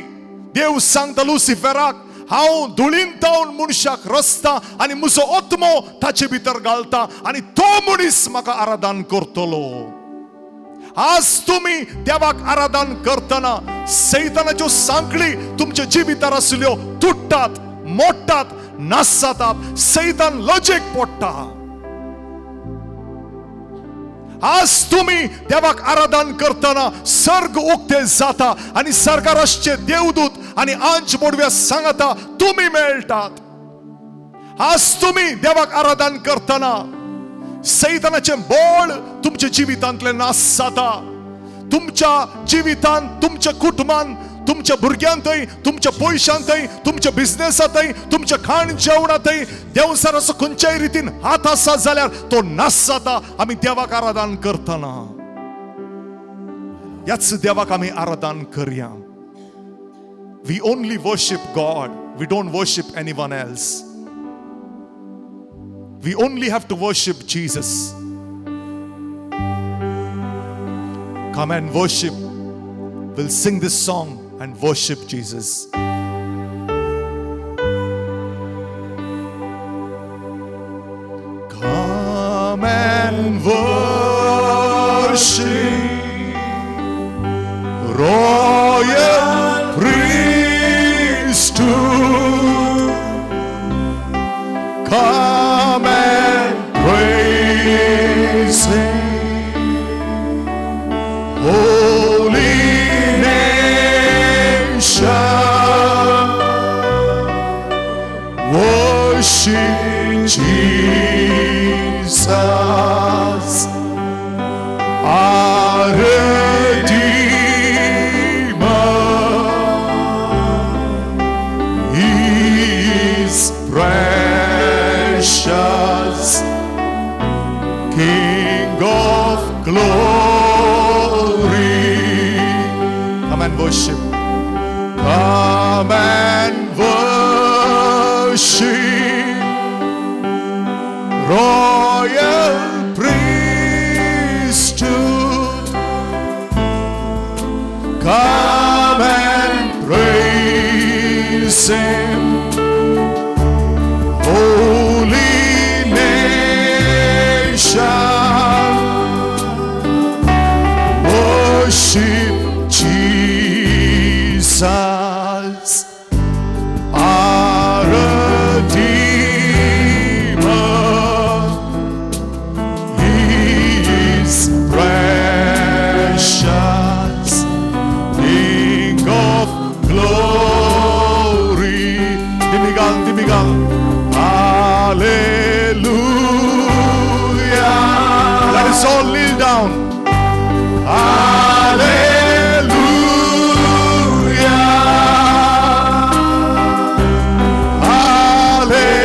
देव सांगता लुसिफेराक, हांव धुळींतावन मनशाक रचता आनी म्हजो आत्मो ताचे भितर घालता आनी तो मनीस म्हाका आराधन करतलो. आज तुम्ही देवाक आराधन करतना सैतानाच्यो सांखळी तुमच्या जिवितार आसल्यो तुटतात, मोडटात, नाश जातात. सैतान लजेक पडटा. आज तुम्ही देवाक आराधन करतना सर्ग उक्ते जाता आनी सर्गाराचे देवदूत आनी आंच मोडव्या सांगता तुम्ही मेळटात. आज तुम्ही देवाक आराधन करतना सैतानाचे बोळ तुमच्या जिवितांतले नाश जाता. तुमच्या जिवितांत, तुमच्या कुटुंबांत, तुमच्या भुरग्यांतय, तुमच्या पयशांतय, तुमच्या बिझनेसांतय, तुमच्या खाण जेवणातय देवसाराचो खंयच्याय रितीन हात आसा जाल्यार तो नाश जाता आमी देवाक आराधन करतना. ह्याच देवाक आमी आराधन करया. We only worship God. We don't worship anyone else. We only have to worship Jesus. Come and worship. We'll sing this song and worship Jesus. Come and worship, royal priesthood. Come and praise Him, holy nation. Worship Jesus, our Redeemer. He is precious, King of glory. Come and worship. Come and worship, royal priesthood, come and praise Him. Holy nation, worship Jesus, our Redeemer. He is precious, King of glory. Dimigal, dimigal. Hallelujah. Let us all kneel down. Hallelujah. Hallelujah.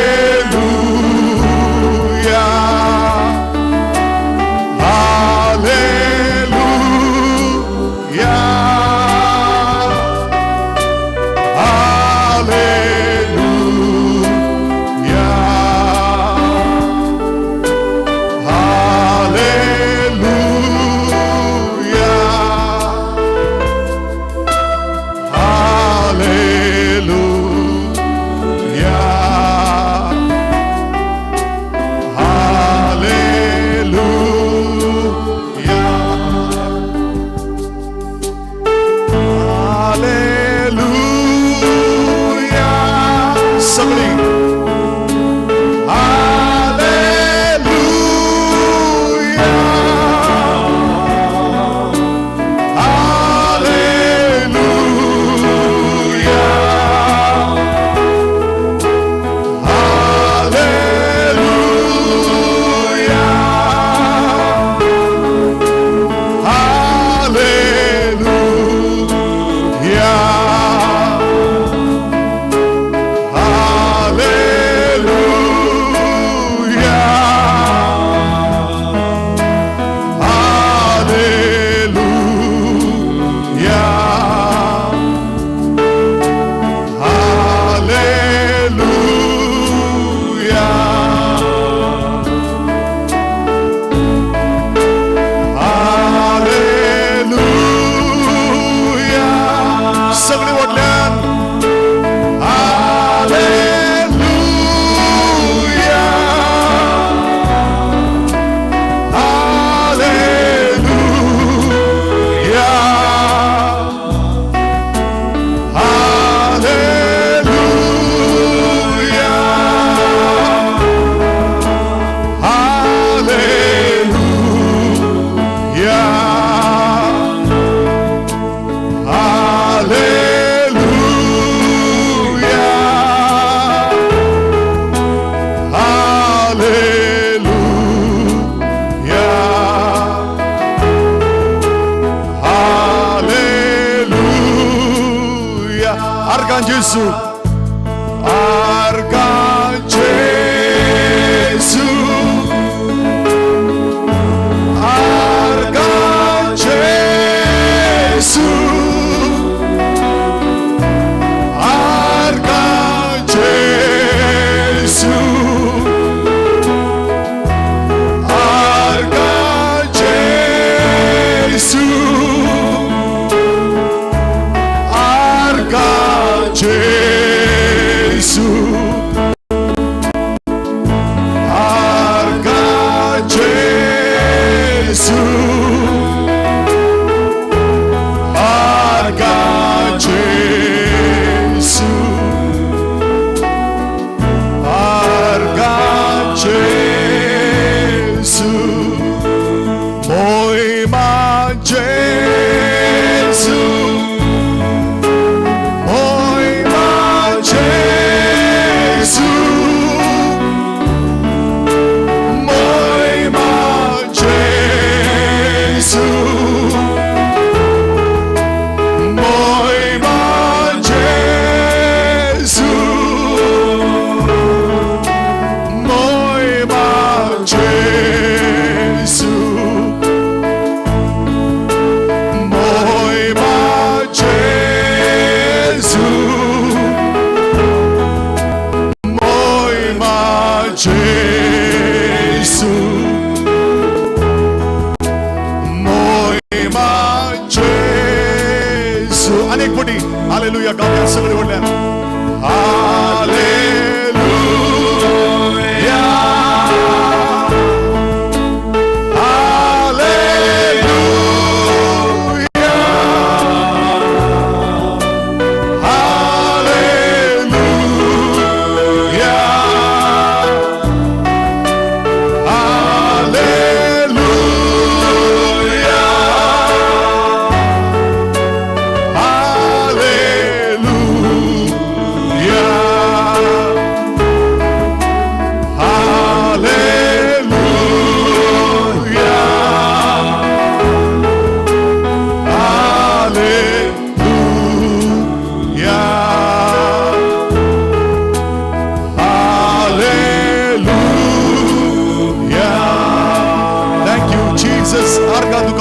Hallelujah. Gesù, Arca Gesù, Arca Gesù, Arca Gesù, Arca Gesù, Arca Gesù.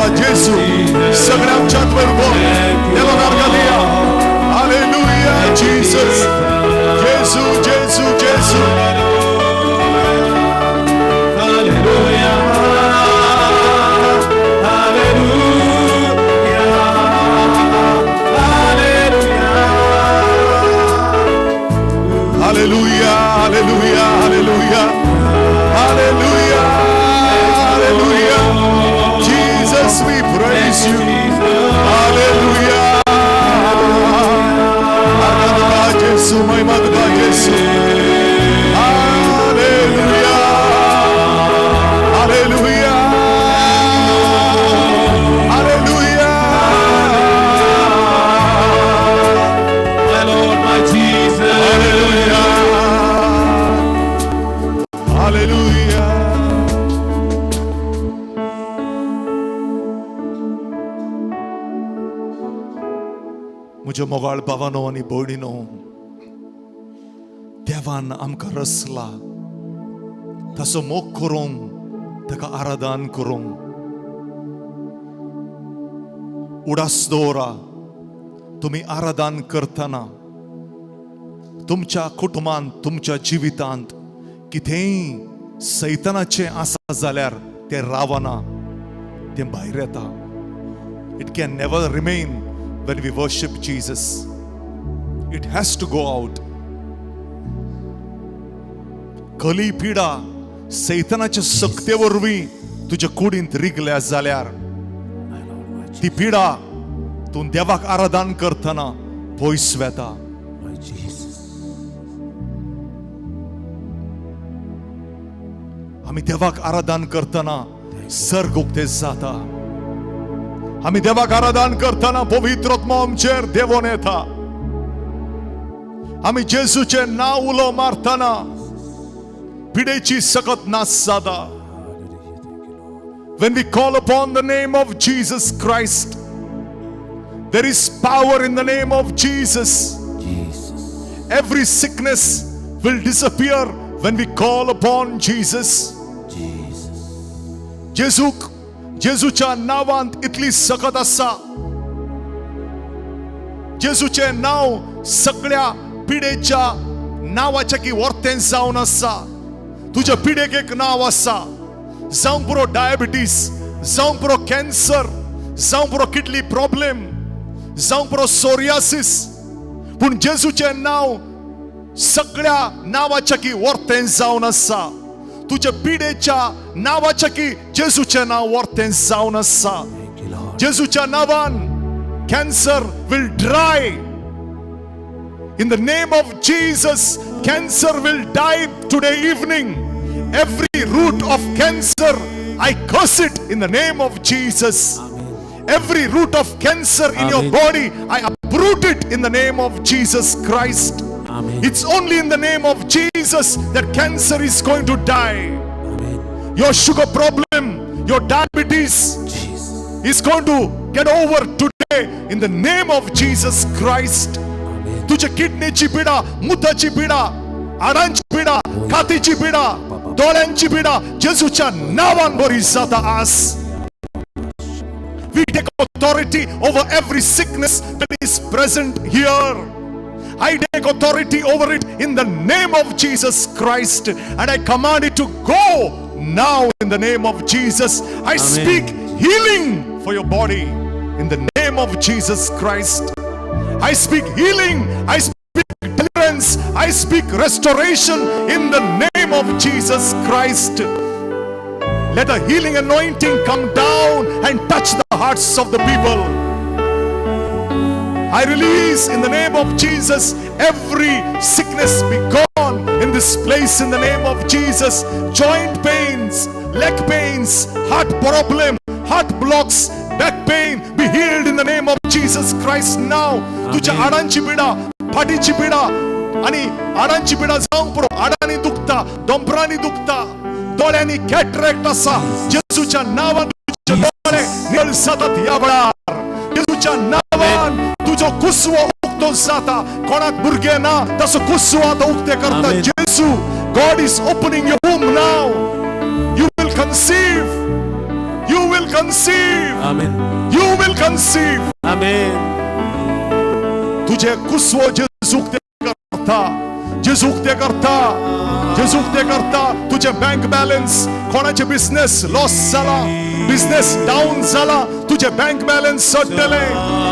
तुका जेसू सगळ्या आमच्यात वरभर देवा नारगालिया hallelujah Jesus Jezu Jezu Jezu Hallelujah. Hallelujah, hallelujah, hallelujah, hallelujah, hallelujah. Jesus, we praise you. Hallelujah. Hallelujah, Jesus, my mother, Jesus. Hallelujah, hallelujah, hallelujah. My Lord, my Jesus. Hallelujah. Hallelujah. म्हज्या मोगाळ भावानो आनी भयणीनो देवान आमकां रचला तसो मोग करूंक ताका आराधन करूंक उडास दवरा तुम्ही आराधन करतना तुमच्या कुटुंबांत तुमच्या जिवितांत कितेंय सैतानाचे आसा जाल्यार ते रावना ते भायर येता it can never remain when we worship Jesus it has to go out कली पिडा सैतानाच्या सक्ते वरवीं तुज्या कुडींत रिगल्या जाल्यार ती पिडा तूं देवाक आराधन करतना पयस वेता आमी देवाक आराधन करतना सर्ग उक्ते जाता आमी देवाक आराधन करतना पवित्र आत्मा आमचेर देवून येता आमी जेजूचे नांव उलो मारतना पिडेची सकत नास जाता when we call upon the name of Jesus Christ there is power in the name of Jesus every sickness will disappear when we call upon Jesus जेजूच्या नावांत इतली सकत आसा जेजूचे नाव सगळ्या पिडेच्या नावाचे की वर्तें जावन आसा तुज्या पिडेक एक नाव आसा जावं पुरो डायबिटीस जावं पुरो कॅन्सर जावं पुरो किडनी प्रॉब्लेम जावं पुरो सोरियासिस पूण जेजूचे नाव सगळ्या नावाचे की वर्तें जावन आसा तुझ्या पिडेच्या नावाच्या की जेजूचे नाव वर्तें जावन आसा जेजूच्या नावान cancer will dry in the name of Jesus cancer will die today evening every root of cancer I curse it in the name of Jesus every root of cancer in your body I uproot it in the name of Jesus Christ it's only in the name of Jesus that cancer is going to die. Your sugar problem, your diabetes is going to get over today in the name of Jesus Christ. तुझ्या किडनीची पिडा, मुताची पिडा, आडांची पिडा, कातीची पिडा, डोळ्यांची पिडा जेजूच्या नावान बरी जाता आज. We take authority over every sickness that is present here. I take authority over it in the name of Jesus Christ and I command it to go now in the name of Jesus. I speak healing for your body in the name of Jesus Christ. I speak healing, I speak deliverance, I speak restoration in the name of Jesus Christ. Let the healing anointing come down and touch the hearts of the people. I release in the name of Jesus every sickness be gone in this place in the name of Jesus. Joint pains, leg pains, heart problem, heart blocks, back pain be healed in the name of Jesus Christ now. तुझ्या आडांची पिडा, फाटीची पिडा आणि आडांची पिडा जावं पुरो आडांनी दुखता, दोंपरांनी दुखता, दोळ्यांनी कॅटरेक्ट आसा जेजूच्या नावान तुझे दोळे निळ जातात ह्या वेळार जेजूच्या नावान तुझो कुसवो उक्तो जाता कोणाक भुरगे ना तसो कुसवो आतां उक्ते करता जेजू God is opening your womb now you will conceive conceive. Amen. You will conceive. Amen. तुझे कुसवो जेजूक ते करता तुझे बँक बॅलन्स कोणाचे बिझनेस लॉस झाला, बिझनेस डाऊन झाला, तुझे बँक बॅलन्स सडटले,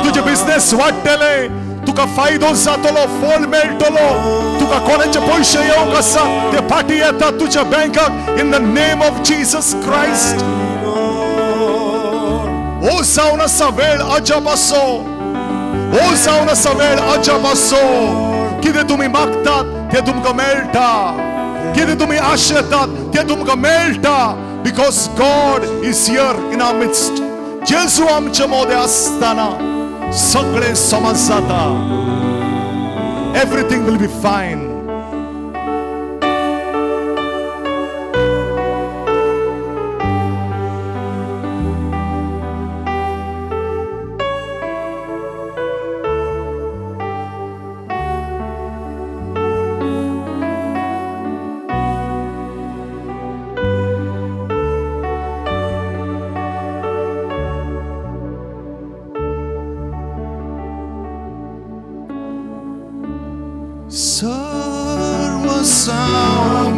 तुझे बिझनेस वाडटले, तुका फायदो जातलो, फोल मेळटलो, तुका कोणाचे पैसे येवंक आसा ते फाटी येता तुझ्या बँकाक in the name of Jesus Christ. ओ जावन आसा वेळ अजब असो, ओ जावन आसा वेळ अजब असो. कितें तुमी मागतात ते तुमकां मेळटा, कितें तुमी आशेतात ते तुमकां मेळटा. Because God is here in our midst. जेजू आमचे मदे आसतना सगळे समज जाता. एवरीथिंग विल बी फायन. सर्व सांदिता,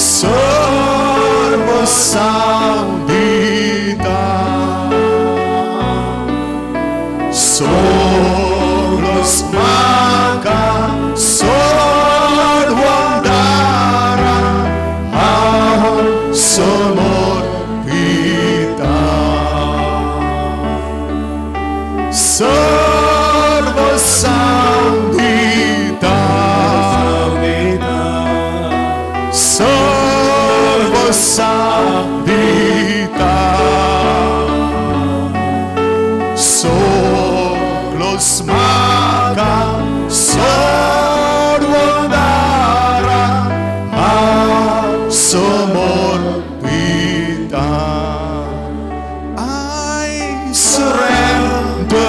सर्व सांदिता, सोडस म्हाका सोडवंदारा हांव समर्पिता. सर्व सांदिता, सर्व सांदिता, सोगलोस म्हाका सोडवंदारा हांव समर्पिता. I surrender.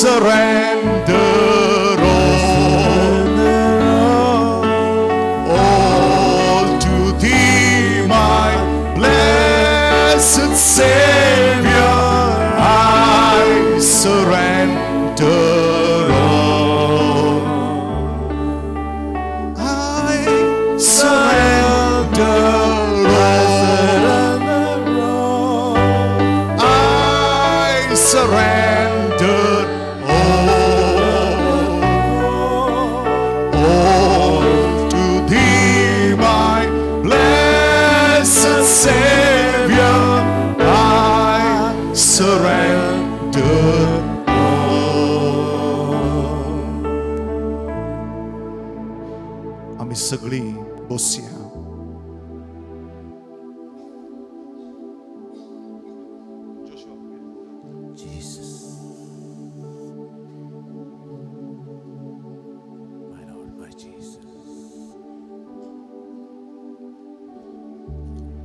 Surrender all to thee, my blessed Savior. I surrender all. I surrender all. I surrender. Savior, I surrender all. आम्ही सगळी बसूया.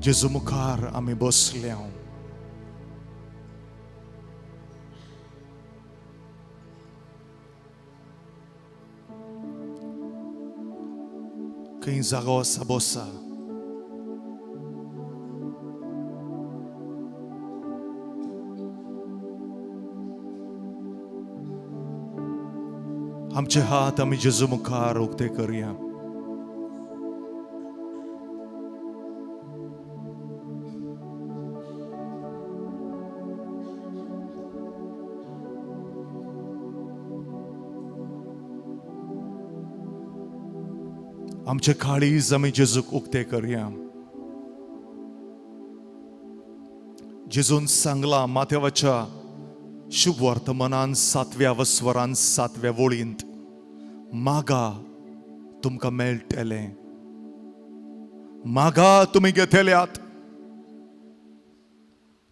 जेजू मुखार आम्ही बसल्या. खंय जागो आसा बसा. आमचे हात आम्ही जेजू मुखार उक्ते करूया. आमचे काळीज आम्ही जेजूक उक्ते करूया. जेजून सांगला माथेवाच्या शुभ वर्तमानान 7व्या वस्वरान 7व्या वळींत, मागा तुमकां मेळटलें, मागा तुमी घेतल्यात,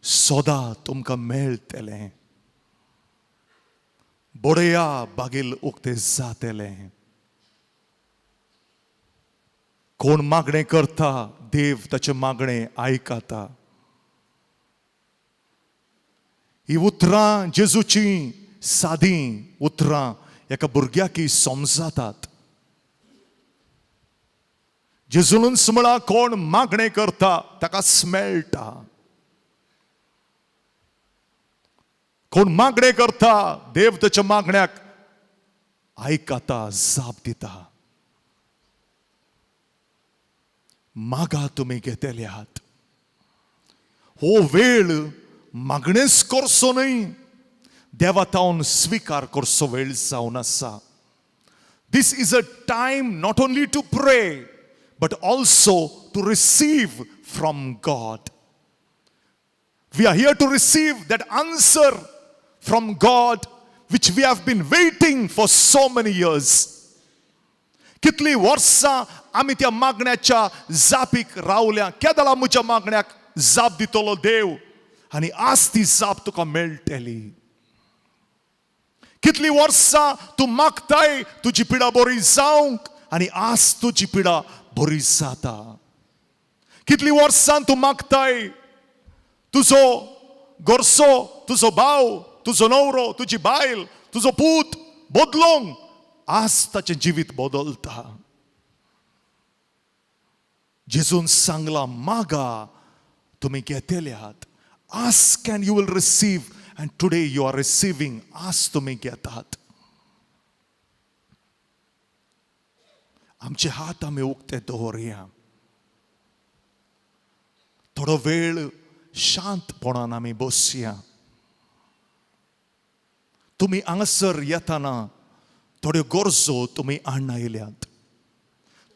सोदा तुमकां मेळटलें, बोडया बागील उक्ते जातलें. कोण मागणे करता देव ताचे मागणे आयकता. ही उतरां जेजूची सादी उतरां एका भुरग्याकी समजातात. जेजून म्हळा कोण मागणे करता ताका मेळटा. कोण मागणे करता देव त्याच्या मागण्याक आयकता, जाप दिता. मागा तुम्ही घेतले आहात. हो वेळ मागणेच करचो न्हय, देवातावन स्वीकार करचो वेळ जावन आसा. This is a time not only to pray but also to receive from God. We are here to receive that answer from God which we have been waiting for so many years. कितली वर्सां आमी त्या मागण्याच्या जापीक रावल्या. केदला म्हज्या मागण्याक जाप दितलो देव आनी आज ती जाप तुका मेळटली. कितली वर्सां तूं मागताय तुजी पिडा बरी जावंक आनी आज तुजी पिडा बरी जाता. कितली वर्सां तूं मागताय तुजो गोरसो, तुजो भाव, तुजो नवरो, तुजी बायल, तुजो पूत बदलोवंक, आज ताचें जिवीत बदलता. जेजून सांगला मागा तुम्ही घेतले आहात. Ask and you will receive, and today you are receiving. आज तुम्ही घेतात. आमचे हात आम्ही उक्ते दवरया. थोडो वेळ शांतपणान आम्ही बसया. तुम्ही हांगासर येताना थोड्यो गरजो तुम्ही हाडून आयल्यात.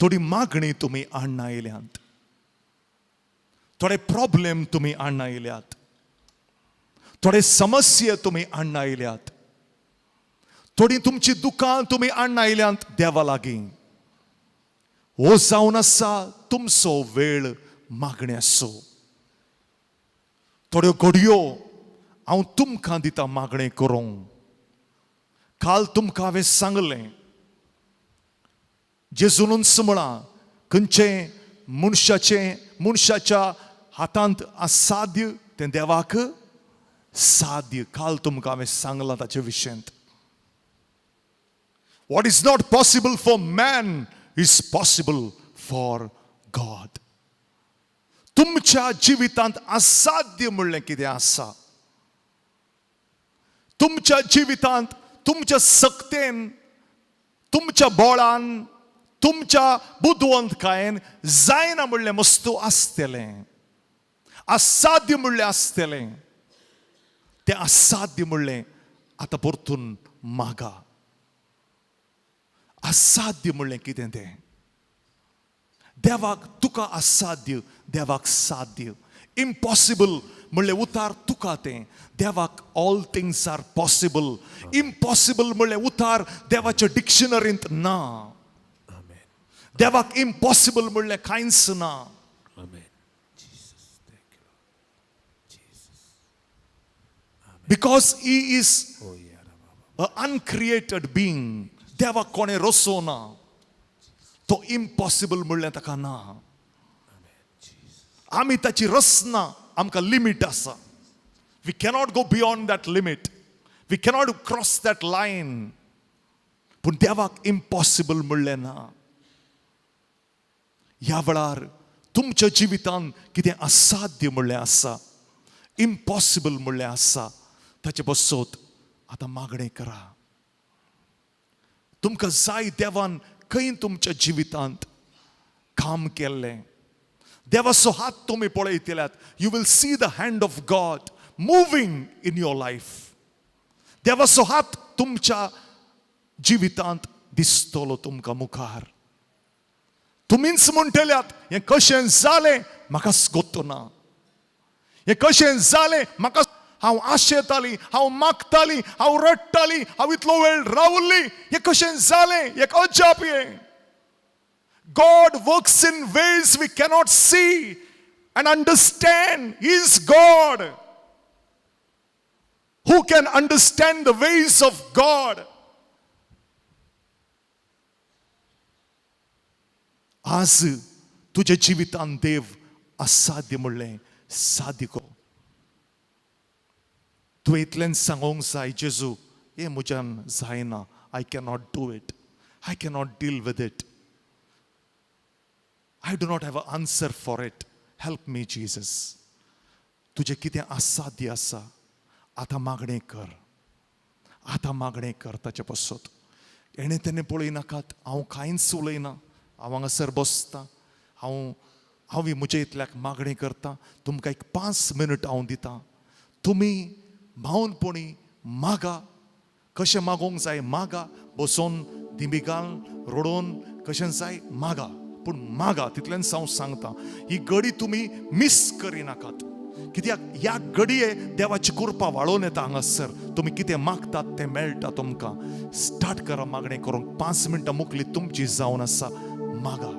थोडी मागणी तुम्ही हाडून आयल्यात. थोडे प्रॉब्लेम तुम्ही हाडून आयल्यात. थोडे समस्या तुम्ही हाडून आयल्यात. थोडी तुमची दुकां तुम्ही हाडून आयल्यात देवा लागीं. हो जावन आसा तुमचो वेळ मागण्याचो. थोड्यो घडयो हांव तुमकां दिता मागणें करूंक. काल तुमकां हांवें सांगलें जेजून म्हळा खंयचे मनशाच्या हातांत असाध्य तें देवाक साध्य. काल तुमकां हांवें सांगलां ताचे विशयांत. What is not possible for man is possible for God. तुमच्या जिवितांत असाध्य म्हणलें कितें आसा? तुमच्या जिवितांत तुमच्या सक्तेन, तुमच्या बळान, तुमच्या बुद्वंतकायेन जायना म्हणलें वस्तू आसतलें. असाध्य म्हणलें आसतलें. तें असाध्य म्हणलें आतां परतून मागा. असाध्य म्हणलें कितें तें? देवाक तुका असाध्य, देवाक साध्य. इम्पॉसिबल म्हणलें उतार तुका तें. देवाक all things are possible. Impossible म्हणलें उतार देवाच्या डिक्शनरींत ना. देवाक इम्पॉसिबल म्हणलें कांयच ना. Because he is an uncreated being. देवाक कोणें रचोना. तो इम्पॉसिबल म्हणलें ताका ना. आमी ताची रचना. आमकां लिमीट आसा. We cannot go beyond that limit. We cannot cross that line. पूण देवाक इम्पॉसिबल म्हणलें ना. ह्या वेळार तुमच्या जिवितांत कितें असाध्य म्हणलें आसा, इम्पॉसिबल म्हणलें आसा, ताचे बसत आतां मागणें करा. तुमकां जाय देवान खंय तुमच्या जिवितांत काम केल्लें. देवाचो हात तुमी पळयतल्यात. You will see the hand of God moving in your life. देवाचो हात तुमच्या जिवितांत दिसतलो तुमकां मुखार. तुमीच म्हणटल्यात हें कशें जालें म्हाकाच गोत्तुना. हें कशें जालें म्हाका. हांव आशेताली, हांव मागताली, हांव रडटाली, हांव इतलो वेळ रावल्ली. हें कशें जालें? एक अजाप हें. God works in ways we cannot see and understand. He is God. Who can understand the ways of God? आज तुझ्या जिवितांत देव असाध्य म्हणलें साध्य कर. तुवें इतलें सांगोंक जाय जेजू हे म्हज्यान जायना, I cannot do it, I cannot deal with it, I do not have a answer for it, help me Jesus. तुजें कितें असाध्य आसा आतां मागणें कर, आतां मागणें कर ताचे पासत. एणे तेणे पळयनाकात, हांव कांयच उलयना, हांव हांगासर बसतां, हांव म्हजे इतल्याक मागणें करतां. तुमकां एक 5 मिनट हांव दितां. तुमी भावनपणी मागा. कशें मागोंक जाय मागा, बसोन दिमिगाल रडोन कशें जाय मागा, पूण मागा. तितलेंच हांव सांगतां, ही घडी तुमी मिस करिनाकात, कित्याक ह्या घडये देवाची कृपा वाळून येता हांगासर. तुमी कितें मागतात तें मेळटा तुमकां. स्टार्ट करा मागणें करूंक. 5 मिनटां मुकली तुमची जावन आसा. मागा.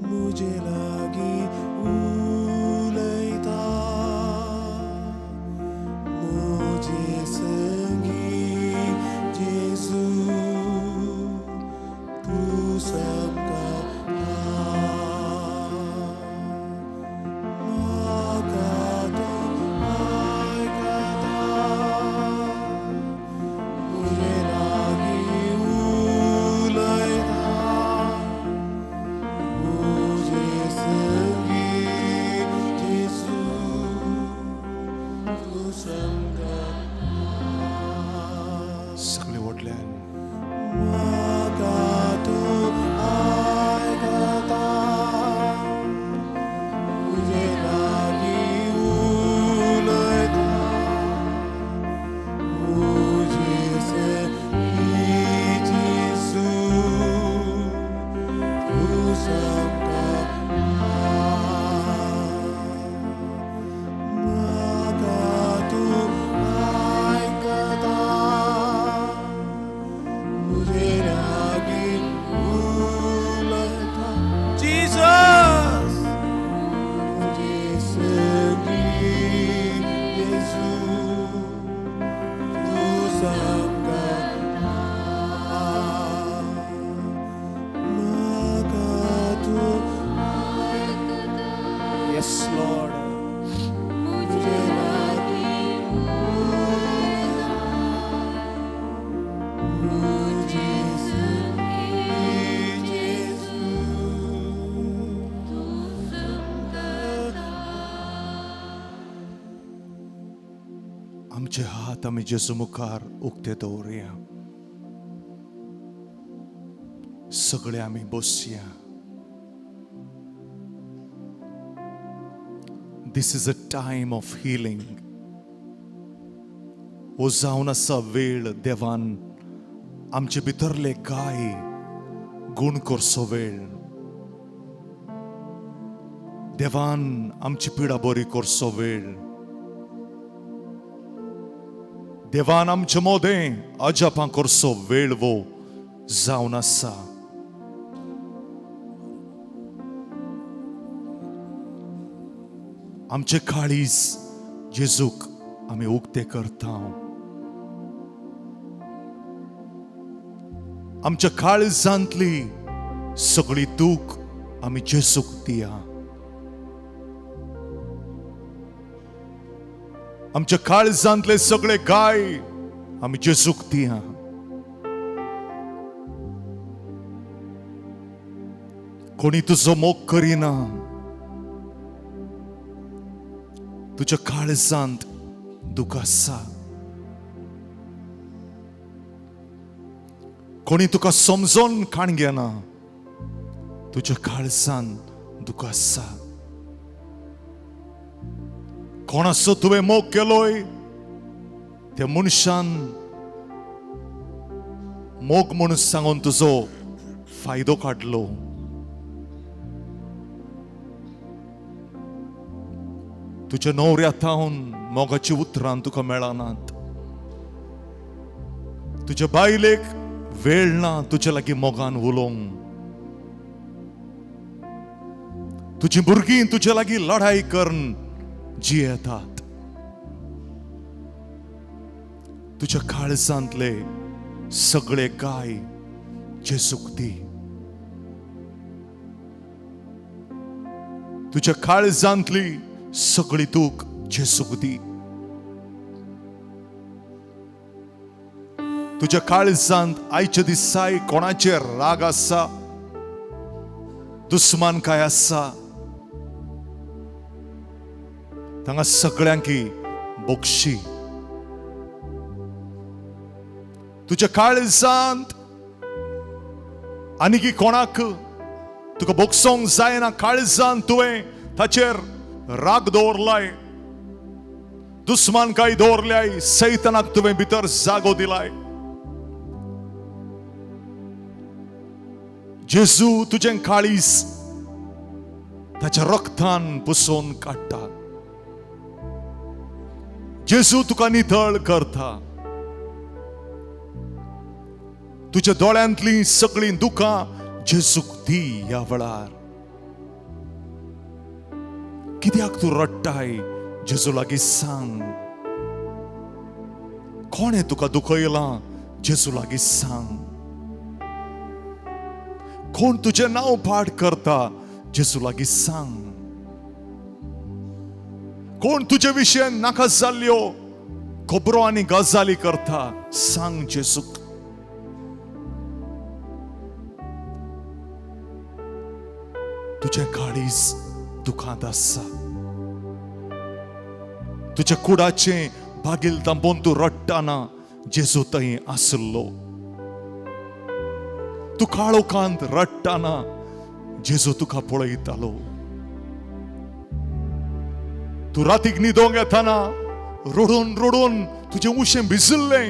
मुझे लागी उलयता मुझे संगी जेसू तू सबका सगळे ओढल्यान Yes, Lord. आमचे हात आम्ही जेजू मुखार उक्ते दवरुया. सगळे आम्ही बसया. This is a time of healing. हो जावन आसा वेळ देवान आमचे भितरले काय गुण करचो वेळ. देवान आमची पिडा बरी करचो वेळ. देवान आमचे मोदे अजापां करचो वेळ वो जावन आसा. आमचे काळीज जेजूक आम्ही उक्ते करता. आमच्या काळजांतली सगळी दूख आम्ही जेजूक दिया. आमच्या काळजांतले सगळे गाय आम्ही जेजूक दिया. कोणी तुझो मोग करीना. तुझ्या काळजांत दुख आसा. कोणी तुका समजून खाण घेना. तुझ्या काळजांत दुख आसा. कोणाचो तुवें मोग केलोय त्या मनशान मोग म्हणून सांगून तुजो फायदो काडलो. तुझ्या न्हवऱ्यातावन मोगाची उतरां तुका मेळनात. तुझ्या बायलेक वेळ ना तुझ्या लागीं मोगान उलोवंक. तुझी भुरगीं तुझ्या लागीं लढाई करून जियेतात. तुझ्या काळजांतले सगळे गाय जेजूक दी. तुझ्या काळजांतली सगळी दूख जेजूक दी. तुझ्या काळजांत आयच्या दिसाय कोणाचे राग आसा, दुस्मान काय आसा, तांगा सगळ्यांकी बोगशी. तुझ्या काळजांत आनी कोणाक तुका बोगसोंक जायना काळजांत तुवें ताचेर राग दवरलाय, दुस्मानकाय दवरल्याय, सैतानाक तुवें भितर जागो दिलाय. जेजू तुझें काळीज ताच्या रक्तान पुसून काडटा. जेजू तुका नितळ करता. तुझ्या दोळ्यांतली सगळी दुखां जेजूक दी ह्या वेळार. कित्याक तूं रडटाय जेजू लागीं सांग. कोणें तुका दुखयलां जेजू लागीं सांग. कोण तुजें नांव पाड करता जेजू लागीं सांग. कोण तुजे विशीं नाका जाल्ल्यो खबरो आनी गजाली करता सांग जेजूक. तुझे काळीज दुखांत आसा. तुझ्या कुडाचे बागील दांबोवन तूं रडटाना जेजू थंय आसलो. तूं काळोखांत रडटाना जेजू तुका पळयतालो. तूं रातीक न्हिदोंक येताना रडून रडून तुजें उशें भिजल्लें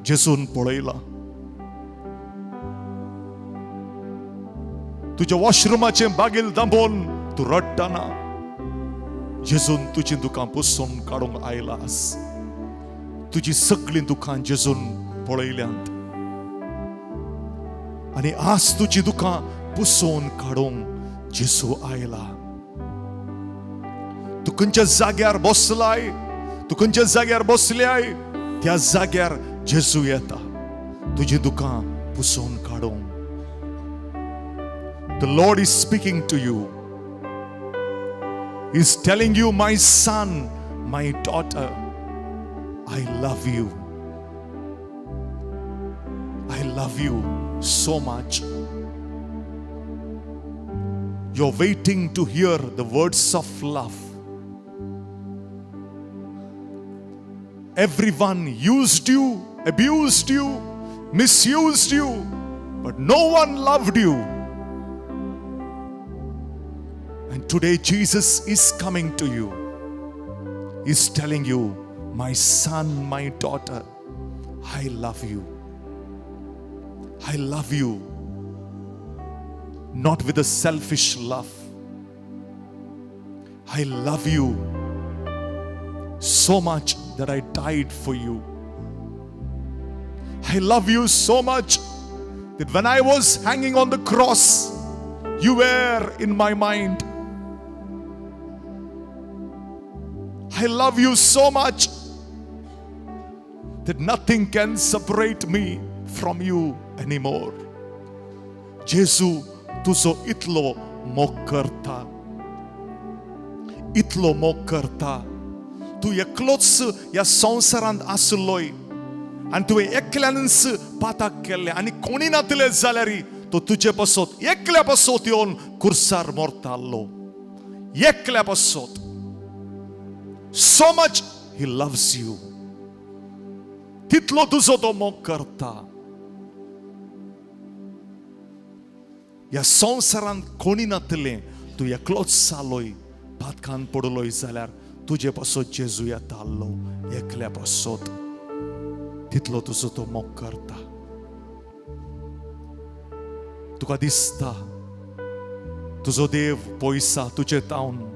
जेजून पळयलां. तुझ्या वॉशरूमाचे बागील दांबोवन तूं रडटाना जेजून तुजी दुखां पुसून काडूंक आयलास. तुजी सगळीं दुखां जेजून पळयल्यांत आनी आज तुजी दुखां पुसून काडूंक जेजू आयला. तूं खंयच्या जाग्यार बसलाय, तूं खंयच्या जाग्यार बसल्याय त्या जाग्यार जेजू येता तुजी दुखां पुसून काडूंक. The Lord is speaking to you. He is telling you, my son, my daughter, I love you. I love you so much. You're waiting to hear the words of love. Everyone used you, abused you, misused you, but no one loved you. And today Jesus is coming to you. He's telling you, my son, my daughter, I love you. I love you. Not with a selfish love. I love you so much that I died for you. I love you so much that when I was hanging on the cross, you were in my mind. I love you so much that nothing can separate me from you anymore. जेजू तुझो इतलो मोग करता, इतलो मोग करता. तू एकलोच ह्या संवसारांत आसलोय आनी तुवें एकल्यानच पाताक केल्लें आनी कोणी नातले जाल्यार तो तुजे पासत एकल्या पासत येवन कुर्सार मरतालो. एकल्या पासत. So much he loves you. तितलो तुजो तो मोग करता. ह्या संवसारांत कोणी नातलें तूं एकलोच जालोय पातकान पडलोय जाल्यार तुजे पासत जेजू येतालो एकल्या पासत. तितलो तुजो तो मोग करता. तुका दिसता तुजो देव पयसा तुजे तावन.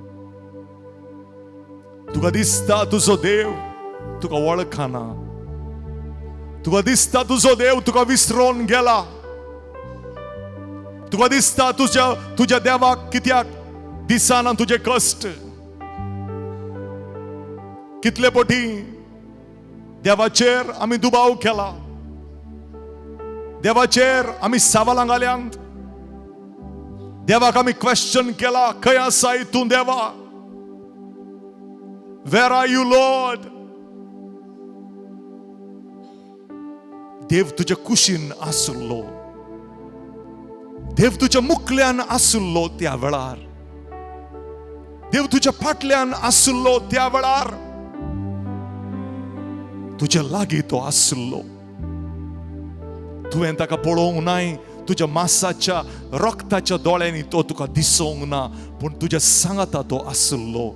तुका दिसता तुजो देव तुका वळखना. तुका दिसता तुजो देव तुका विसरून गेला. तुका दिसता तुझ्या देवाक कित्याक दिसना तुझे कश्ट. कितले पटी देवाचेर आमी दुबाव केला. देवाचेर आमी सवालां घाल्यांत. देवाक आमी क्वेश्चन केला, खंय आसाय तूं देवा? Where are you, Lord? देव तुझ्या कुशीन आसलो. देव तुझ्या मुखल्यान आसलो त्या वेळार. देव तुझ्या फाटल्यान आसलो त्या वेळार. तुझ्या लागीं तो आसलो. तुवें ताका पळोवंक नाय. तुझ्या मांसाच्या रक्ताच्या दोळ्यांनी तो तुका दिसोंक ना, पूण तुज्या सांगाता तो आसलो.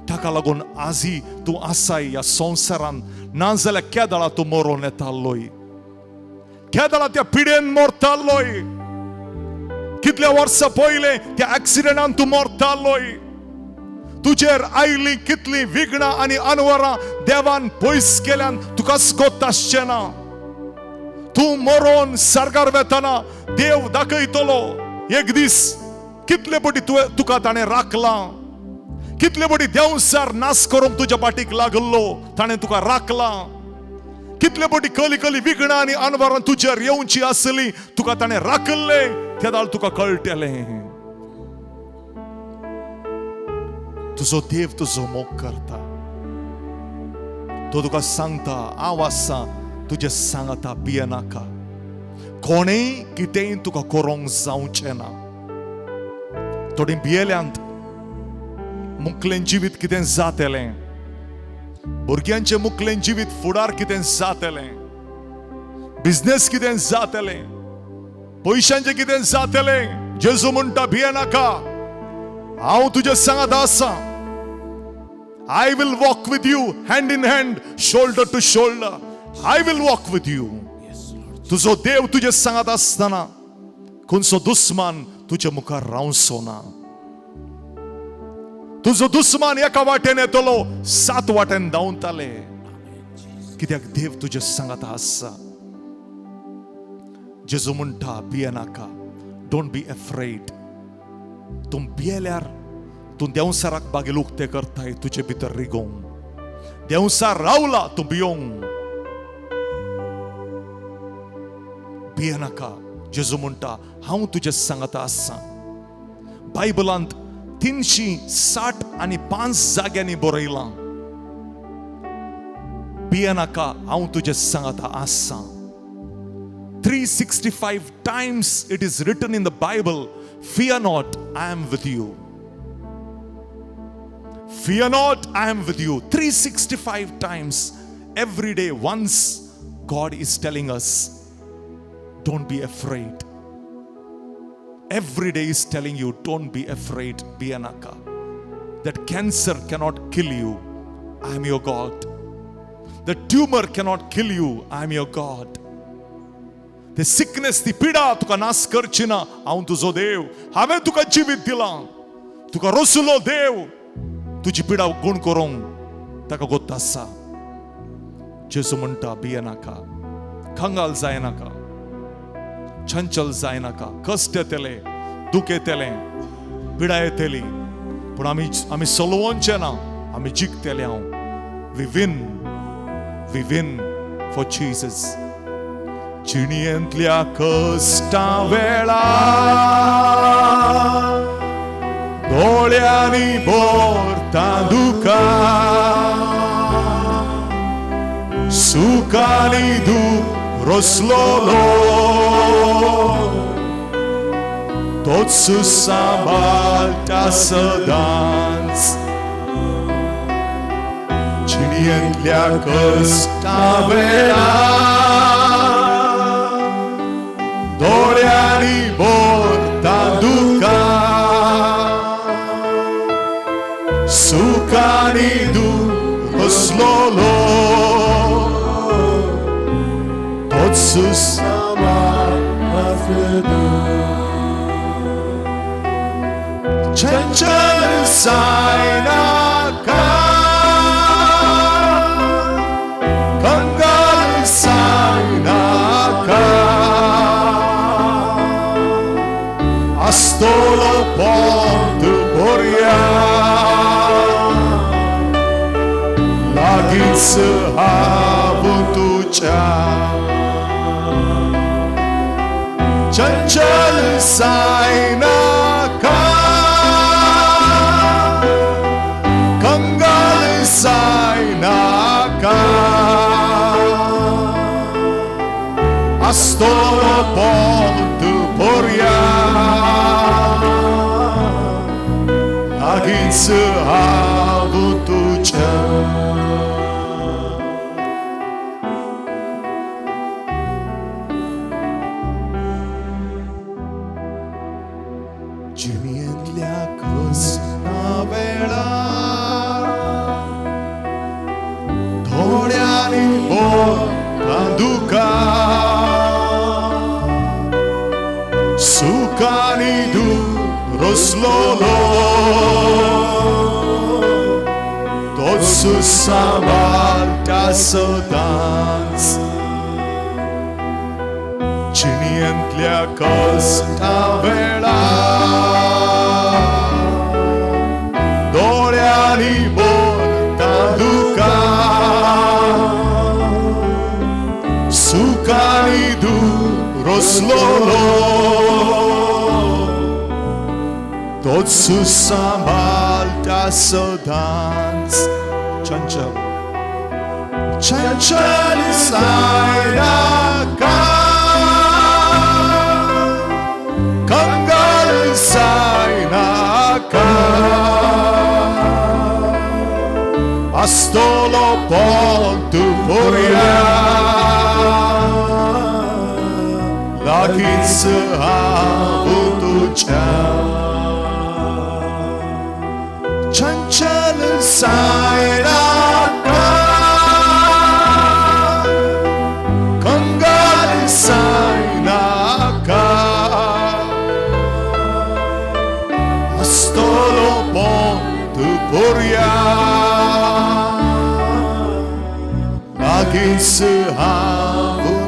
ताका लागून आजी तूं आसाय ह्या संवसारांत. नाजाल्यार केदाळा तूं मरोन येतालोय. केदाळा त्या पिडेन मरतालोय. कितल्या वर्सां पयले त्या एक्सिडेंटान तूं मरतालोय. तुजेर आयली कितली विघ्नां आनी अनवरां देवान पयस केल्यान तुका कोत आसचें ना. तू मरोन सरकार वेताना देव दाखयतलो एक दीस कितले बटी तुका ताणें राखला, कितले बटी देवसार नास करूंक तुज्या पाठीक लागलो ताणें तुका राखला, कितले बटी कली कली विघ्नां आनी अनवरां तुजेर येवची आसली तुका ताणें राखले त्या दाल तुका कळटलें तुजो देव तुजो मोग करता, तो तुका सांगता हांव आसा तुजे सांगता भियेनाका, कोणेय कितेंय तुका करूंक जावचें ना. थोडी भियेल्यांत मुखलें जिवीत कितें जातलें, भुरग्यांचें मुखलें जिवीत फुडार कितें जातलें, बिझनेस कितें जातलें, पयशांचें कितें जातलें. जेजू म्हणटा भियेनाका, हांव तुजे सांगता आसा. I will walk with you hand in hand, shoulder to shoulder. I will walk with you. तुजो देव तुजे सांगत आसतना खंयचो दुस्मान तुजे मुखार रावचो ना. तुजो दुस्मान एका वाटेन येतलो 7 वाटेन धांवतले, कित्याक देव तुजे सांगत आसा. जेजू म्हणटा भियेनाका, डोंट बी अफ्रेड. तूं भियेल्यार तूं देवसाराक बागेल उक्ते करताय तुजे भितर रिगोवंक. देवसार रावला तूं भियोंक. भियेनाका. जेजू म्हणटा हांव तुजे सांगता आसा. बायबलांत 365 जाग्यांनी बरयलां भियेनाका हांव तुजे सांगता आसा. 365 times it is written in the Bible, fear not, I am with you. Fear not, I am with you. 365 times every day. Once God is telling us, don't be afraid. Every day is telling you, don't be afraid, भियेनाका. That cancer cannot kill you, I am your God. The tumor cannot kill you, I am your God. The sickness, ती पिडा तुका नास करची ना, हांव तुजो देव. हांवें तुका जिवीत दिलां, तुका रोसलो देव. तुजी पिडा गुण करूंक ताका गोत आसा. जेजू म्हणटा भियेनाका, कंगाल जायनाका, चंचल जायनाका. कश्ट येतले, दुख येतले, पिडा येतली, पूण आमी सोलोवचे ना, आमी जिखतले. We win for Jesus. जिणयेंतल्या कश्टा वेळा दोळ्यांनी भरता दुका, सुखानी दूख रोसलोलो तोच सांबाळटा सदांच. जिणयेंतल्या कश्टा वेळा दोळ्यांनी भरता दुका, सुखानी दूख रोसलोलो तोच सांबाळटा सदांच. चंचल जायनाका, कंगाल जायनाका. Astolo ponte boria, lagit havutucha. Chanchal zainaka, kangal zainaka. Astolo ponte boria, lagit havutucha. जिणयेंतल्या कश्टा वेळा दोळ्यांनी भरता दुका, सुखानी दूख रोसलोलो तोच सांबाळटा सदांच. दुयेंतल्या कष्टा वेळा दोळ्यांनी बोलता दुका सुखानी दूर रसलोलो तोच सांभाळता सदांच चंचल चंचल सायरा का कंगाल सायना का astolo pontu poria lakin sehabutucha chanchal sairaka kangal sainaka astolo pontu poria lakin sehabutucha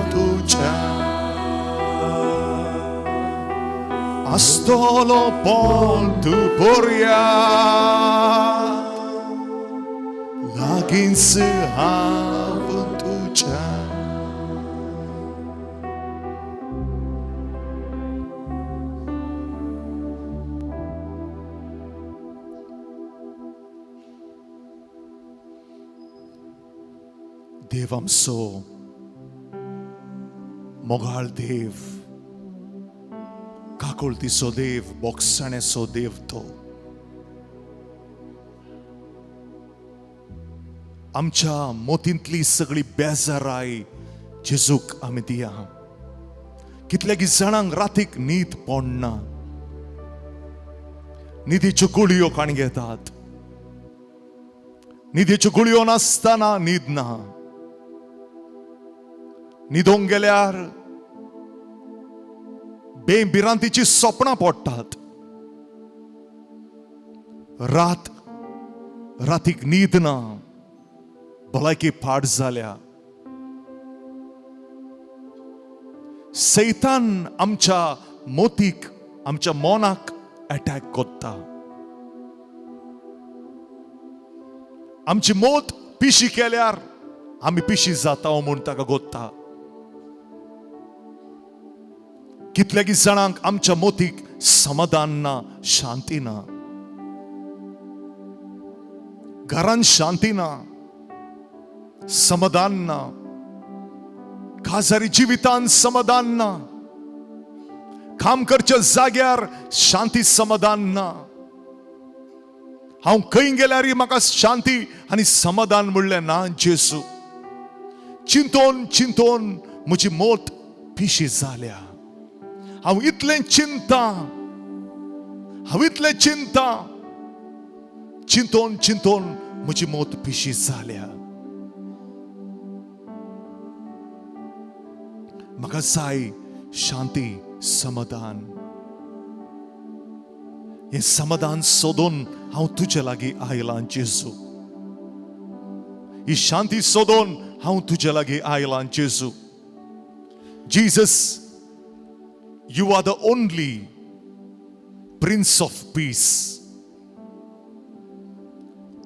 astolo pontu poria lakin sehabutucha देव आमचो मोगाळ देव काकुळतीचो देव बोगसण्याचो देव तो आमच्या मोतींतली सगळी बेजाराय जेजूक आमी दिया कितल्याक जाणांक रातीक न्हीद पडना न्हिदेच्यो गुळयो काण घेतात न्हिदेच्यो गुळयो नासतना न्हीद ना न्हिदोंक गेल्यार बेबिरांतीची स्वप्नां पडटात रातीक न्हीद ना भलायकी पाड जाल्या सैतान आमच्या मोतीक आमच्या मोनाक अटॅक करता आमची मोत पिशी केल्यार आमी पिशी जाता म्हूण ताका गोत्ता कितल्याक जाणांक आमच्या मोतीक समाधान ना शांती ना घरान शांती ना समाधान ना खाजारी जिवितान समाधान ना काम करच्या जाग्यार शांती समाधान ना हांव खंय गेल्यार म्हाका शांती आनी समाधान म्हणलें ना जेजू चिंतोन चिंतोन म्हजी मोत पिशी जाल्या हांव इतलें चिंता चिंतोन चिंतोन म्हजी मोत पिशी जाल्या म्हाका जाय शांती समाधान हे समाधान सोदून हांव तुजे लागीं आयलां जेजू ही शांती सोदून हांव तुजे लागीं आयलां जेजू Jesus You are the only Prince of Peace.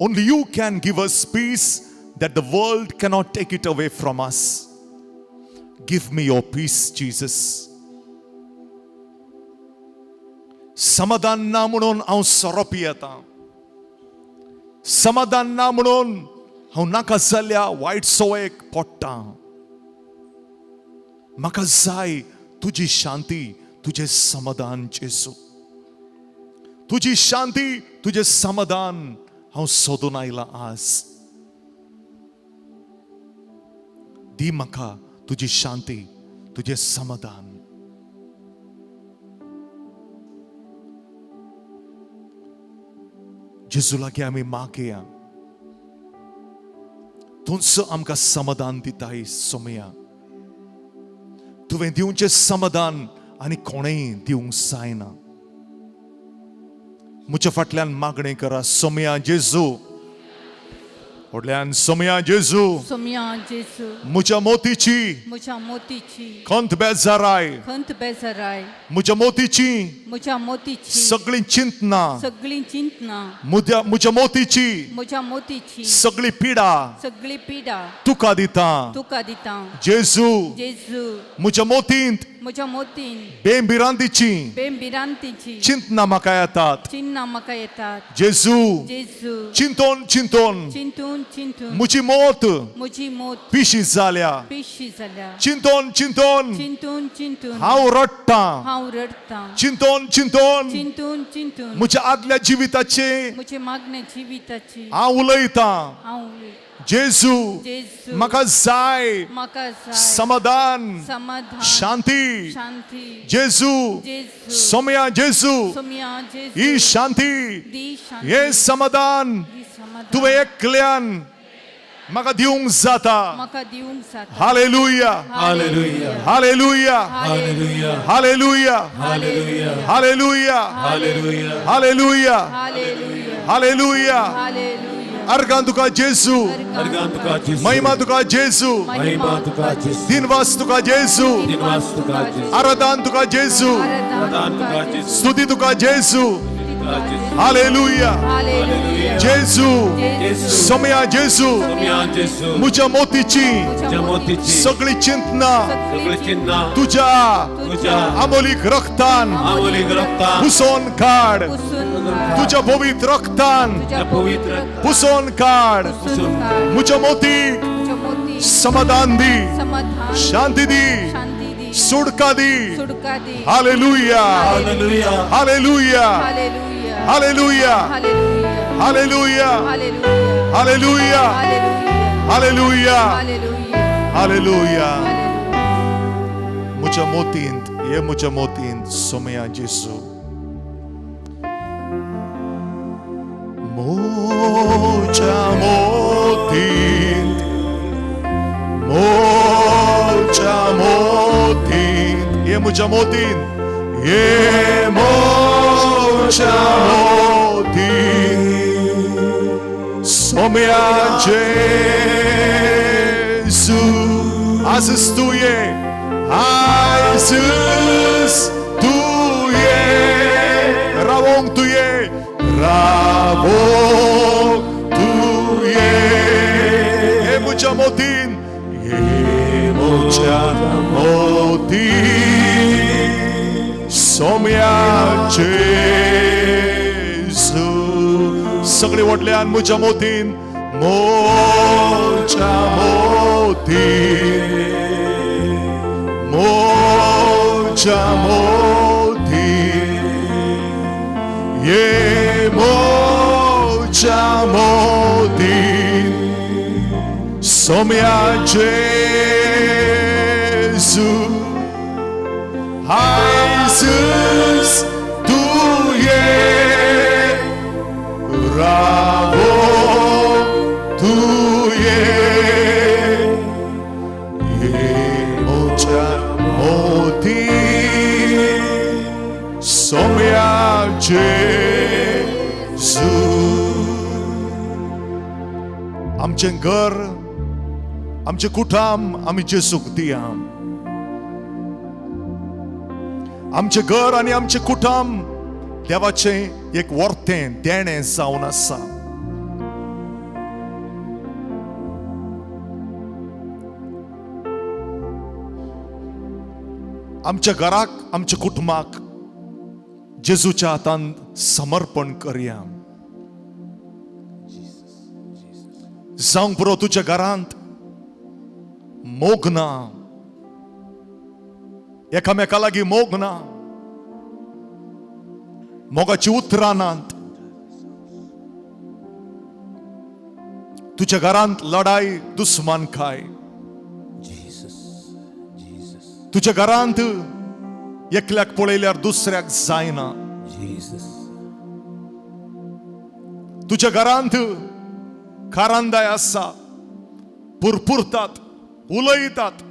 Only you can give us peace that the world cannot take it away from us. Give me your peace, Jesus. समाधान ना म्हणून हांव सोरोप येता समाधान ना म्हणून हांव नाका जाल्ल्या वायट सवयेक पडटा म्हाका जाय तुझी शांती तुझे समाधान जेजू तुझी शांती तुझे समाधान हांव सोदून आयला आज दी म्हाका तुझी शांती तुझे समाधान जेजू लागीं आमी मागया तूंच आमकां समाधान दिताय सोमया तुवें दिवचें समाधान आनी कोणेय दिवंक जायना म्हज्या फाटल्यान मागणें करा सोमया जेजू व्हडल्यान सोमया जेजू सोम्या जेजू म्हज्या मोतीची म्हज्या मोतीची खंत बेजाराय खंत बेजाराय म्हज्या मोतीची म्हज्या मोतीची सगळी चिंतना सगळी चिंतना म्हज्या मोतीची म्हज्या मोतीची सगळी पिडा सगळी पिडा तुका दिता तुका दिता जेजू जेजू म्हज्या मोतींत म्हज्या मोतीन बेबिरांतीची बेंबिरांतीची चिंतना म्हाका येतात चिन्ना म्हाका येतात जेजू जेजू चिंतोन चिंतोन चिंतून चिंतून म्हजी मोत म्हजी मोत पिशी जाल्या पिशी जाल्या चिंतोन चिंतोन चिंतून चिंतून हांव रडटां हांव रडतां चिंतोन चिंतोन चिंतून चिंतून म्हज्या आदल्या जिविताचे म्हजे मागण्या जिविताची हांव उलयतां हांव जेजू जेजू म्हाका जाय म्हाका जाय समाधान समाधान शांती शांती जेजू जेजू सोमया जेजू सोम्या जेजू ही शांती दी शांती हे समाधान दी समाधान तुवें एकल्यान म्हाका दिवंक जाता म्हाका दिवंक जाता hallelujah Hallelujah. Hallelujah Hallelujah. Hallelujah Hallelujah. Hallelujah Hallelujah. Hallelujah hallelujah hallelujah hallelujah अर्गां तुका जेजू Argan tuka Jesu. महिमा तुका जेजू Mahima tuka Jesu. दिनवास तुका जेजू Dinwas tuka Jesu. आराधन तुका जेजू Pradan tuka Jesu. स्तुति तुका जेजू Tuka Jesu. हालेलुया हालेलुया जेजू Jesu. सोमया जेजू Somya Jesu. म्हज्या मोतीची Jamotichi. सगळी चिंतना Suglichinna. तुझ्या Tuja. अमोलीक रक्तान Amoli grapta. पुसोन काढ पुसून तुझ्या पवित्र रक्तान तुझ्या पवित्र पुसोन काढ पुसून काढ. म्हज्या मोतीक तुझ्या मोती समाधान दी समाधान शांती दी शांती दी सुडका दी सुटका दी hallelujah Hallelujah. Hallelujah hallelujah hallelujah hallelujah hallelujah hallelujah hallelujah hallelujah hallelujah hallelujah hallelujah म्हज्या मोतींत हे म्हज्या मोतींत सोमया जेजू मोच्या मोतींत मोच्या मोतींत हे म्हज्या मोतींत हे मोच्या मोतींत सोमया जेजू आजच तू ये आजच तू ये रावोंक तू ये रावोंक तू ये हे म्हज्या मोतीन हे म्हज्या मोतीन सोम्या जेजू सगळे व्हडल्यान म्हज्या मोतीन मोच्या मोतीन मोच्या मोतीन ये मोच्या मोतीन सोम्या जेजू आयजच तू ये रावो तू ये मोच्या मोतीन सोम्या जेजू आमचें घर आमचे कुटुंब आमी जेजूक दिया आमचे घर आनी आमचे कुटुंब देवाचें एक वर्तें देणें जावन आसा आमच्या घराक आमच्या कुटुंबाक जेजूच्या हातान समर्पण करया जावंक पुरो तुज्या घरांत मोग ना एकामेका लागीं मोग ना मोगाची उतरां नात तुज्या घरांत लढाई दुस्मानकाय तुज्या घरांत एकल्याक पळयल्यार दुसऱ्याक जायना तुज्या घरांत कारांदाय आसा पुरपुरतात उलयतात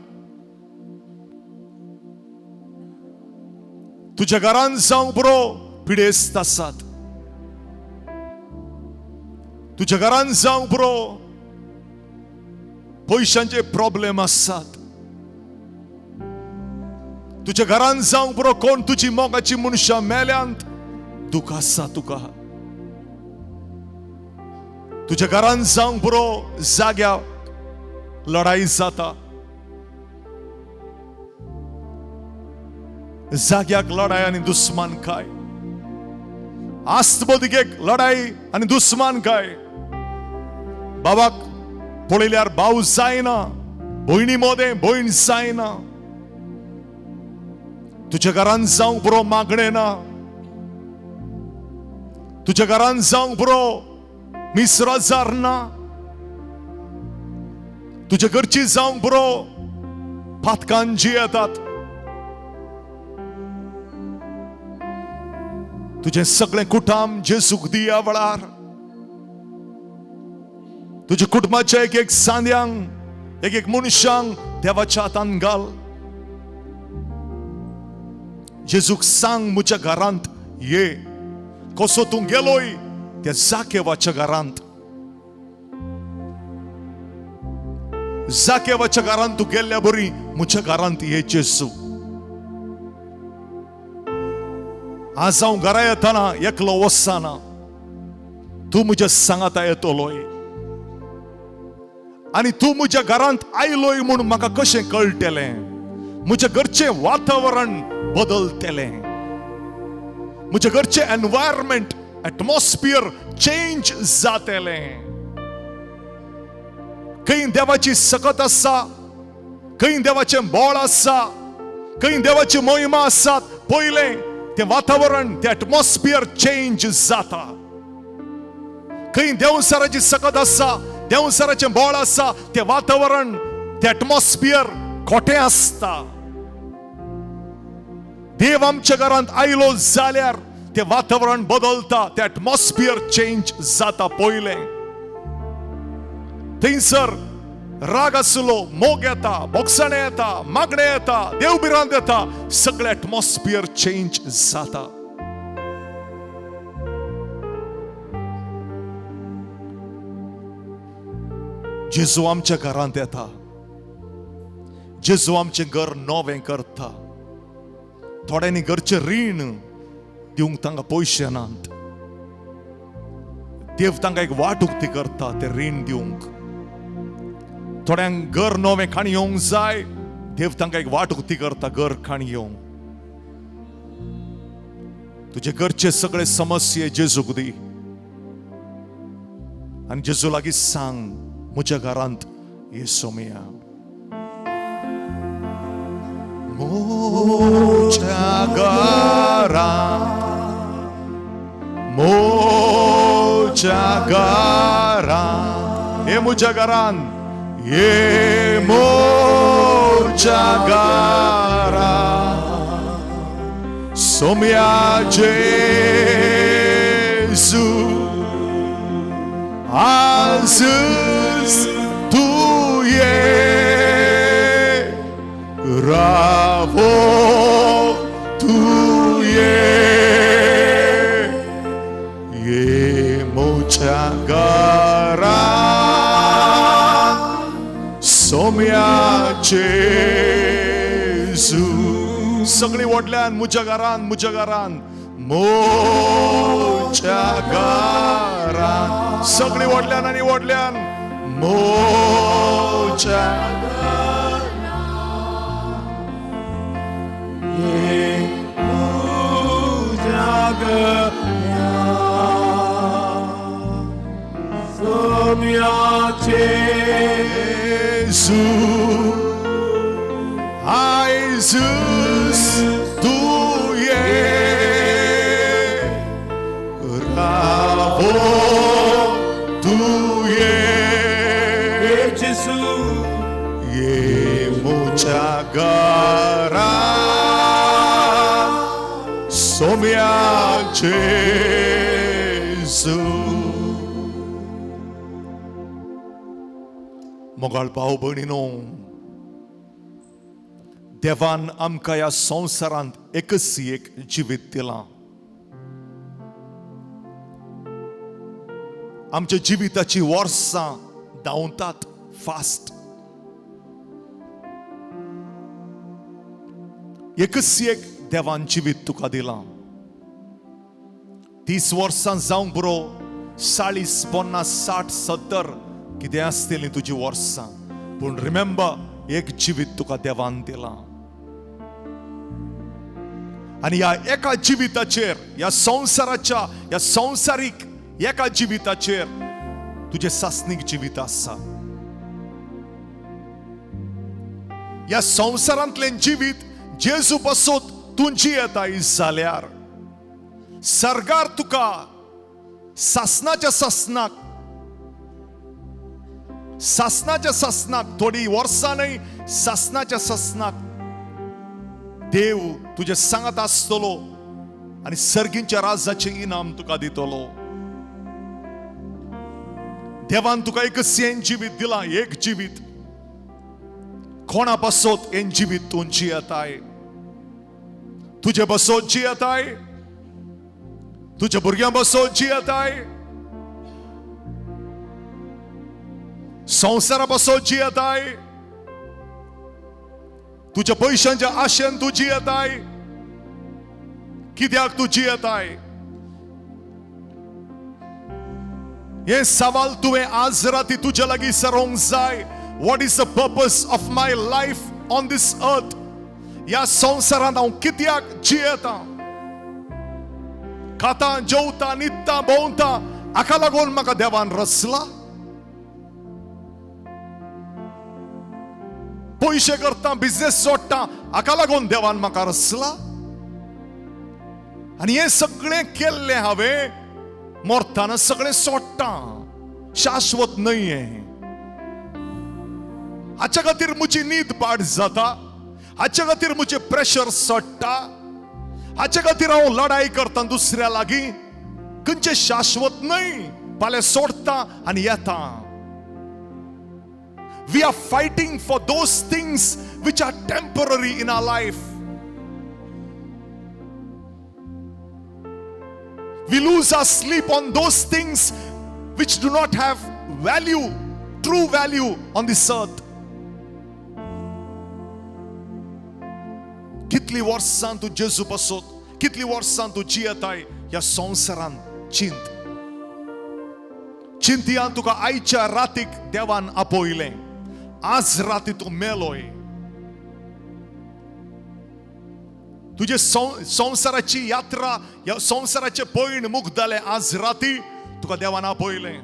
तुज्या घरांत जावंक पुरो पिडेस्त आसात तुज्या घरांत जावंक पुरो पयशांचे प्रॉब्लेम आसात, तुझ्या घरान जावंक बरो कोण तुझी मोगाची मनशां मेल्यांत दुख आसा तुका, तुझ्या घरान जावंक बरो जाग्यार लढाई जाता, जाग्याक लढाई आणि दुस्मान काय, आस्तबोधिकेक लढाई आणि दुस्मान काय, बाबाक पळयल्यार भाव जायना, भयणी मोदें भयण जायना, तुझ्या घरान जावंक बरो मागणें ना, तुझ्या घरान जावंक बरो मिसराजार ना, तुझ्या घरची जावंक बरो फातकान जियेतात, तुझे सगळे कुटुंब जेजूक दिया वेळार, तुझ्या कुटुंबाच्या एक एक सांद्यांक एक एक मनशांक देवाच्या हातान घाल. जेजूक सांग म्हज्या घरांत ये, कसो तूं गेलोय त्या जाकेवाच्या घरांत, जाकेवाच्या घरांत तूं गेल्ल्या बरी म्हज्या घरांत ये जेजू. आज हांव घरा येताना एकलो वचना, तूं म्हज्या सांगाता येतलोय आनी तूं म्हज्या घरांत आयलोय म्हूण म्हाका कशें कळटलें, म्हज्या घरचें वातावरण बदलतलें, म्हज्या घरचें एनवायरमेंट एटमॉस्फियर चेंज जातलें. खंय देवाची सकत आसा, खंय देवाचें बोळ आसा, खंय देवाची मोहिमा आसात, पयलें ते वातावरण ते एटमॉस्फियर चेंज जाता. खंय देवसराची सकत आसा, देवसराचें बोळ आसा, ते वातावरण ते एटमॉस्फियर खोटें आसता. देव आमच्या घरांत आयलो जाल्यार ते वातावरण बदलता, ते एटमॉस्फियर चेंज जाता. पयलें थंयसर राग आसलो, मोग येता, बोगसणे येता, मागणे येता, देवबिरांत येता, सगळे एटमॉस्फियर चेंज जाता. जेजू आमच्या घरांत येता, जेजू आमचें घर नवें करता. थोड्यांनी घरचें रीण दिवंक तांकां पयशे नात, देव तांकां एक वाट उक्ती करता ते रीण दिवंक. थोड्यांक घर नवें खाण येवंक जाय, देव तांकां एक वाट उक्ती करता घर खाण येवंक. तुजे घरचे सगळे समस्ये जेजूक दी आनी जेजू लागीं सांग, म्हज्या घरांत येसू मेया. मोच्या घरांत, मोच्या घरांत, हे म्हज्या घरांत ये मोच्या घरांत सोम्या जेजू आजच तू ये रावो तू ये मोच्या घरांत सोम्या जेजू. सगळी व्हडल्यान म्हज्या घरांत, म्हज्या घरांत, मोच्या घरांत, सगळी व्हडल्यान आनी व्हडल्यान, मोच्या Jesu, Jesus, tu ye, Ravo, tu ye, Jesu, ye mucha gara, somia Jesu. मोगाळ भाव भयणीनो, देवान आमकां ह्या संवसारांत एकच एक जिवीत दिलां. आमच्या जिविताची वर्सां धांवतात फास्ट. एकच एक देवान जिवीत तुका दिला. 30 वर्सां जावंक बरो, 40, 50, 60, 70 कितें आसतलीं तुजी वर्सां, पूण रिमेंबर एक जिवीत तुका देवान दिला. आणि ह्या एका जिविताचेर, ह्या संसाराच्या, ह्या संसारीक एका जिविताचेर तुझे सासनीक जिवीत आसा. ह्या संसारांतलें जिवीत जेजू पासत तूं जियेताय जाल्यार सर्गार तुका सासनाच्या सासनाक थोडी वर्सां न्हय, सासनाच्या सासनाक देव तुझे सांगत आसतलो आणि सर्गींच्या राजाचे इनाम तुका दितलो. देवान तुका एक जिवीत दिला, एक जिवीत. कोणा बसोत हें जिवीत तूं जियेताय. तुझे बसोत जियेताय, तुझ्या भुरग्यां बसोत जियेताय, संवसारा बसोत जियेताय, तुझ्या पैशांच्या आशेन तू जियेताय. कित्याक तू जियेताय? हे सवाल तुवें आज राती तुझ्या लागीं सरोंक जाय. What is the purpose of my life on this earth? ह्या संवसारांत हांव कित्याक जियेता? खाता, जेवता, न्हिदता, भोंवता, हाका लागून म्हाका देवान रचला? पैसे करता, बिझनेस सोडटा, हाका लागून देवान म्हाका रचला? आणि हे सगळें केल्लें हांवें मरतना सगळें सोडटा, शाश्वत न्हय हें. हाच्या खातीर म्हजी न्हीद पाड जाता, हाच्या खातीर म्हजें प्रेशर चडटा, हाच्या खातीर हांव लढाई करता दुसऱ्या लागीं. खंयचें शाश्वत न्हय, फाल्यां सोडता आनी येता. We are fighting for those things which are temporary in our life. We lose our sleep on those things which do not have value, true value on this earth. कितली वर्सां तू जेजू पासत, कितली वर्सां तू जियेताय ह्या संवसारान चिंत. चिंतयान तुका आयच्या रातीक देवान आपयलें. आज राती तू मेलोय. तुझे संसाराची यात्रा, या संसाराचे पैण मुख जाले. आज राती तुका देवान आपयलें.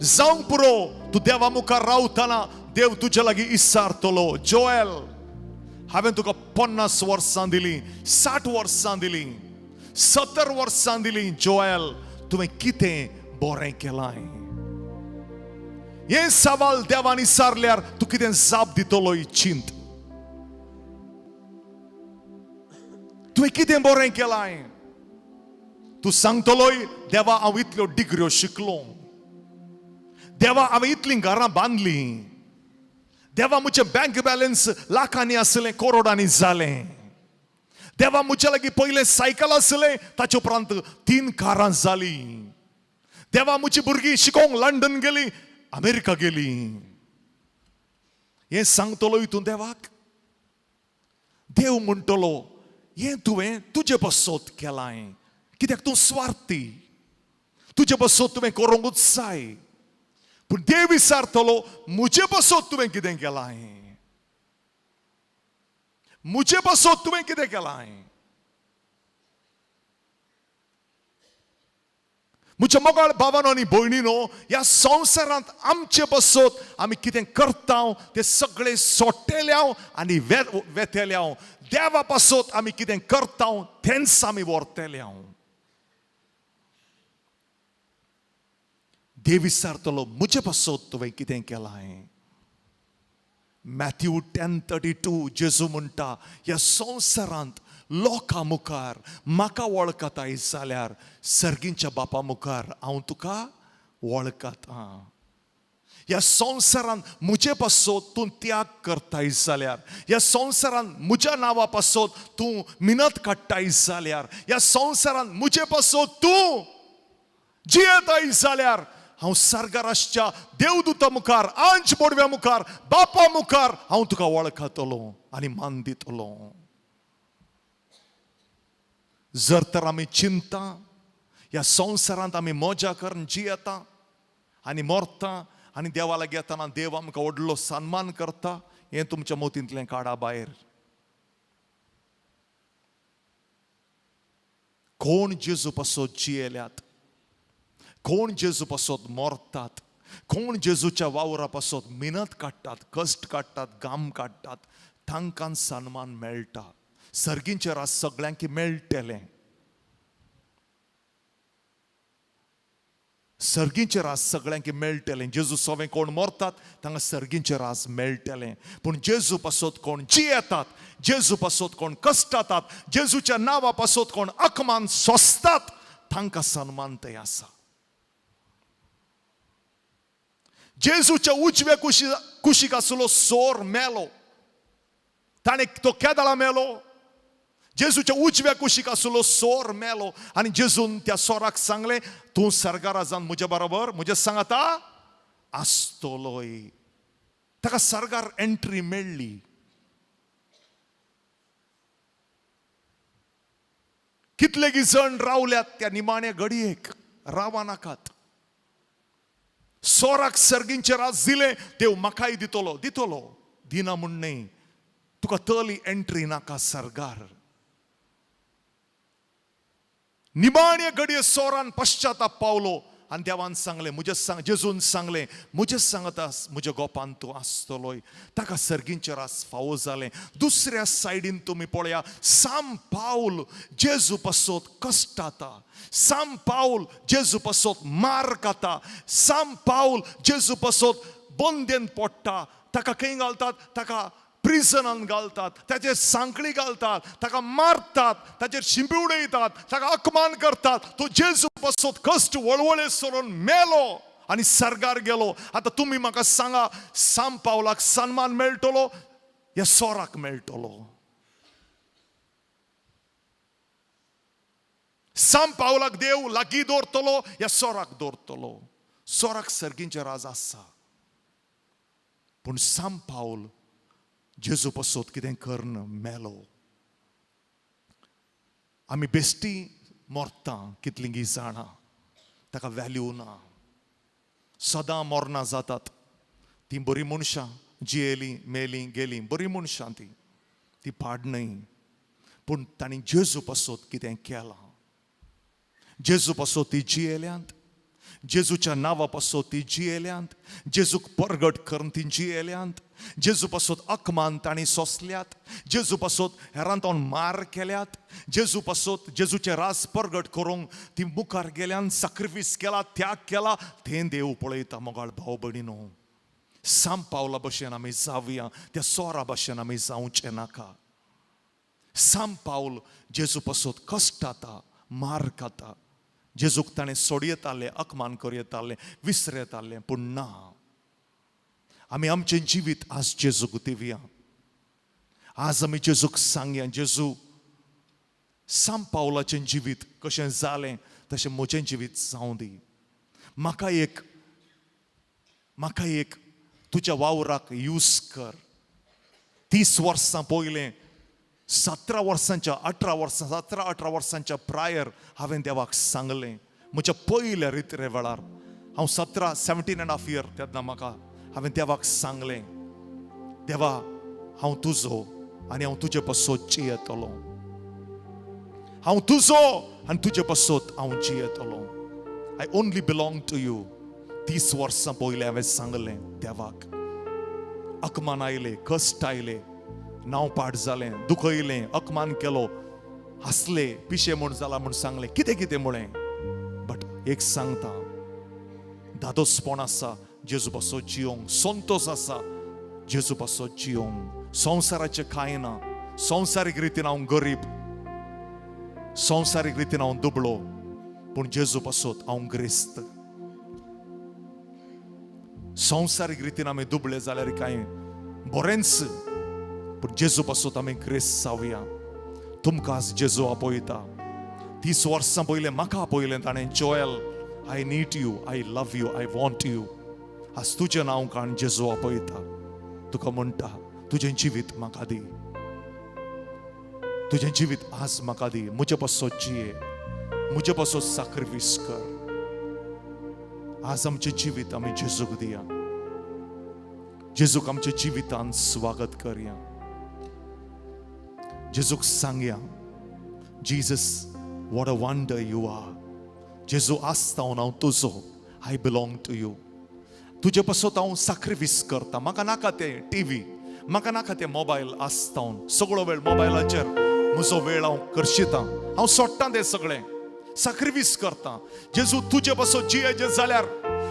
जावंक पुरो तू देवा मुखार रावतना देव तुझ्या लागीं इसारतलो. जोएल, हांवें तुका 50 वर्सां दिलीं, 60 वर्सां दिलीं, 70 वर्सां दिलीं. जोएल, तुवें कितें बरें केलां? हे सवाल देवान इसारल्यार तू कितें जाप दितलोय? चिंत. तुवें कितें बरें केलां? तू सांगतलोय, देवा हांव इतल्यो डिग्र्यो शिकलो, देवा हांवें इतलीं घरां बांदलीं, देवा म्हजें बँक बॅलन्स लाखांनी आसलें, करोडांनी जालें, देवा म्हज्या लागीं पयलें सायकल आसलें, ताचे उपरांत 3 कारां जालीं, देवा म्हजीं भुरगीं शिकोंक लंडन गेलीं, अमेरिका गेली. हे सांगतलोय तूं देवाक? देव म्हणटलो, हे तुवें तुजे बसोत केलां, कित्याक तूं स्वार्थी, तुजे बसोत तुवें करूंकूच जाय. पूण देव विचारतलो, म्हजे बसोत तुवें कितें केलां? म्हजे बसोत तुवें कितें केलां? म्हज्या मोगाळ भावानो आनी भयणीनो, ह्या संवसारांत आमचे बसोत आमी कितें करता तें सगळें सोडटेल्याव आनी वेतेल्याव. देवा पासत आमी कितें करता तेंच आमी व्हरतेल्याव. देव विचारतलो, म्हजे पासत तुवें कितें केलां? मॅथ्यू 10:32 जेजू म्हणटा, ह्या संवसारांत लोकां मुखार म्हाका वळखताय जाल्यार सर्गींच्या बापा मुखार हांव तुका वळखता. ह्या संवसारांत म्हजे पासत तूं त्याग करताय जाल्यार, ह्या संवसारांत म्हज्या नांवा पासत तूं मिनत काडटाय जाल्यार, ह्या संवसारांत म्हजे पासत तूं जियेताय जाल्यार हांव सर्गाराच्या देवदूता मुखार, आंच बोडव्या मुखार, बापा मुखार हांव तुका वळखतलो आनी मान दितलो. जर तर आम्ही चिंता या संवसारांत आम्ही मजा करून जियेता आनी मरता आनी देवाला घेताना देव आमकां व्हडलो सन्मान करता, हें तुमच्या मोतींतलें काडा भायर. कोण जेजू पासत जियेल्यात, कोण जेजू पासत मरतात, कोण जेजूच्या वावरा पासत मेहनत काडटात, कश्ट काडटात, घाम काडटात, तांकां सन्मान मेळटा. सर्गींचे रास सगळ्यांक मेळटलें. सर्गींचे रास सगळ्यांक मेळटलें. जेजू सोवें कोण मरतात तांकां सर्गींचे रास मेळटलें. पूण जेजू पासत कोण जियेतात, जेजू पासत कोण कश्टातात, जेजूच्या नांवा पासत कोण अकमान सोंसतात, तांकां सन्मान थंय आसा. जेजूच्या उजव्या कुशीक आसलो सोर मेलो, ताणें तो केदळा मेलो. जेजूच्या उजव्या कुशीक आसलो सोर मेलो आनी जेजून त्या सोराक सांगलें, तूं सर्गारा जावन म्हजे बरोबर म्हजे सांगाता आसतलोय. ताका सर्गार एंट्री मेळ्ळी. कितले जण रावल्यात त्या निमाण्या घडयेक, रावा नाकात. सोराक सर्गींचे रास दिले, देव म्हाकाय दितलो, दितलो, दिना म्हूण न्ही. तुका तली एंट्री नाका सर्गार. निमाण्या घडये सोरान पश्चाताप पावलो आनी देवान सांगलें, जेजून सांगलें, म्हजे सांगता म्हज्या गोपान तूं आसतलोय. ताका सर्गींचे रास फावो जालें. दुसऱ्या सायडीन तुमी पळया, साम पावल जेजू पासत कश्टाता, साम पावल जेजू पासत मार खाता, साम पावल जेजू पासत बंदेन पडटा. ताका खंय घालतात, ताका प्रिजनान घालतात, ताचेर सांकळी घालतात, ताका मारतात, ताचेर शिंपी उडयतात, ताका अपमान करतात. तो जेजू पासत कश्ट वळवळे सरून मेलो आनी सर्गार गेलो. आतां तुमी म्हाका सांगा, साम पावलाक सन्मान मेळटलो या सोराक मेळटलो? साम पावलाक देव लागीं दवरतलो या सोराक दवरतलो? सोराक सर्गींचे राज आसा, पूण साम पावल जेजू पासत कितें करना मेलो. आमी बेश्टी मरता कितलींय जाणां, ताका व्हॅल्यू ना. सदां मरना जातात. तीं बरीं मनशां, जियेलीं मेलीं गेलीं, बरीं मनशां ती पाड न्हय. पूण तांणी जेजू पासत कितें केलां, जेजू पासत ती जियेल्यांत, जेजूच्या नांवा पासत ती जियेल्यांत, जेजूक परगट करून ती जियेल्यांत, जेजू पासत अकमान तांणी सोंसल्यात, जेजू पासत हेरांतोन मार केल्यात, जेजू पासत जेजूचे रास परगट करूंक ती मुखार गेल्यान, सॅक्रिफीस केला, त्याग केला. तें देव पळयता. मोगाळ भाव भयणीनो, साम पावला भशेन आमी जावया, त्या सोरा भशेन आमी जावचें नाका. साम पावल जेजू पासत कश्टाता, मार खाता. जेजूक ताणें सोडयताले, अकमान करयताले, विसरयताले, पूण ना. आमी आमचें जिवीत आज जेजूक दिवया. आज आमी जेजूक सांगया, जेजू साम पावलाचें जिवीत कशें जालें तशें म्हजें जिवीत जावं दी. म्हाका एक तुज्या वावराक यूज कर. 30 वर्सां पयलें, 17 वर्सांच्या प्रायर हांवें देवाक सांगलें. म्हज्या पयल्या रित्रे वेळार हांव 17.5 इयर तेन्ना म्हाका हांवें देवाक सांगलें, देवा हांव तुजो आनी हांव तुजे पासत जियेतलो. हांव तुजो आनी तुजे पासत हांव जियेतलो. I only belong to you. 30 वर्सां पयलीं हांवें सांगलें देवाक. अकमान आयले, कश्ट आयले, नांव पाड जालें, दुखयलें, अपमान केलो, हसले, पिशे म्हूण जाला म्हूण सांगलें, कितें कितें म्हळें. बट एक सांगता, दादोसपण आसा जेजू पासत जियोंक, संतोष आसा जेजू पासत जियोंक. संवसाराचें कांय ना. संवसारीक रितीन हांव गरीब, संवसारीक रितीन हांव दुबळो, पूण जेजू पासत हांव ग्रेस्त. संवसारीक रितीन आमी दुबळे जाल्यार कांय बरेंच, पूण जेजू पासत आमी ग्रेस जावया. तुमकां आज जेजू आपयता. 30 वर्सां पयलें म्हाका आपयलें ताणें, Joel I need you, I love you, I want you. आज तुजें नांव काण जेजू आपयता. तुका म्हणटा तुजें जिवीत म्हाका दी. तुझें जिवीत आज म्हाका दी, म्हजे पासो जिये, म्हजे पासो सॅक्रिफायस कर. आज आमचे जिवीत आमी जेजूक दिया. जेजूक आमच्या जिवितांत स्वागत करया. जेजूक सांगया, Jesus, what a wonder you are. जेजू आसतावन हांव तुजो, I belong to you. तुजे पासत हांव सॅक्रिफायस करता. म्हाका नाका ते टीव्ही, म्हाका नाका ते मोबायल आसतावन सगळो वेळ मोबायलाचेर म्हजो वेळ हांव करशिता. हांव सोडटां ते सगळें, सॅक्रिफायस करता. जेजू तुजे पासो जियेजे जाल्यार,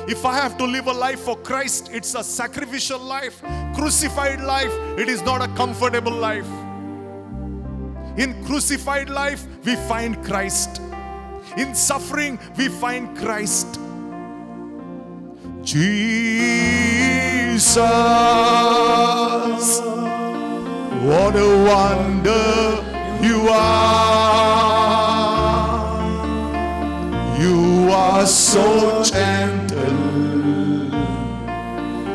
if I have to live a life for Christ, it's a sacrificial life, crucified life. It is not a comfortable life. In crucified life, we find Christ. In suffering, we find Christ. Jesus, what a wonder you are. You are so gentle,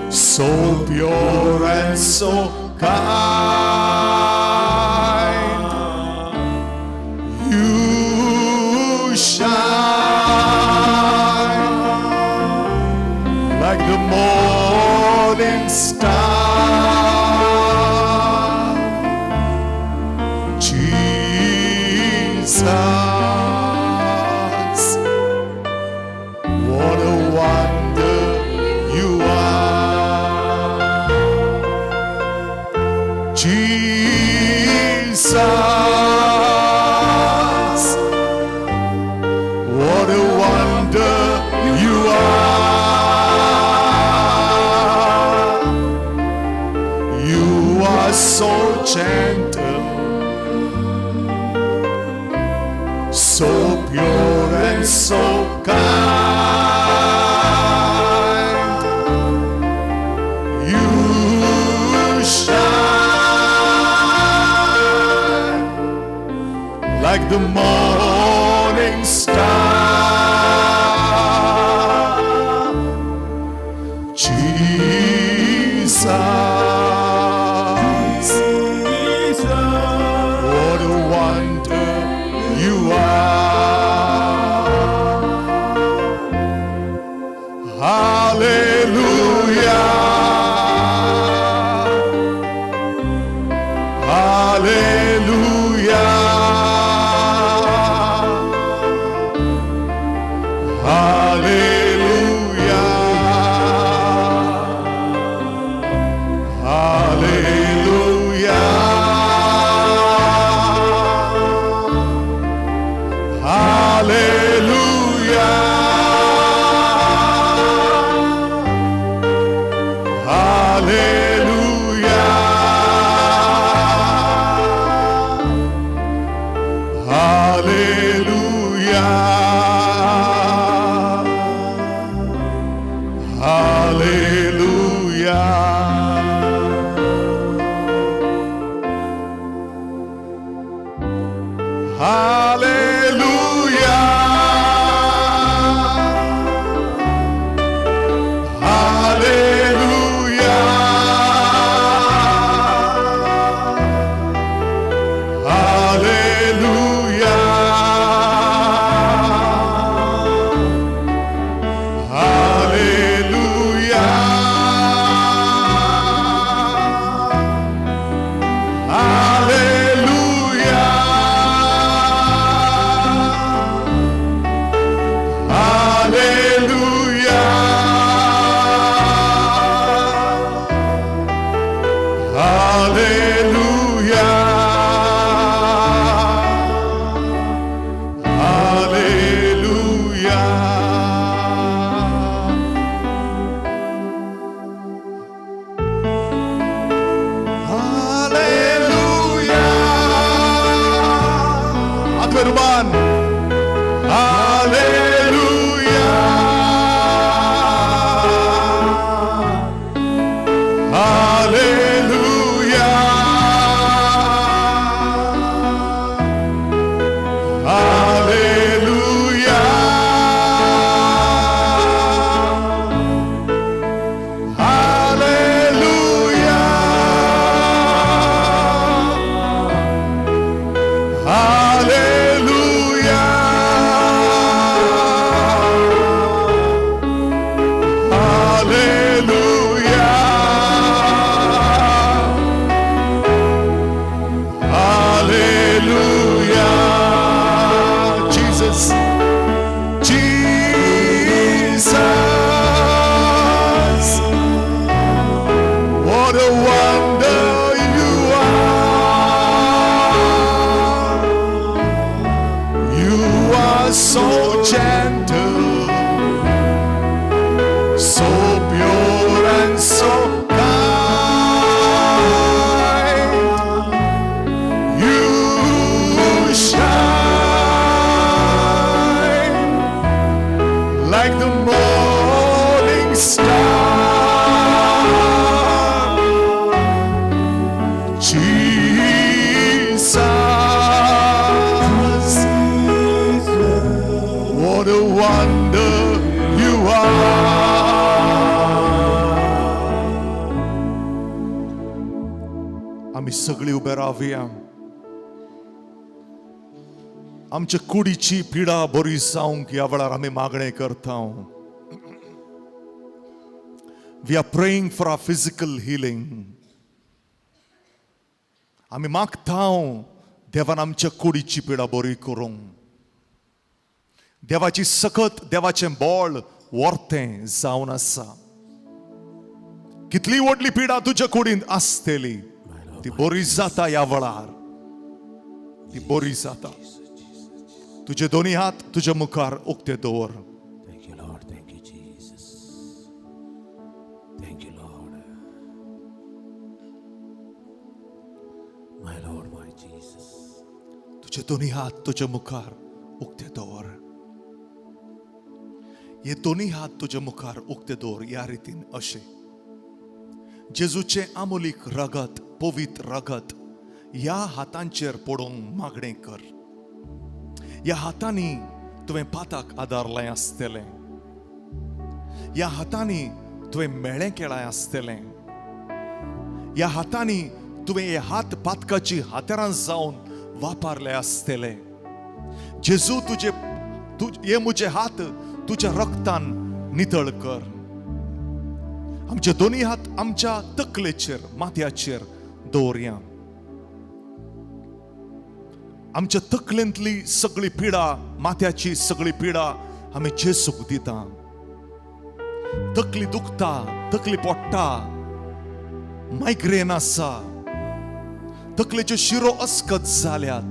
so pure and so kind. You shine like the morning star. Jesus, what a wonder you are. Jesus, what a wonder you are. You are so gentle, so pure and so kind. You shine like the morning star. Jesus, what a wonder you are. Hallelujah, hallelujah. so gentle, so pure and so kind. You shine like the morning star. Jesus, what a wonder you are. आम्ही सगळी उभे राहूया. आमच्या कुडीची पिडा बरी जावंक ह्या वेळार आम्ही मागणे करता. We are praying for our physical healing. आम्ही मागता देवान आमच्या कुडीची पिडा बरी करूंक. देवाची सखत देवाचें बोळ वर्तें जावन आसा. कितली व्हडली पिडा तुज्या कुडींत आसतली ती बरी जाता ह्या वेळार. ती बरी जाता. तुझे दोन्ही हात तुझ्या मुखार उक्ते दवर. Thank you, Lord. Thank you, Jesus. Thank you, Lord. My Lord, my Jesus. तुझे दोन्ही हात तुझ्या मुखार उक्ते दवर. हे दोन्ही हात तुझ्या मुखार उक्ते दवर. या रितीन अशे जेजूचे आमोलीक रगत पवित्र रगत ह्या हातांचेर पडून मागणे कर. ह्या हातांनी तुवें पाताक आदारलें आसतलें. ह्या हातांनी तुवें मेळ्ळें केळाय आसतलें. ह्या हातांनी तुवें हे हात पातकाची हातेरां जावन वापरले आसतले. जेजू तुझे हे मुझे हात तुझ्या रक्तान नितळ कर. आमचे दोन्ही हात आमच्या तकलेचेर माथ्याचेर दवरया. आमच्या तकलेंतली सगळी पिडा माथ्याची सगळी पिडा आमी जेजूक दिता. तकली दुखता, तकली पोट्टा, मायग्रेन आसा, तकलेच्यो शिरो अस्कत जाल्यात.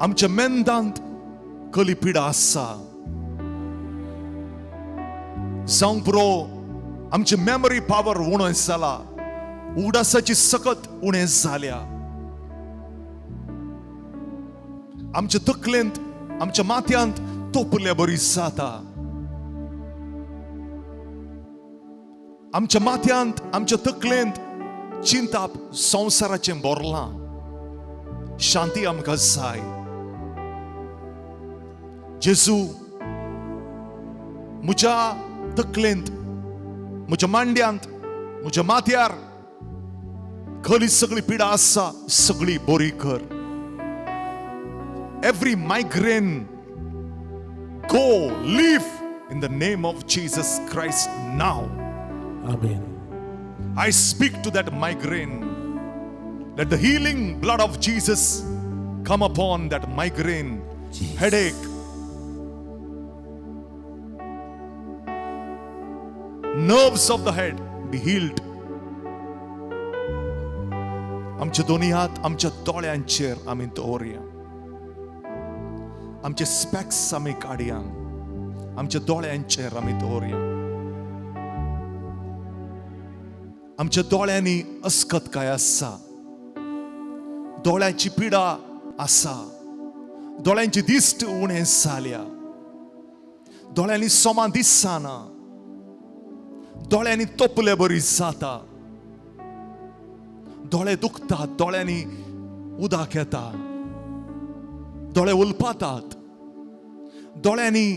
आमच्या मेंदांत कली पिडा आसा. जावंक पुरो आमची मेमरी पावर उणो जाला. उगडासाची सकत उणें जाल्या. आमच्या तकलेंत आमच्या माथ्यांत तोपल्या बरी जाता. आमच्या माथ्यांत आमच्या तकलेंत चिंताप संवसाराचें बोरलां. शांती आमकां जाय. जेजू म्हज्या तकलेंत म्हज्या मांड्यांत म्हज्या माथ्यार खली सगळी पिडा आसा सगळी बरी कर. Every migraine go, leave in the name of Jesus Christ now. Amen. I speak to that migraine. Let the healing blood of Jesus come upon that migraine, Jesus. headache, nerves of the head be healed. आमचे दोन्ही हात आमच्या दोळ्यांचेर आमी दवरया. आमचे specs आमी काडया. आमच्या दोळ्यांचेर आमी दवरया. आमच्या दोळ्यांनी अस्कत काय आसा. दोळ्याची पिडा आसा. दोळ्यांची दिश्ट उणें जाल्या. दोळ्यांनी सोमा दिसना. दोळ्यांनी तोपले बरी जाता. दोळे दुखतात. दोळ्यांनी उदक येता. दोळे उलपातात. दोळ्यांनी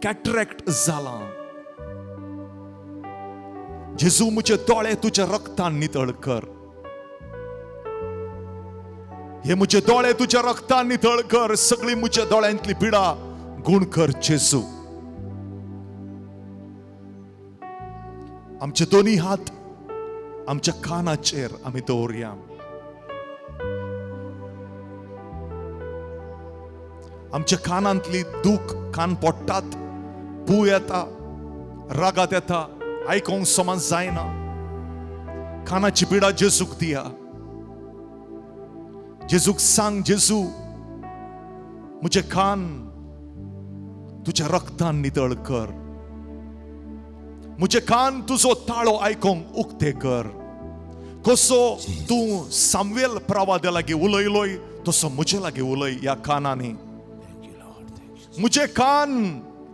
कॅटरॅक्ट जाला. जेजू मुझे दोळे तुझ्या रक्तान नितळ कर. हे मुझे दोळे तुझ्या रक्तान नितळ कर. सगळी मुझ्या दोळ्यांतली पिडा गुण कर जेजू. आमचे दोन्ही हात आमच्या कानाचेर आमी दवरया. आमच्या कानांतली दूख कान पोट्टात. पू येता, रागात येता, आयकोंक समज जायना. कानाची पिडा जेजूक दिया. जेजूक सांग, जेजू म्हजे कान तुझ्या रक्तान नितळ कर. म्हजे कान तुजो ताळो आयकोंक उक्ते कर. कसो तू सामुएल प्रवाद्या लागीं उलयलोय तसो म्हजे लागीं उलय ह्या कानांनी. Thank you, Lord. Thank you. म्हजे कान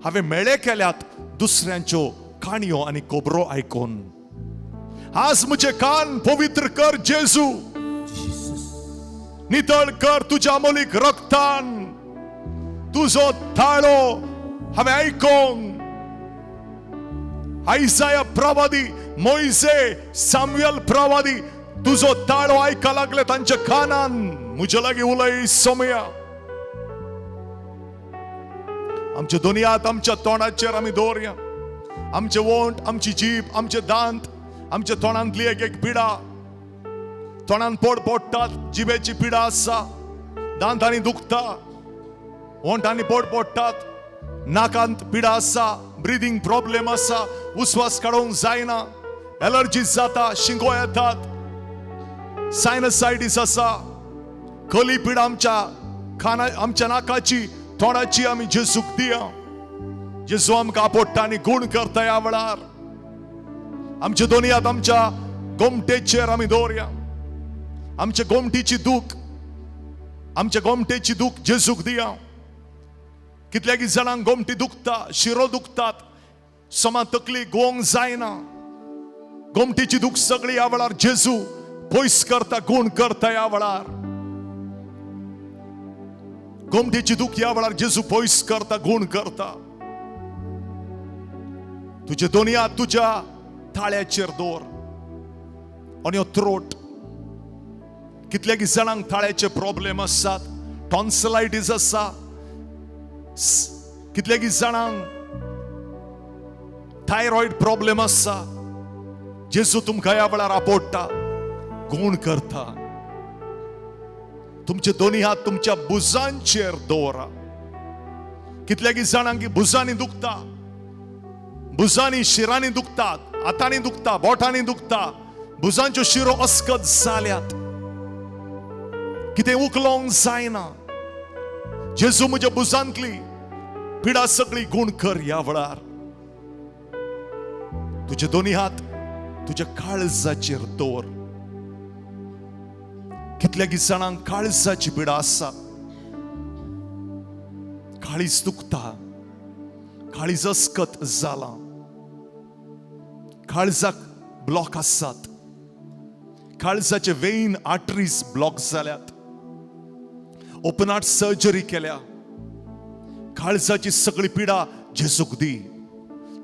हांवें मेळे केल्यात दुसऱ्यांच्यो काणयो आनी खबरो आयकोन. आज म्हजे कान पवित्र कर जेजू. नितळ कर तुझ्या अमोलीक रक्तान. तुजो ताळो हांवें आयकोंक. आयसाया प्रवादी, मोइसे, सामुएल प्रवादी तुजो ताळो आयका लागले तांच्या कानान. म्हजे लागीं उलय सोमया. आमच्या दोनी हात आमच्या तोंडाचेर आमी दवरया. आमचे वोंट, आमची जीभ, आमचे दांत, आमच्या तोंडांतली एक एक पिडा. तोंडान पोट पोडटात, जिबेची पिडा आसा, दांतांनी दुखता, वोंटांनी पोट पोडटात, नाकांत पिडा आसा, ब्रिदिंग प्रॉब्लेम आसा, उस्वास काडूंक जायना, एलर्जीज जाता, शिंगो येतात, सायनसायटीस आसा, खली पिडा आमच्या नाकाची, तोंडाची आमी जेजूक दिया. जेजू आमकां आपोडटा आनी गूण करता ह्या वेळार. आमचे दोनी हात आमच्या गोमटेचेर आमी दवरया. आमच्या गोमटीची दूख, आमच्या गोमटेची दूख जेजूक दिया. कितल्याक जाणांक गोमटी दुखता, शिरो दुखतात, समा तकली गोवंक जायना. गोमटीची दूख सगळी ह्या वेळार जेजू पयस करता, गूण करता ह्या वेळार. गोमटीची दूख ह्या वेळार जेजू पयस करता, गूण करता. तुझे दोनी हात तुझ्या ताळ्याचेर दवर. On your throat. कितल्याक जाणांक ताळ्याचे प्रॉब्लेम आसात, टॉन्सिलायटीस आसा. कितल्याक जाणांक थायरॉइड प्रॉब्लेम आसा. जेजू तुमकां ह्या वेळार आपोडटा, गूण करता. तुमचे दोनी हात तुमच्या भुजांचेर दवरा. कितल्याक जाणांक भुजांनी दुखता, भुजांनी शिरांनी दुखतात, हातांनी दुखता, बोटांनी दुखता, भुजांच्यो शिरो अस्कत जाल्यात, कितें उखलोंक जायना. जेजू म्हज्या भुजांतली पिडा सगळी गूण कर ह्या वेळार. तुझे दोनी हात तुझ्या काळजाचेर दवर. कितल्याक जाणांक काळजाची पिडा आसा, काळीज दुखता, काळीज अस्कत जाला, काळजाक ब्लॉक आसात, काळजाचे वेन आर्टरीज ब्लॉक जाल्यात, ओपन हार्ट सर्जरी केल्या. काळजाची सगळी पिडा जेजूक दी.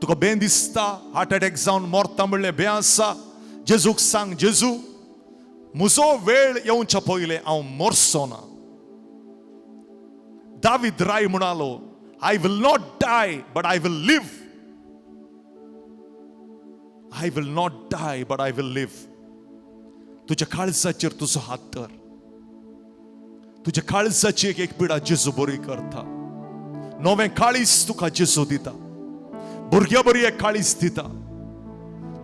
तुका बें दिसता, हार्ट अटॅक जावन मरता म्हणले बें आसा, जेजूक सांग, जेजू म्हजो वेळ येवच्या पयले हांव मरचो ना. दावीद राय म्हणालो, I will not die but I will live. I will not die but I will live. तुझ्या काळजाचेर तुजो हात धर. तुझ्या काळजाची एक एक पिडा जेजू बरी करता. नवें काळीज तुका जेजू दिता. भुरग्या बरी एक काळीज दिता.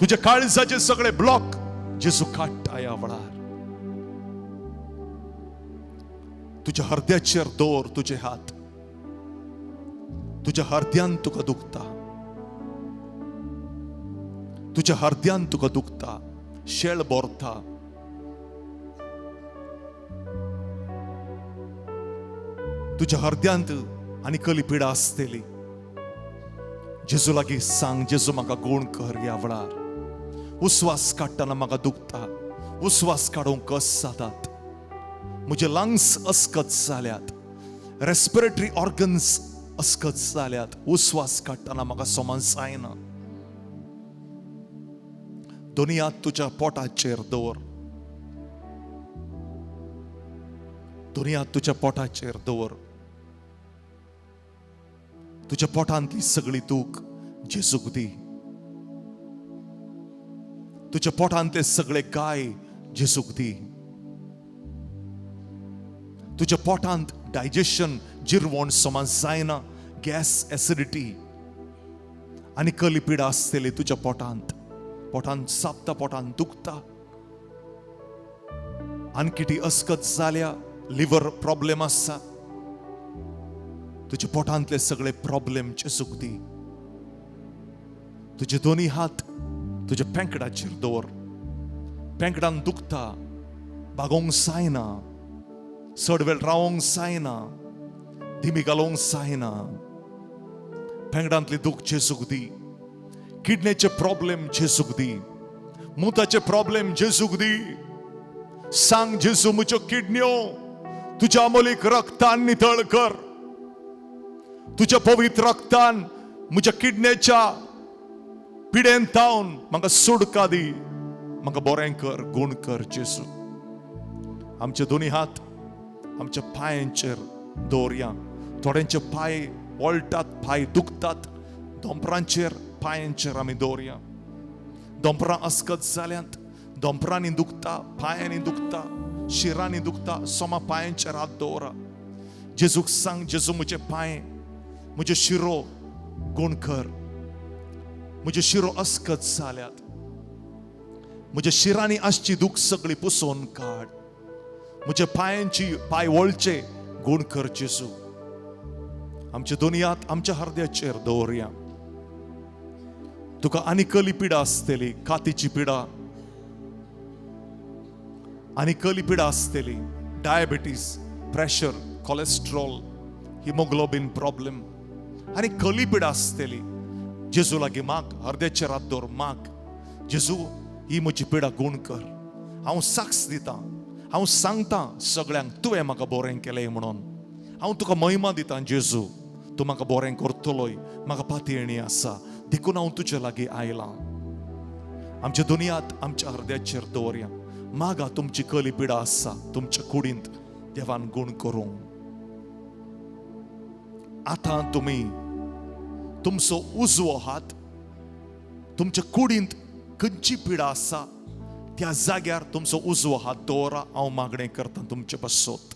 तुझ्या काळजाचे सगळे ब्लॉक जेजू काडटा ह्या वेळार. तुझ्या हृदयाचेर दवर तुझे हात. तुझ्या हृदयान तुका दुखता. तुझ्या हृदयान तुका दुखता, शेळ बोरता. तुझ्या हृदयांत आनी कली पिडा आसतली. जेजू लागीं सांग, जेजू म्हाका गूण कर ह्या वेळार. उस्वास काडटना म्हाका दुखता, उस्वास काडूंक कस जातात, म्हजे लंग्स अस्कत जाल्यात, रेस्पिरेटरी ऑर्गन्स अस्कत जाल्यात, उस्वास काडटना म्हाका समज जायना. दोनी हात तुझ्या पोटाचेर दवर. दोनी हात तुझ्या पोटाचेर दवर. तुझ्या पोटांतली सगळी दूख जेजूक दी. तुझ्या पोटांतले सगळे गाय जेजूक दी. तुझ्या पोटांत डायजेशन जिरवण समज जायना, गॅस, एसिडिटी आनी कली पिडा आसतली तुझ्या पोटांत. पोटांत सापता, पोटांत दुखता, आनकिटी अस्कत जाल्या, लिव्हर प्रॉब्लेम आसा, तुझ्या पोटांतले सगळे प्रॉब्लेम जेजूक दी. तुझे दोन्ही हात तुझ्या पेंकडाचेर दवर. पेंकडान दुखता, भागोंक जायना, चड वेळ रावोंक जायना, धिमी घालोंक जायना. पेंगडांतली दूख जेजूक दी. किडनेचे प्रॉब्लेम जेजूक दी. मुताचे प्रॉब्लेम जेजूक दी. सांग, जेजू म्हज्यो किडन्यो तुझ्या अमोलीक रक्तान नितळ कर. तुझ्या पवित्र रक्तान म्हज्या किडनेच्या पिडेंतावन म्हाका सुडका दी. म्हाका बरें कर, गुण कर जेजू. आमचे दोन्ही हात आमच्या पायांचेर दवरया. थोड्यांचे पाय वळटात, पाय दुखतात. दोंपरांचेर पायांचेर आमी दवरया. दोंपरां अस्कत जाल्यांत, दोंपरांनी दुखता, पायांनी दुखता, शिरांनी दुखता, सोमा पायांचेर हात दवरा. जेजूक सांग, जेजू म्हजे पांय, म्हजे शिरो गुण कर. म्हजे शिरो अस्कत जाल्यात. म्हज्या शिरांनी आसची दूख सगळी पुसोवन काड. म्हज्या पायांची पाय वळचे गुण कर जेजू. आमचे दोन्ही हात आमच्या हृदयाचेर दवरया. तुका आनिकली पिडा आसतली, कातीची पिडा, आनिकली पिडा आसतली, diabetes, pressure, cholesterol, haemoglobin problem, आनी कली पिडा आसतली. जेजू लागीं माग, हृदयाचेर हात दवर, माग. जेजू, ही म्हजी पिडा गुण कर. हांव साक्ष दितां, हांव सांगतां सगळ्यांक तुवें म्हाका बरें केलें म्हणून. हांव तुका महिमा दितां जेजू, तूं म्हाका बरें करतलोय. म्हाका पातयणी आसा, देखून हांव तुजे लागीं आयलां. आमचे दोनी हात आमच्या हृदयाचेर दवरया. मागा, तुमची कली पिडा आसा तुमच्या कुडींत देवान गुण करूंक. आतां तुमी तुमचो उजवो हात तुमच्या कुडींत खंयची पिडा आसा त्या जाग्यार तुमचो उजवो हात दवरा. हांव मागणें करतां तुमचे बसोत.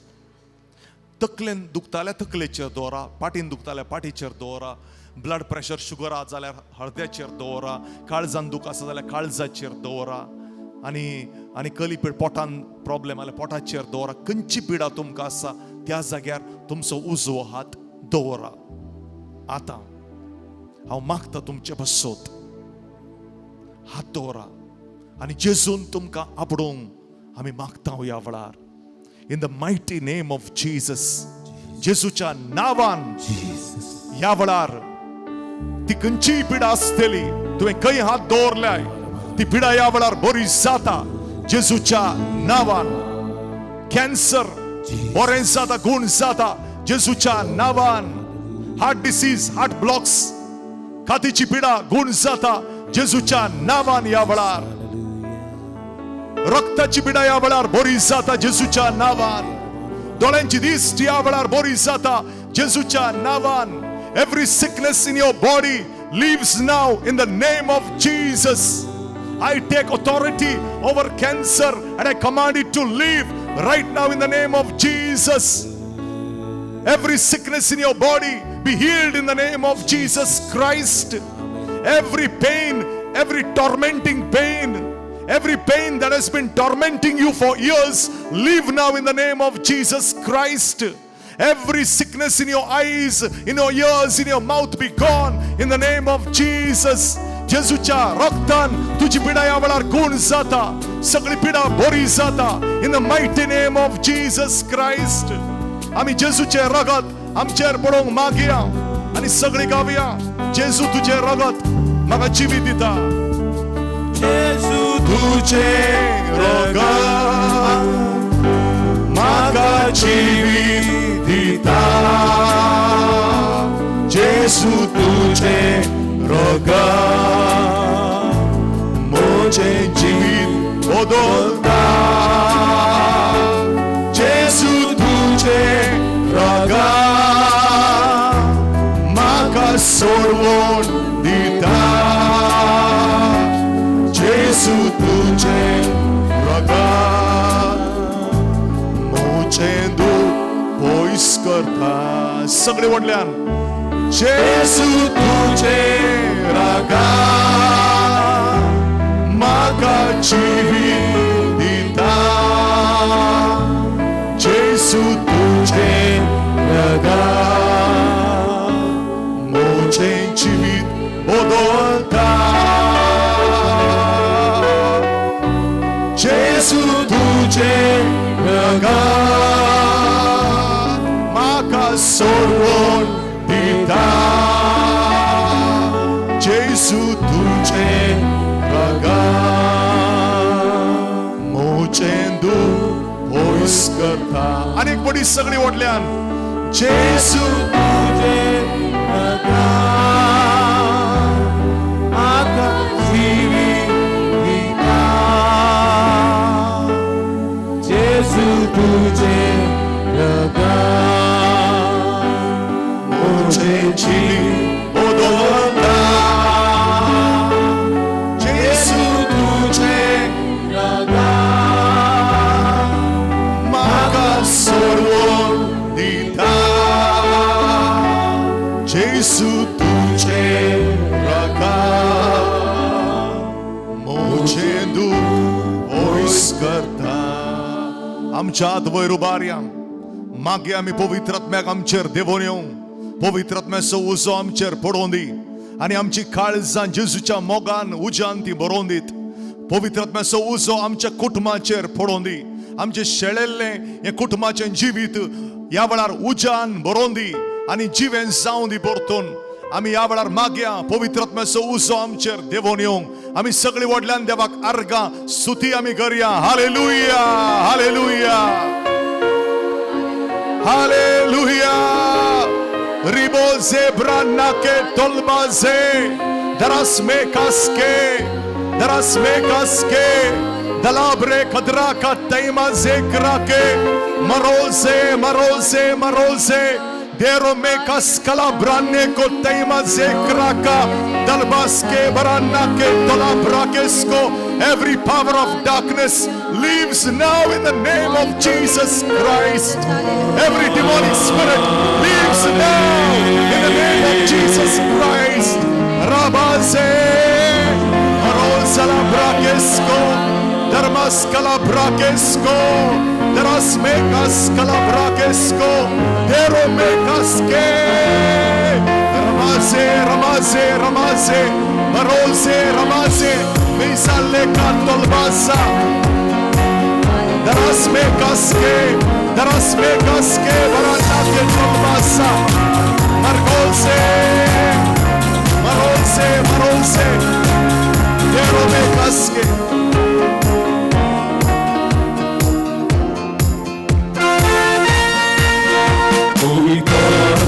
तकलेन दुखताल्या तकलेचेर दवरा. पाटीन दुखताल्या पाठीचेर दवरा. ब्लड प्रेशर, शुगर आसा जाल्यार हृदयाचेर दवरा. काळजान दूख आसा जाल्यार काळजाचेर दवरा. आनी कली पीड, पोटान प्रॉब्लेम जाल्यार पोटाचेर दवरा. खंयची पिडा तुमकां आसा त्या जाग्यार तुमचो उजवो हात दवरा. आतां हांव मागता तुमचे बसोत. हात दवरा आनी जेजून तुमकां आपडूंक आमी मागता ह्या वेळार. In the mighty name of Jesus, जेजूच्या नांवान ह्या वेळार ती खंयचीय पिडा आसतली, तुवें खंय हात दवरल्याय, ती पिडा ह्या वेळार बरी जाता जेजूच्या नांवान. कॅन्सर बरें जाता, गुण जाता जेजूच्या नांवान. हार्ट डिसीज, हार्ट ब्लॉक्स, खातीची पिडा गुण जाता जेजूच्या नांवान ह्या वेळार. रक्ताची पिडा ह्या वेळार बरी जाता जेजूच्या नांवान. दोळ्यांची दिश्ट ह्या वेळार बरी जाता जेजूच्या नांवान. Every sickness in your body leaves now in the name of Jesus. I take authority over cancer and I command it to leave right now in the name of Jesus. Every sickness in your body be healed in the name of Jesus Christ. Every pain, every tormenting pain, every pain that has been tormenting you for years, leave now in the name of Jesus Christ. Every sickness in your eyes, in your ears, in your mouth be gone in the name of Jesus. जेजूच्या रक्तान तुझी पिडा या वेळार गुण जाता. सगळी पिडा बरी जाता in the mighty name of Jesus Christ. आम्ही जेजूचे रगत आमचेर पडोवंक मागया आनी सगळी गावया. जेजू तुझे रगत म्हाका जिवीत दिता. जेजू तुझे रगत म्हाका जिवीत दिता. जेजू तुझे रगत मोजे जीवित बदलता. जेजू तुझे रगत म्हाका सोडवून दिता. जेजू तुझे रगत मोचे दूख पयस करता. सगळे म्हणल्यान जेजू तुझे रगत म्हाका जिवीत दिता. जेजू तुझे रगत सोडवून दिता जेसू तुझे रगत मोचेंदू होईस करता. आणि एक बडी सगळी ओढल्यान जेसू तुझे रगत आका जीविता जेसू तुझे रगत मुझे जी बदलता जेसू तुझे रगत माका सोडवून दिता जेसू तुझे रगत मोचेंदू होईस करता. आमच्या आत वयर उबारया मागे आमी पवित्र आत्म्याक आमचेर देवून येवं. पवित्र आत्म्याचो उजो आमचेर पडोवन दी आनी आमची काळजां जेजूच्या मोगान उज्यान ती भरोवन दीत. पवित्र आत्म्याचो उजो आमच्या कुटुंबाचेर पडोवन दी. आमचे शेळेल्ले हे कुटुंबाचें जिवीत ह्या वेळार उज्यान भरोवन दी आनी जिवें जावं दी परतून. आमी ह्या वेळार मागया पवित्र आत्म्याचो उजो आमचेर देवून येवं. आमी सगळी व्हडल्यान देवाक आर्गां स्तुती आमी करया. Hallelujah hallelujah hallelujah. Riboze branake tolbaze darasme kaske dalabre kadraka taimaze krake maroze dero me kaskala branne ko taimaze kraka dalbaske baranake tolabrakesko. Every power of darkness leaves now in the name of Jesus Christ. Every demonic spirit leaves now in the name of Jesus Christ. Rabaze Arosala Brakesko Darmaskala Brakesko Darasmekaskala Brakesko Deromekaske Ramaze Ramaze Misale Kantolbasa Darasmekaske Baranake Tolbasa Margolse Deromekaske. Uitotmia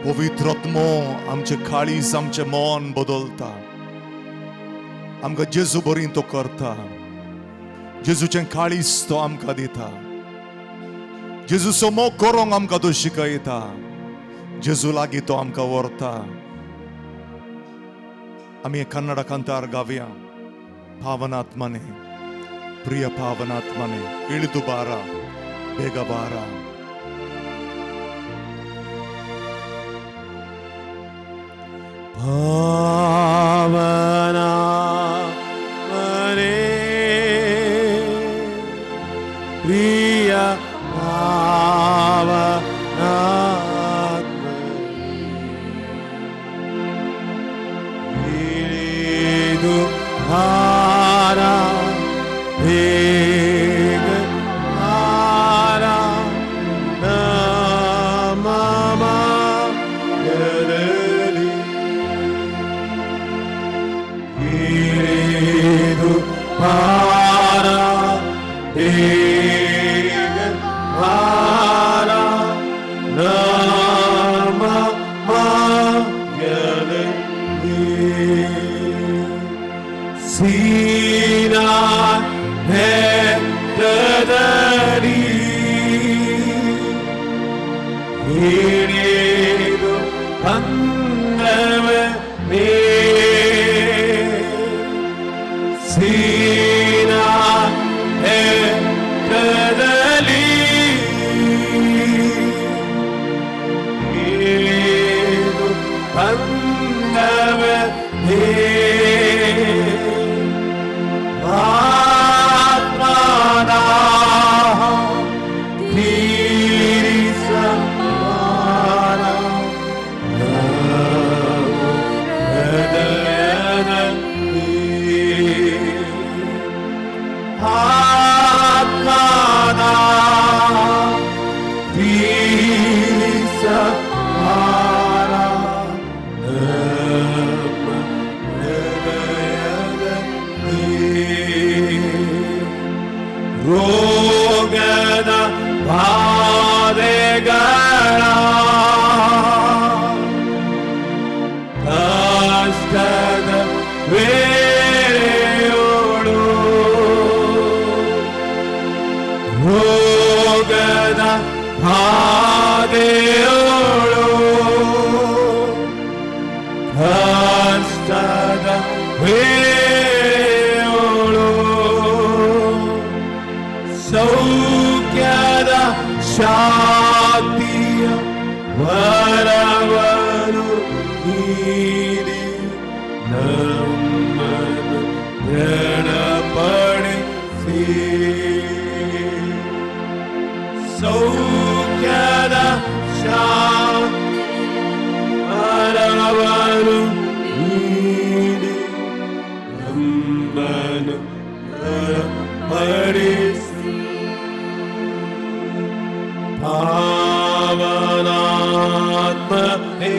पवित्र आत्मो आमचे काळीज आमचे मन बदलता आमकां जेजू बरी तो करता जेजूचें काळीज तो आमकां दिता जेजूचो मोग करूंक आमकां तो शिकयता जेजू लागीं तो आमकां व्हरता आमी कन्नड कांतार गावया पावनात्मने प्रिय पावनात्मने इळिದು ಬಾರ ಬೇಗ ಬಾರ Pavana Mane Priya Pavana Iridu Hara Bhega Hara Namama Yadali Iridu Hara Bhega Hara Namama Yadali Sina Hedadari Iridu Pandava Me Sina Hedadali Iridu Pandava Me Atmana Tirisana Atmana ರೋಗದ ಬಾಧೆಗಳ ಕಷ್ಟದ ವೇಳೆಯೋಳು ರೋಗದ ಬಾಧೆಯೋಳು ಕಷ್ಟದ ವೇಳೆಯೋಳು ಸೌಖ್ಯದ ಶಾಂತಿಯ ವರವರು ನೀಡಿ ನಮ್ಮನ್ನು ದೃಢಪಡಿಸಿ ಸೌಖ್ಯದ ಶಾಂತಿ ವರವರು ನೀಡಿ ನಮ್ಮನ್ನು ದೃಢಪಡಿಸಿ ಪಾವನಾತ್ಮನೇ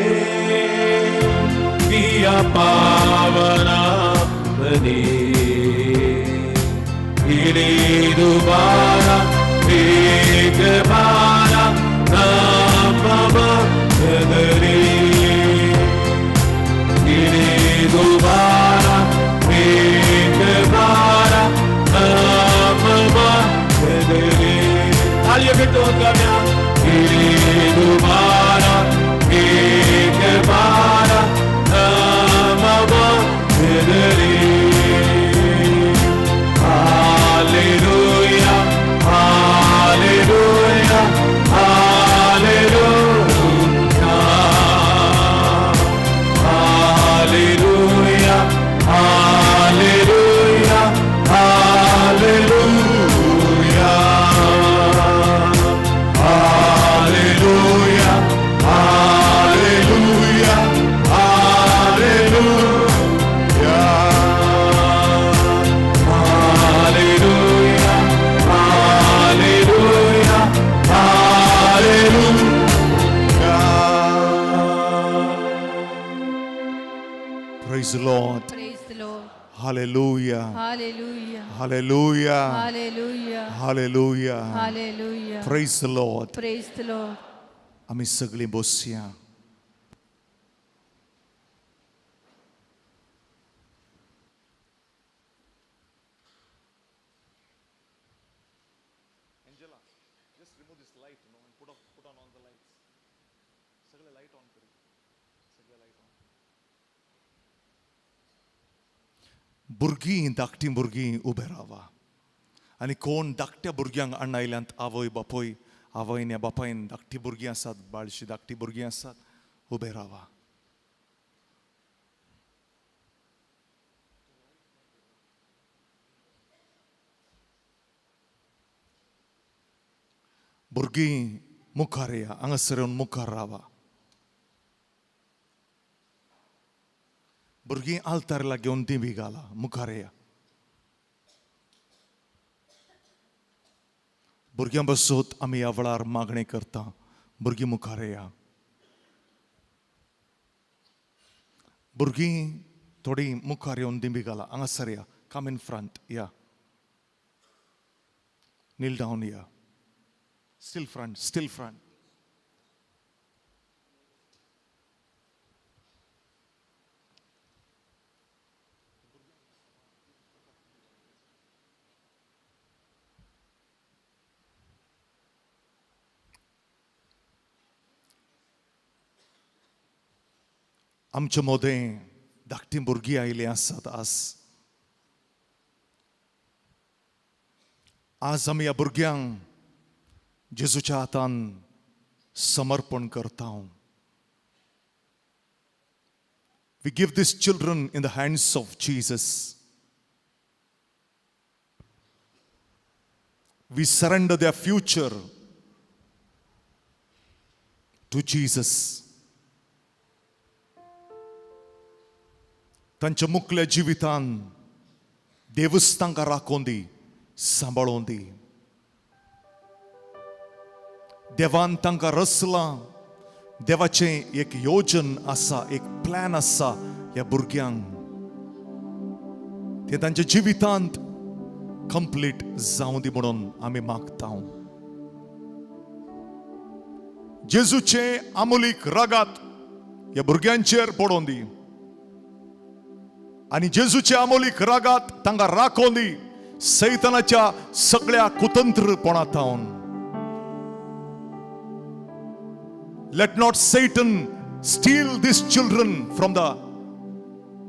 ಪ್ರಿಯ ಪಾವನಾತ್ಮನೇ ಇಳಿದು ಬಾರ ಬೇಗ ಬಾರ ನಮ್ಮ ಮಧ್ಯದಲ್ಲಿ ಇಳಿದು ಬಾರ ಬೇಗ ಬಾರ ನಮ್ಮ ಮಧ್ಯದಲ್ಲಿ ತಾಳಿಯ ಬಿಟ್ಟು ಹೋಗ್ತಾನೆ ಇಳಿದು ಬಾರ ಬೇಗ ಬಾರ ನಮ್ಮ ಮಧ್ಯದಲ್ಲಿ hallelujah hallelujah hallelujah hallelujah hallelujah hallelujah Hallelujah, hallelujah, Praise the Lord. Praise the Lord. Hallelujah. Hallelujah. Hallelujah. Hallelujah. भुरगीं धाकटीं भुरगीं उबे रावा आनी कोण धाकट्या भुरग्यांक हाडून आयल्यांत आवय बापूय आवयन या बापायन धाकटीं भुरगीं आसात बाळशीं धाकटीं भुरगीं आसात उबे रावा भुरगीं मुखार या हांगासर येवन मुखार रावा भुरगीं आल्तारला घेवन दिमी घाला मुखार या भुरग्यां बसोत आमी ह्या वेळार मागणी करता भुरगीं मुखार या भुरगीं थोडीं मुखार येवन दिमी घाला हांगासर या कम इन फ्रंट या नील डावन या स्टील फ्रंट आमचे मोदें धाकटीं भुरगीं आयलीं आसात आज आमी ह्या भुरग्यांक जेजूच्या हातान समर्पण करता We give these children in the hands of Jesus. We surrender their future to Jesus. तांच्या मुखल्या जिवितान देवच तांकां राखोवन दी सांबाळोवन दी देवान तांकां रचलां देवाचें एक योजन आसा एक प्लॅन आसा ह्या भुरग्यांक ते तांच्या जिवितांत कंप्लीट जावं दी म्हणून आमी मागता जेजूचे आमोलीक रागात ह्या भुरग्यांचेर पडोवन दी आणि जेजूच्या आमोलीक रागात तांकां राखोवन दी सैतानाच्या सगळ्या कुतंत्रपणांतावन Let not Satan steal these children from the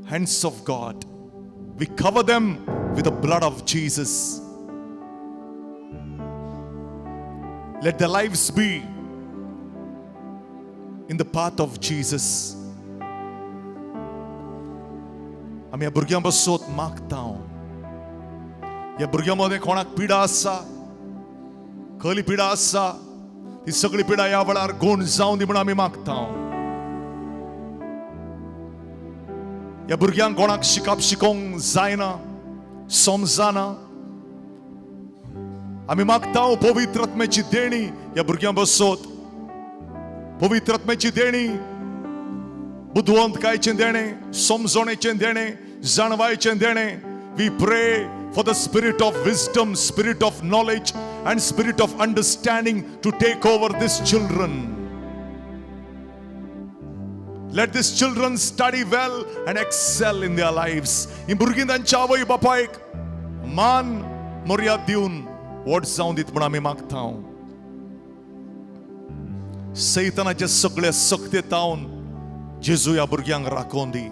hands of God. We cover them with the blood of Jesus. Let their lives be in the path of Jesus. आमी ह्या भुरग्यां बसोत मागता ह्या भुरग्यां मदें कोणाक पिडा आसा खली पिडा आसा ती सगळी पिडा ह्या वेळार गूण जावं दी म्हणून आमी मागता ह्या भुरग्यांक कोणाक शिकोवंक जायना समजना आमी मागता पवित्र आत्म्याची देणी ह्या भुरग्यां बसोत पवित्र आत्म्याची देणी बुद्धवंतकायेचें देणें समजणेचें देणें जाणवायेचें देणें We pray for the spirit of wisdom, spirit of knowledge and spirit of understanding to take over these children. Let these children study well and excel in their lives. In भुरगीं तांच्या आवय बापायक मान मर्याद दिवन व्हड जावं दीत म्हूण आमी मागता सैतानाचे सगळे सक्तेतावन जेजू ह्या भुरग्यांक राखोवन दी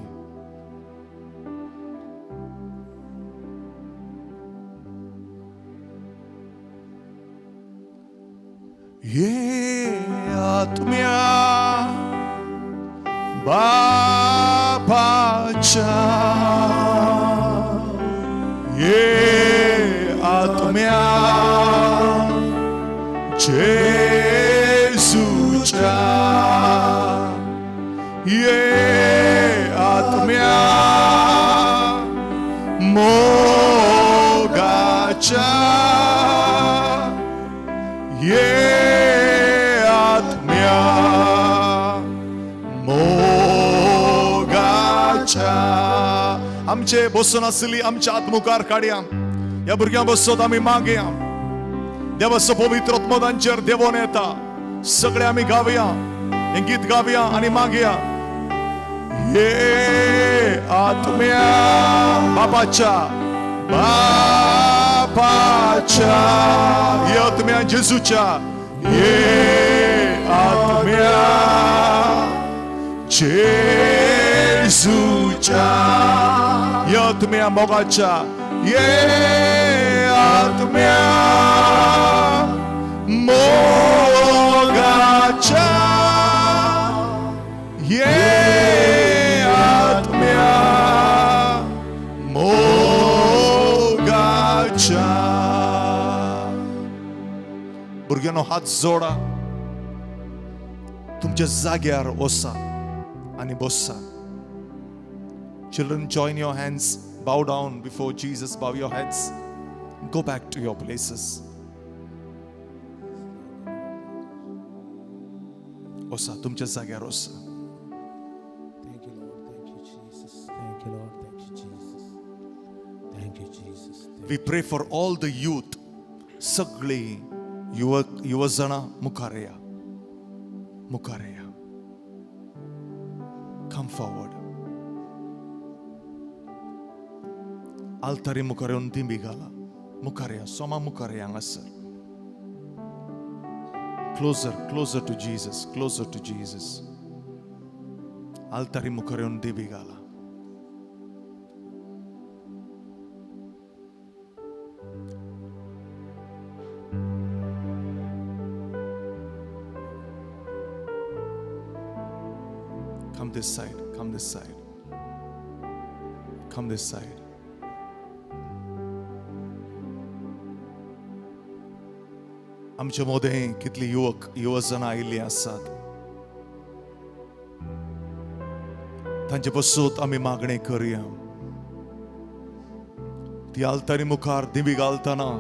ये आत्म्या बापाच्या ये आत्म्या जेजूच्या ये आत्म्या मोगाच्या ये आमचे बसून आसली आमच्या आत्मुखार काडया ह्या भुरग्यां बसोत आमी मागया देवाचो पवित्र आत्मो तांचेर देवोन येता सगळे आमी गावया हें गीत गावया आनी मागया ये आत्म्या बापाच्या ये आत्म्या जेजूच्या ये आत्म्या जेजूच्या ये आत्म्या मोगाच्या ये आत्म्या मोगाच्या ये आत्म्या मोगाच्या भुरग्यांनो हात जोडा तुमच्या जाग्यार वसा आणि बसा. Children, join your hands, bow down before Jesus, bow your heads, go back to your places. वसा तुमच्या जाग्यार वसा. Thank you, Lord. Thank you, Jesus. Thank you, Lord. Thank you, Jesus. Thank you, Jesus. We pray for all the youth. सगळे युवजन मुखारया. Come forward. Altari मुखार येऊन ती बिगाला. मुखारया, सोमा मुखारया हांगासर. Closer to Jesus, closer to Jesus. Altari मुखार येऊन ती Bigala. Come this side, come this side. Come this side. आमच्या मध्ये कितली युवजन आयिल्ली आसात. तांचे बसून आमी मागणी करूया. ती आल्तारी मुखार दिवी घालतना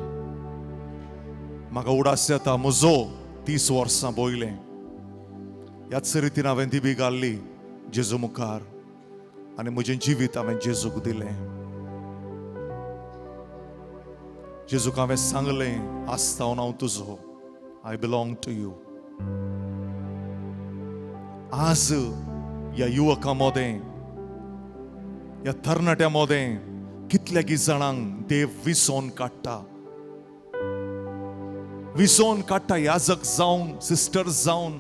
म्हाका उडास येता. म्हजो 30 वर्सां बोयले ह्याच रितीन हांवें दिवी घाल्ली जेजू मुखार आनी म्हजें जिवीत हांवें जेजूक दिलें. जेजूक हांवें सांगलें आस्तावन हांव तुजो. I belong to you. आज या युवकांमध्ये या तरणाट्यामध्ये कितल्यागी जाणांक देव विसोन काडटा. याजक जावन, सिस्टर्स जावन,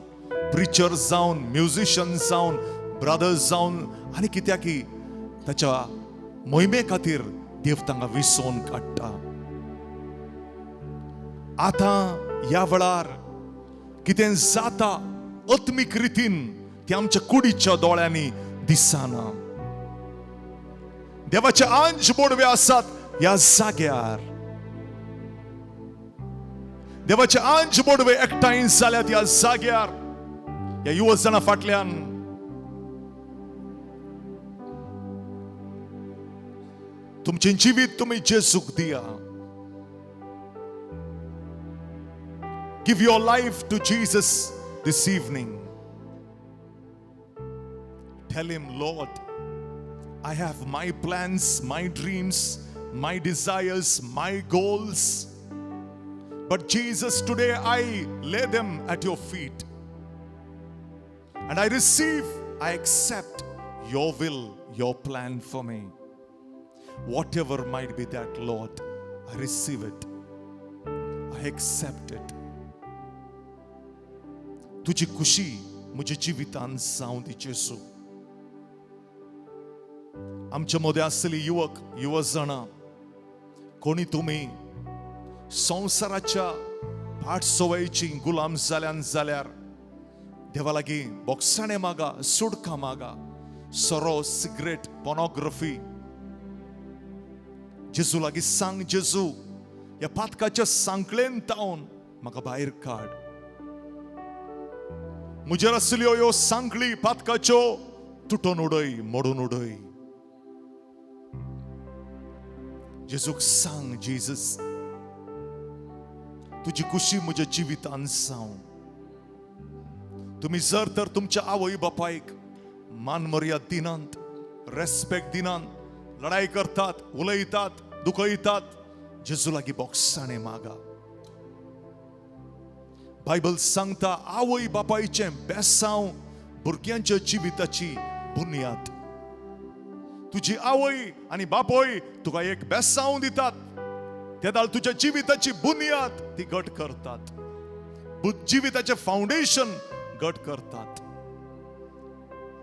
प्रिचर्स जावन, म्युझिशियन्स जावन, ब्रदर्स जावन आनी कित्याकी ताच्या मोहिमे खातीर देव तांकां विसोन काडटा. आता या वेळार कितें जाता आत्मीक रितीन ते आमच्या कुडीच्या दोळ्यांनी दिसना. देवाचे अंश बोडवे आसात ह्या जाग्यार. देवाचे अंश बोडवे एकठांय जाल्यात ह्या जाग्यार. ह्या युवजना फाटल्यान तुमचें जिवीत तुमी जेजूक दिया. Give your life to Jesus this evening. Tell him, Lord, I have my plans, my dreams, my desires, my goals. But Jesus, today I lay them at your feet. And I receive, I accept your will, your plan for me. Whatever might be that, Lord, I receive it. I accept it. तुझी खुशी म्हज्या जिवितान जावं दी जेजू. आमच्या मध्ये आसली युवजनां कोणी तुम्ही संसाराच्या भाट सवयीची गुलाम जाल्यार देवा लागीं बोक्साणे मागा, सुडकां मागा, सोरो, सिगरेट, पोर्नोग्राफी. जेजू लागीं सांग, जेजू ह्या पातकाच्या सांकळेन तावन म्हाका भायर काड. मुजेर असल्यो ह्यो सांकळी पातकाच्यो तुटून उडय, मोडून उडय. जेजूक सांग, जीजस तुझी खुशी म्हज्या जिवितान जावं. तुम्ही जर तर तुमच्या आवय बापायक मान मर्याद दिनांत, रेस्पेक्ट दिनांत, लढाई करतात, उलयतात, दुखयतात, जेजू लागीं बोक्साणे मागा. बायबल सांगता आवय बापायचें बेसांव भुरग्यांच्या जिविताची बुन्याद. तुझी आवय आनी बापोय तुका एक बेसांव दितात, ते दाल तुझ्या जिविताची बुन्याद ती घट करतात, जिविताचे फाउंडेशन घट करतात.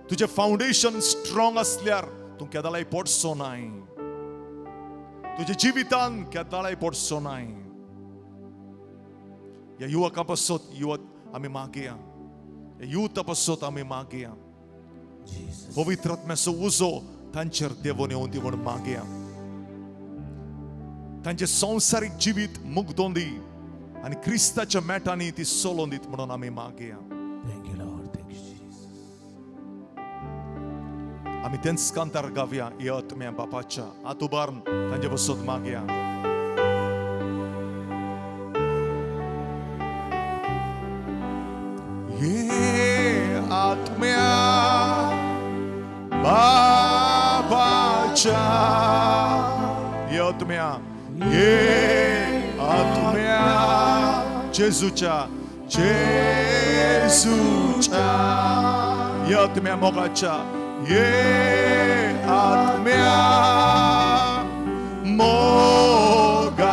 तुझे फाउंडेशन स्ट्रॉंग असल्यार तू केदालाय पडसो नाय. तुझे जिवितान केदालाय पडसो नाय. या युवका पासत आम्ही मागया. यूथ पासत आम्ही मागया. पवित्र आत्म्याचो उजो तांचेर देवून येवं दी म्हणून मागया. तांचे संसारीक जिवीत मुग्दोवन दी आनी क्रिस्ताच्या मेटांनी ती सोलोवन दीत म्हणून आम्ही मागया. Thank you, Lord. Thank you, Jesus. आम्ही तेंच कांतार गावया. या आत्म्या बापाच्या हात उबारून तांचे बसत मागया. ये आत्म्या बापाच्या. ये आत्म्या. ये आत्म्या जेजूच्या. जेजूच्या. ये आत्म्या मोगाच्या. ये आत्म्या मोगाच्या.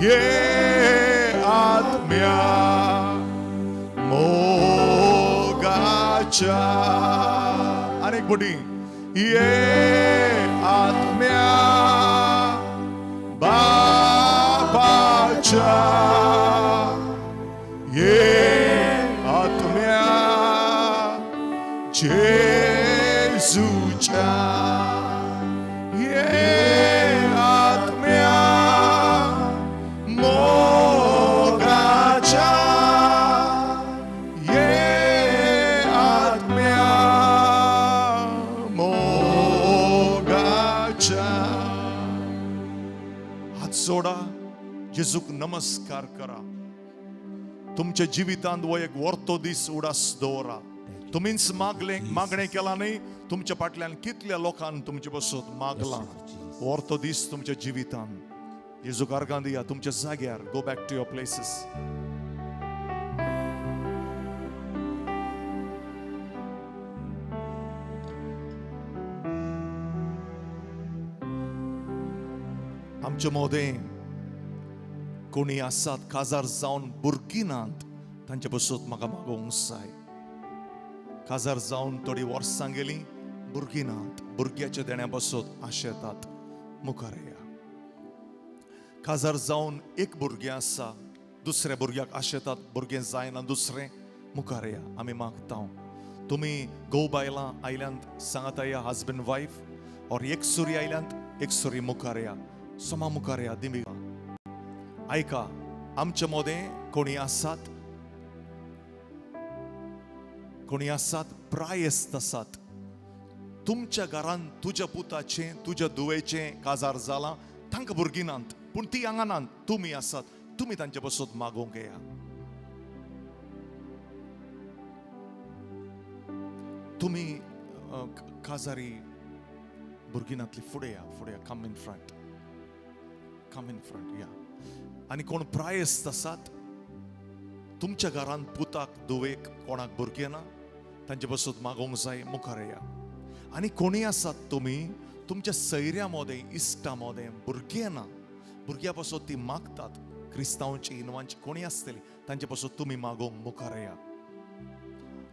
ये आत्म्या मोगाच्या. अनेक बुडी. ये आत्म्या बापाच्या. ये आत्म्या जेजूच्या. ये आत्म्या मोगाच्या. ये आत्म्या मोगाच्या. हात जोडा. जेजूक नमस्कार करा. तुमच्या जिवितांत वो एक वर्तो दीस उडास दवरा. तुम्हीच मागणे केला नाही. तुमच्या फाटल्यान कितल्या लोकांनी तुमचे बसत मागला. वर्तो दीस तुमच्या जिवितांत जेजूक अर्गां दिया. तुमच्या जाग्यार go back to your places. आमच्या मोदें कोणी आसात काजार जावन भुरगीं नात तांचे बसत म्हाका मागोवंक जाय. काजार जावन थोडी वर्सां गेलीं भुरगीं नात. भुरग्याच्या देण्या बसत आशेतात मुखार या. काजार जावन एक भुरगें आसा. दुसऱ्या भुरग्याक आशेतात भुरगें जायना दुसरें मुखार या. आमी मागता तुम्ही घोव बायलां आयल्यांत सांगात या हजबंड वायफ और एक सुरी आयल्यांत एक सुरी मुखार या. सोमा मुखार या. दिमी ऐका. आमच्या मोदें कोणी आसात प्रायस्त आसात. तुमच्या घरान तुझ्या पुताचें तुझ्या दुवेचें काजार जालां. तांकां भुरगीं नात पूण ती हांगा नात. तुमी आसात. तुमी तांचे बसत मागोवंक येया. तुमी काजारी भुरगीं नातली फुडें या. फुडें या. Come in front. Come in front या. आनी कोण प्रायस्त आसात तुमच्या घरान पुताक दुवेक कोणाक भुरगें ना तांचे बसत मागोवंक जाय मुखार या. आनी कोणी आसात तुमी तुमच्या सैऱ्या मोदें इश्टा मोदें भुरगें ना. भुरग्यां पासत ती मागतात. क्रिस्तांवांची इनवांची कोणी आसतली तांचे पासत तुमी मागोवंक मुखार या.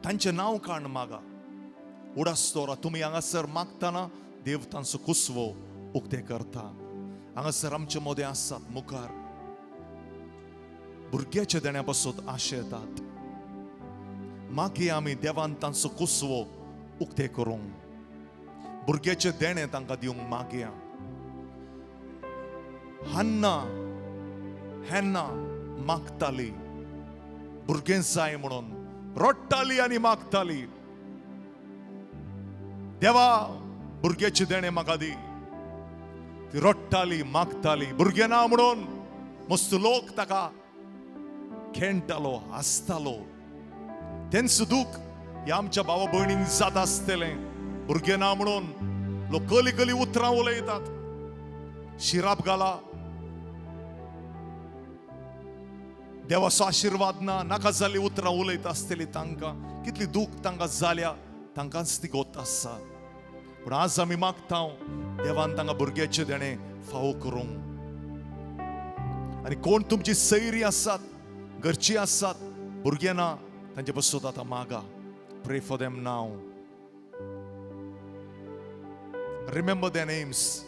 तांचें नांव काण मागा. उडास दवरा. तुमी हांगासर मागतना देव तांचो कुसवो उक्तें करता. हांगासर आमचे मोदें आसात मुखार भुरग्याच्या देण्या बसत आशेतात. मागया आमी देवान तांचो कुसवो उक्तें करूंक. भुरग्याचे देणे तांकां दिवंक मागया. हन्ना मागताली भुरगें जाय म्हणून. रडटाली आनी मागताली देवा भुरग्याचे देणे म्हाका दी. ती रडटाली मागताली भुरगें ना म्हणून. मस्त लोक ताका खेळटालो हसतालो. तेंच दूख ह्या आमच्या भावा भयणींक जाता आसतलें. भुरगें ना म्हणून लोक कली कली उतरां उलयतात. शिराप घाला. देवाचो आशिर्वाद ना. नाका जाल्ली उतरां उलयता आसतली तांकां. कितली दूख तांकां जाल्या तांकांच ती गोत आसा. पूण आज आमी मागता देवान तांकां भुरग्याचे देणे फावो करूंक. आनी कोण तुमची सैरी आसात घरची आसात भुरगें ना तांचे बसत आतां मागा. pray for them now. Remember their names.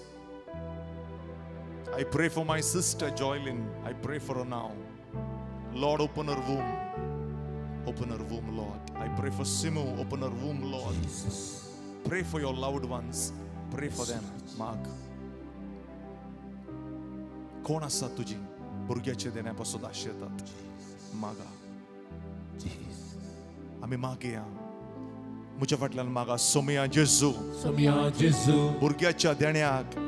I pray for my sister Joylyn. I pray for her now. Lord, open her womb. Open her womb, Lord. I pray for Simu. Open her womb, Lord. Pray for your loved ones. Pray for them. Mark. कोण आसा तुजी भुरग्याचे देण्यापासून आशा येतात मागा आम्ही मागया म्हज्या फाटल्यान मागा सोमया जेजू भुरग्याच्या देण्याक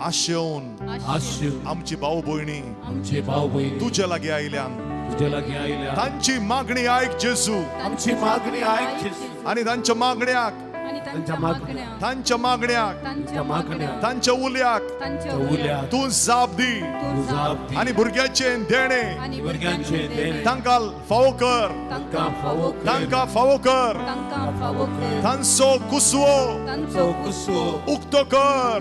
आशेवन आमची भाऊ भयणी तुझ्या लागीं आयल्यान तांची मागणी आयक जेजू आनी तांच्या मागण्याक तांच्या मागण्याक तांच्या उल्याक तूं जाप दी आनी भुरग्याचे देणे तांकां फावो कर तांकां फावो कर तांचो कुसवो उक्तो कर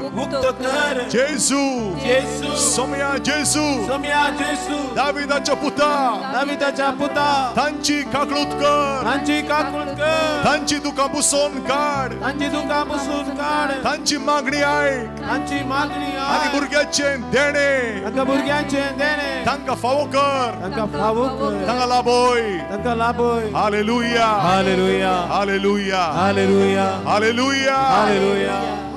जेजू सोमया जेजू दाविदाच्या पुता तांची काकळूत कर तांची दुकां पुसोवन काड तांची मागणी आयक आनी भुरग्याचे देणे तांकां फावो कर तांकां लाभोय hallelujah hallelujah hallelujah hallelujah hallelujah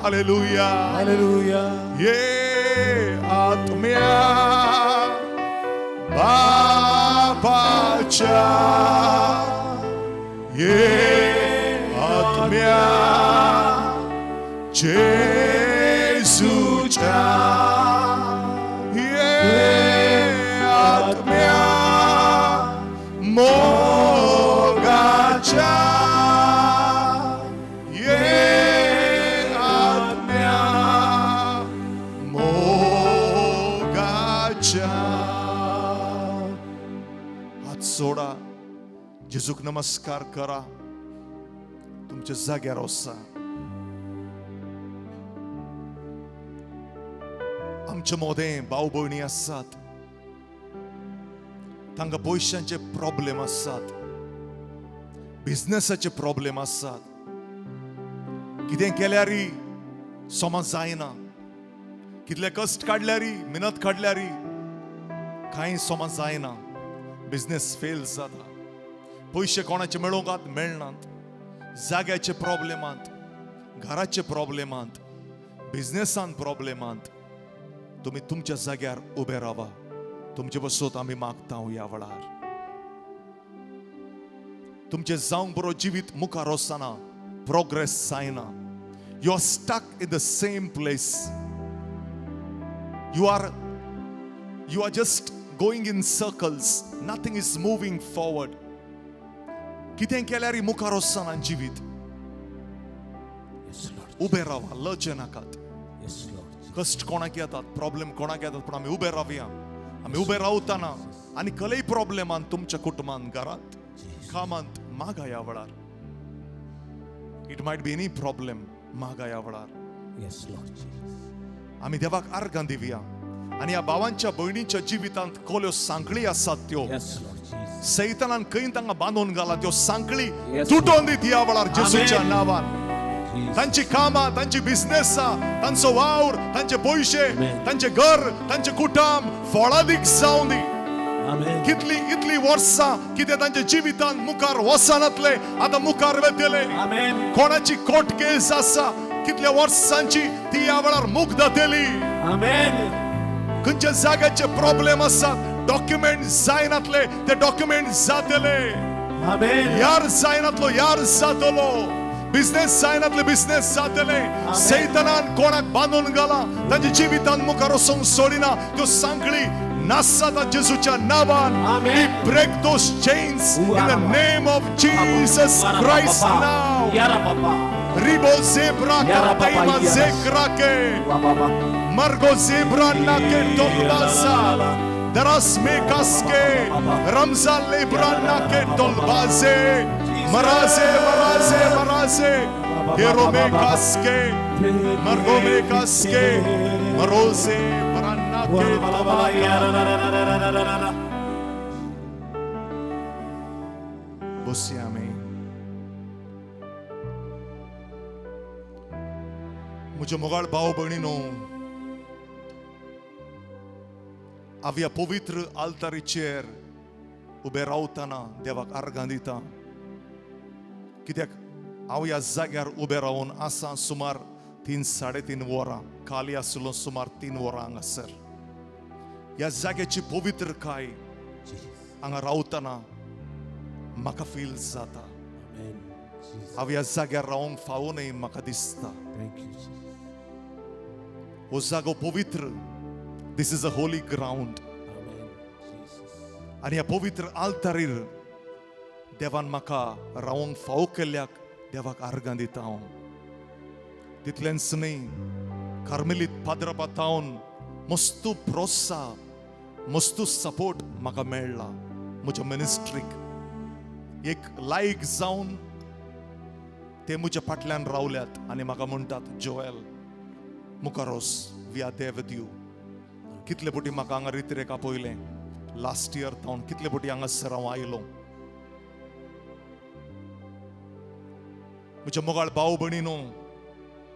hallelujah ये आत्म्या बापाच्या ये आत्म्या जेजूच्या ये आत्म्या मोगाच्या ये आत्म्या मोगाच्या हात सोडा जेजूक नमस्कार करा तुमच्या जाग्यार वसा आमचे मोदें भाव भयणी आसात तांकां पयशांचे प्रॉब्लेम आसात बिझनेसाचे प्रॉब्लेम आसात कितें केल्यारय समज जायना कितले कश्ट काडल्यारय मेहनत काडल्यारय कांय समज जायना बिझनेस फेल जाता पयशे कोणाचे मेळोवंक मेळनात जाग्याचे प्रॉब्लेमांत घराचे प्रॉब्लेमांत बिझनेसांत प्रॉब्लेमांत तुम्ही तुमच्या जाग्यार उबे रावा तुमचे बसोत आम्ही मागता ह्या वेळार तुमचे जावंक बरो जिवीत मुखार वचना प्रोग्रेस जायना you are stuck in the same place you are just going in circles nothing is moving forward कितें केल्यार मुखार वचना जिवीत उबे रावा लजे नाकात कष्ट कोणाक येतात प्रॉब्लेम कोणाक येतात पण आम्ही उबे रावया आम्ही उबे रावतना आणि कसलेय प्रॉब्लेमान तुमच्या कुटुंबांत घरात कामांत मागा ह्या वेळार it might be any problem मागा ह्या वेळार आम्ही देवाक अर्घां दिवया आणि ह्या भावांच्या भयणीच्या जिवितांत कोल्यो सांकळी आसात त्यो सैतानान खंय तांकां बांदून घाला त्यो सांकळी तुटोवन दीत ह्या वेळार जेजूच्या नांवान तांची कामां तांची बिझनेसां तांचो वावर तांचे पयशे तांचे घर तांचे कुटुंब फळादीक जावं दी कितली वर्सां कितें तांच्या जिवितांत मुखार वचनातले आतां मुखार वेतले कोणाची कोर्ट केस आसा कितल्या वर्सांची ती ह्या वेळार मुक्त जातली खंयच्या जाग्याचे प्रॉब्लेम आसात डॉक्युमेंट जायनातले ते डॉक्युमेंट जातले यार जायनातलो यार जातलो बिझनेस जायनातले बिझनेस जातले सैतानान कोणाक बांदून घाला तांच्या जिवितांत मुखार वचोंक सोडिना त्यो सांकळी नासतात जेजूच्या नांवान we break those chains in the name of Jesus Christ now ribo zebra kataima zekrake margo zebra nake tolbasa daras mekaske ramzan lebra nake tolbaze maraze maraze maraze hero mekaske margo mekaske maroze Bossi आम्ही म्हज्या मोगाळ भाव भयणीनो, हांव ह्या पवित्र आल्तारीचेर उबे रावतना देवाक आर्गां दिता. कित्याक हांव ह्या जाग्यार उबे रावन आसा सुमार 3-3.5 वरां. खाली आसलो सुमार 3 वरां हांगासर. ह्या जाग्याची पवित्रकाय हांगा रावतना म्हाका फील जाता. Amen. Jesus. हांव ह्या जाग्यार रावंक फावो न्हय म्हाका दिसता. Thank you, Jesus. हो जागो पवित्र. This is a holy ground. Amen. Jesus. आनी ह्या पवित्र आल्तारीर देवान म्हाका रावंक फावो केल्ल्याक देवाक आर्गां दिता हांव. तितलेंच न्हय, कार्मेलीत पाद्रपातावन मस्तू प्रोत्साह, मस्तू सपोर्ट म्हाका मेळ्ळा म्हज्या मिनिस्ट्रीक. एक लायक जावन ते म्हज्या फाटल्यान रावल्यात आनी म्हाका म्हणटात, जोएल मुखार वच, we are there with you. कितले फावटी म्हाका हांगा रित्रेक आपयलें. लास्ट इयर जावन कितले फावटी हांगासर हांव आयलो. म्हज्या मोगाळ भाव भयणीनो,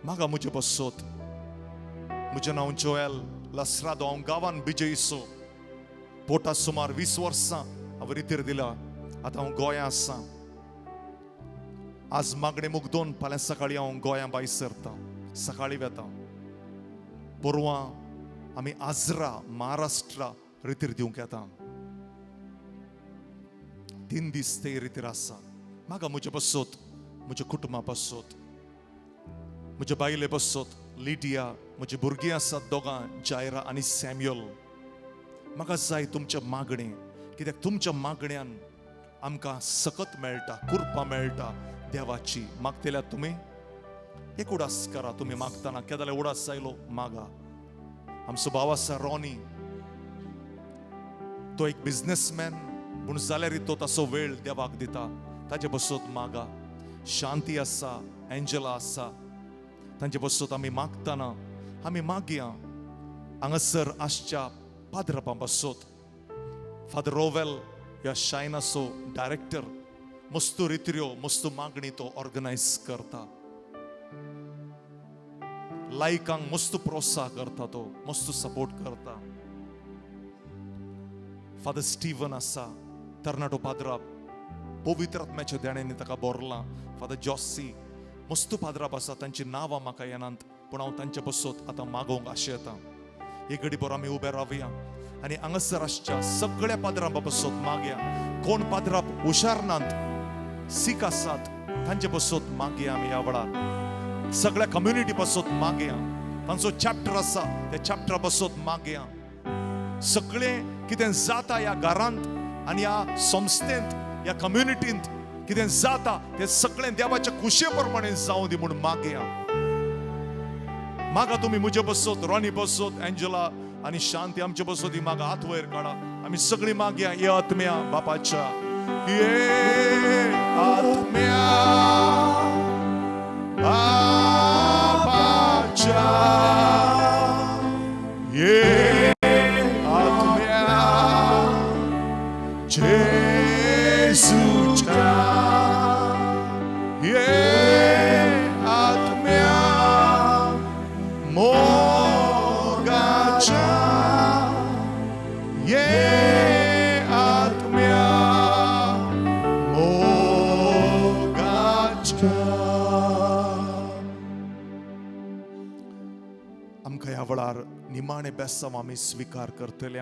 म्हाका म्हजे बसोत. म्हजें नांव जोएल लास्रादो. हांव गांवान बिजयसो. पोटां सुमार 20 वर्सां हांव रितीर दिला. आतां हांव गोंयांत आसा. आज मागणे मुगदोन फाल्यां सकाळीं हांव गोंयां भायर सरता. सकाळीं वेता. परवां आमी आजरा महाराष्ट्रा रितीर दिवंक येता. 3 दीस ते रितीर आसा. म्हाका म्हजे बसोत, म्हज्या कुटुंबा बसोत, म्हजे बायले बसोत, लिडिया, म्हजी भुरगीं आसात दोगां, जायरा आनी सॅम्युअल. म्हाका जाय तुमचें मागणें. कित्याक तुमच्या मागण्यान आमकां सकत मेळटा, कृपा मेळटा देवाची. मागतल्यार तुमी एक उडास करा. तुमी मागतना केदाले उडास आयलो मागा. आमचो भाव आसा रॉनी. तो एक बिझनेसमॅन, पूण जाल्यार तो ताचो वेळ देवाक दिता. ताचे बसोत मागा. शांती आसा, एंजला आसा, तांचे बसोत आमी मागतना आमी मागया. हांगासर आसच्या पाद्रपा बसोत. फादर रोवेल ह्या शायनाचो डायरेक्टर. मस्तू रित्र्यो, मस्तू मागणी तो ऑर्गनायज करता. लायकांक मस्तू प्रोत्साह करता. तो मस्तू सपोर्ट करता. फादर स्टीवन आसा, तरणाटो पाद्राप. पवित्र आत्म्याच्या देण्यानी ताका भरला. फादर जॉसी, मस्तू पाद्राप आसा. तांची नांवां म्हाका येनात, पूण हांव तांचे बसोत आतां मागोवंक आशे येता. एक घडी भर आमी उबे रावया आनी हांगासर आसच्या सगळ्या पाद्रांबा बसोत मागया. कोण पाद्राप हुशार नात, सीख आसात, तांचे बसोत मागया आमी ह्या वेळार. सगळ्या कम्युनिटी बसोत मागया. तांचो चॅप्टर आसा, त्या चॅप्टरा बसोत मागया. सगळें कितें जाता ह्या घरांत आनी ह्या संस्थेंत, ह्या कम्युनिटींत कितें जाता तें सगळें देवाच्या खुशे प्रमाणे जावं दी म्हूण मागया. मागा तुमी म्हजे बसोत, रॉनी बसोत, एंजला आनी शांती आमचे बसोत. मागा हात वयर काडा. आमी सगळीं मागया. ये आत्म्या बापाच्या, ये आत्म्या बापाच्या, ये आत्म्या जेसूच्या, ये आत्म्या मोगाच्या, ये आत्म्या मोगाच्या. आमकां ह्या वेळार निमाणे बेसांव आमी स्विकार करतले.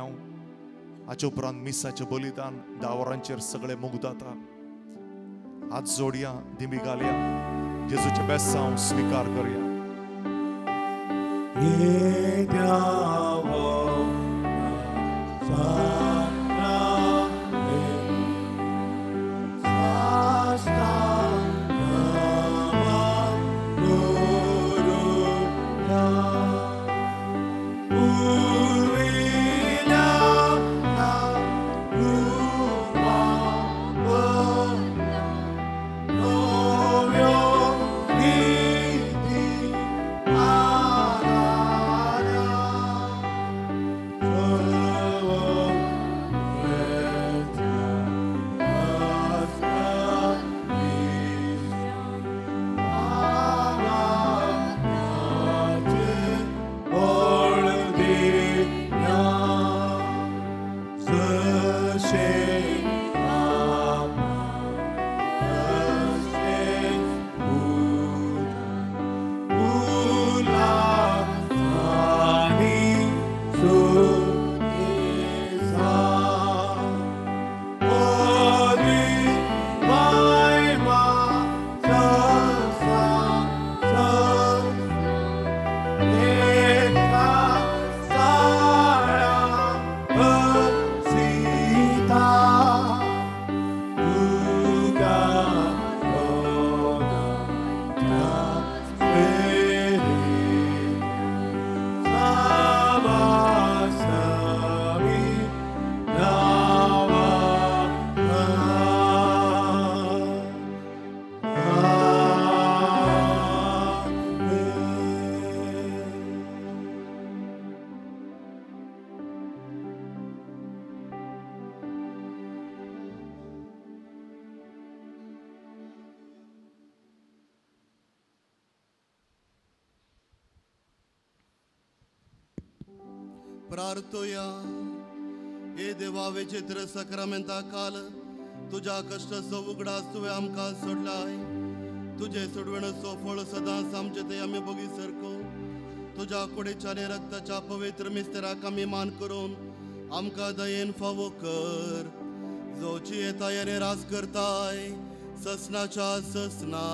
हाचे उपरांत मिसाचें बलिदान 10 वरांचेर सगळे मुग्दाता. हात जोडया, दिमी घालया, जेजूचे बेसांव स्विकार करया. प्रार्थोया. हे देवा विचित्र सक्रामेंता काल तुझ्या कष्टाचो उगडास तुवें आमकां सोडलाय. तुझे सोडवणेचो फळ सदांच आमचे ते आमी बगी सरको. तुझ्या कुडीच्या आनी रक्ताच्या पवित्र मिस्तेराक आमी मान करून आमकां दयेन फावो कर. जोची येताय आनी रास करताय ससनाच्या ससना.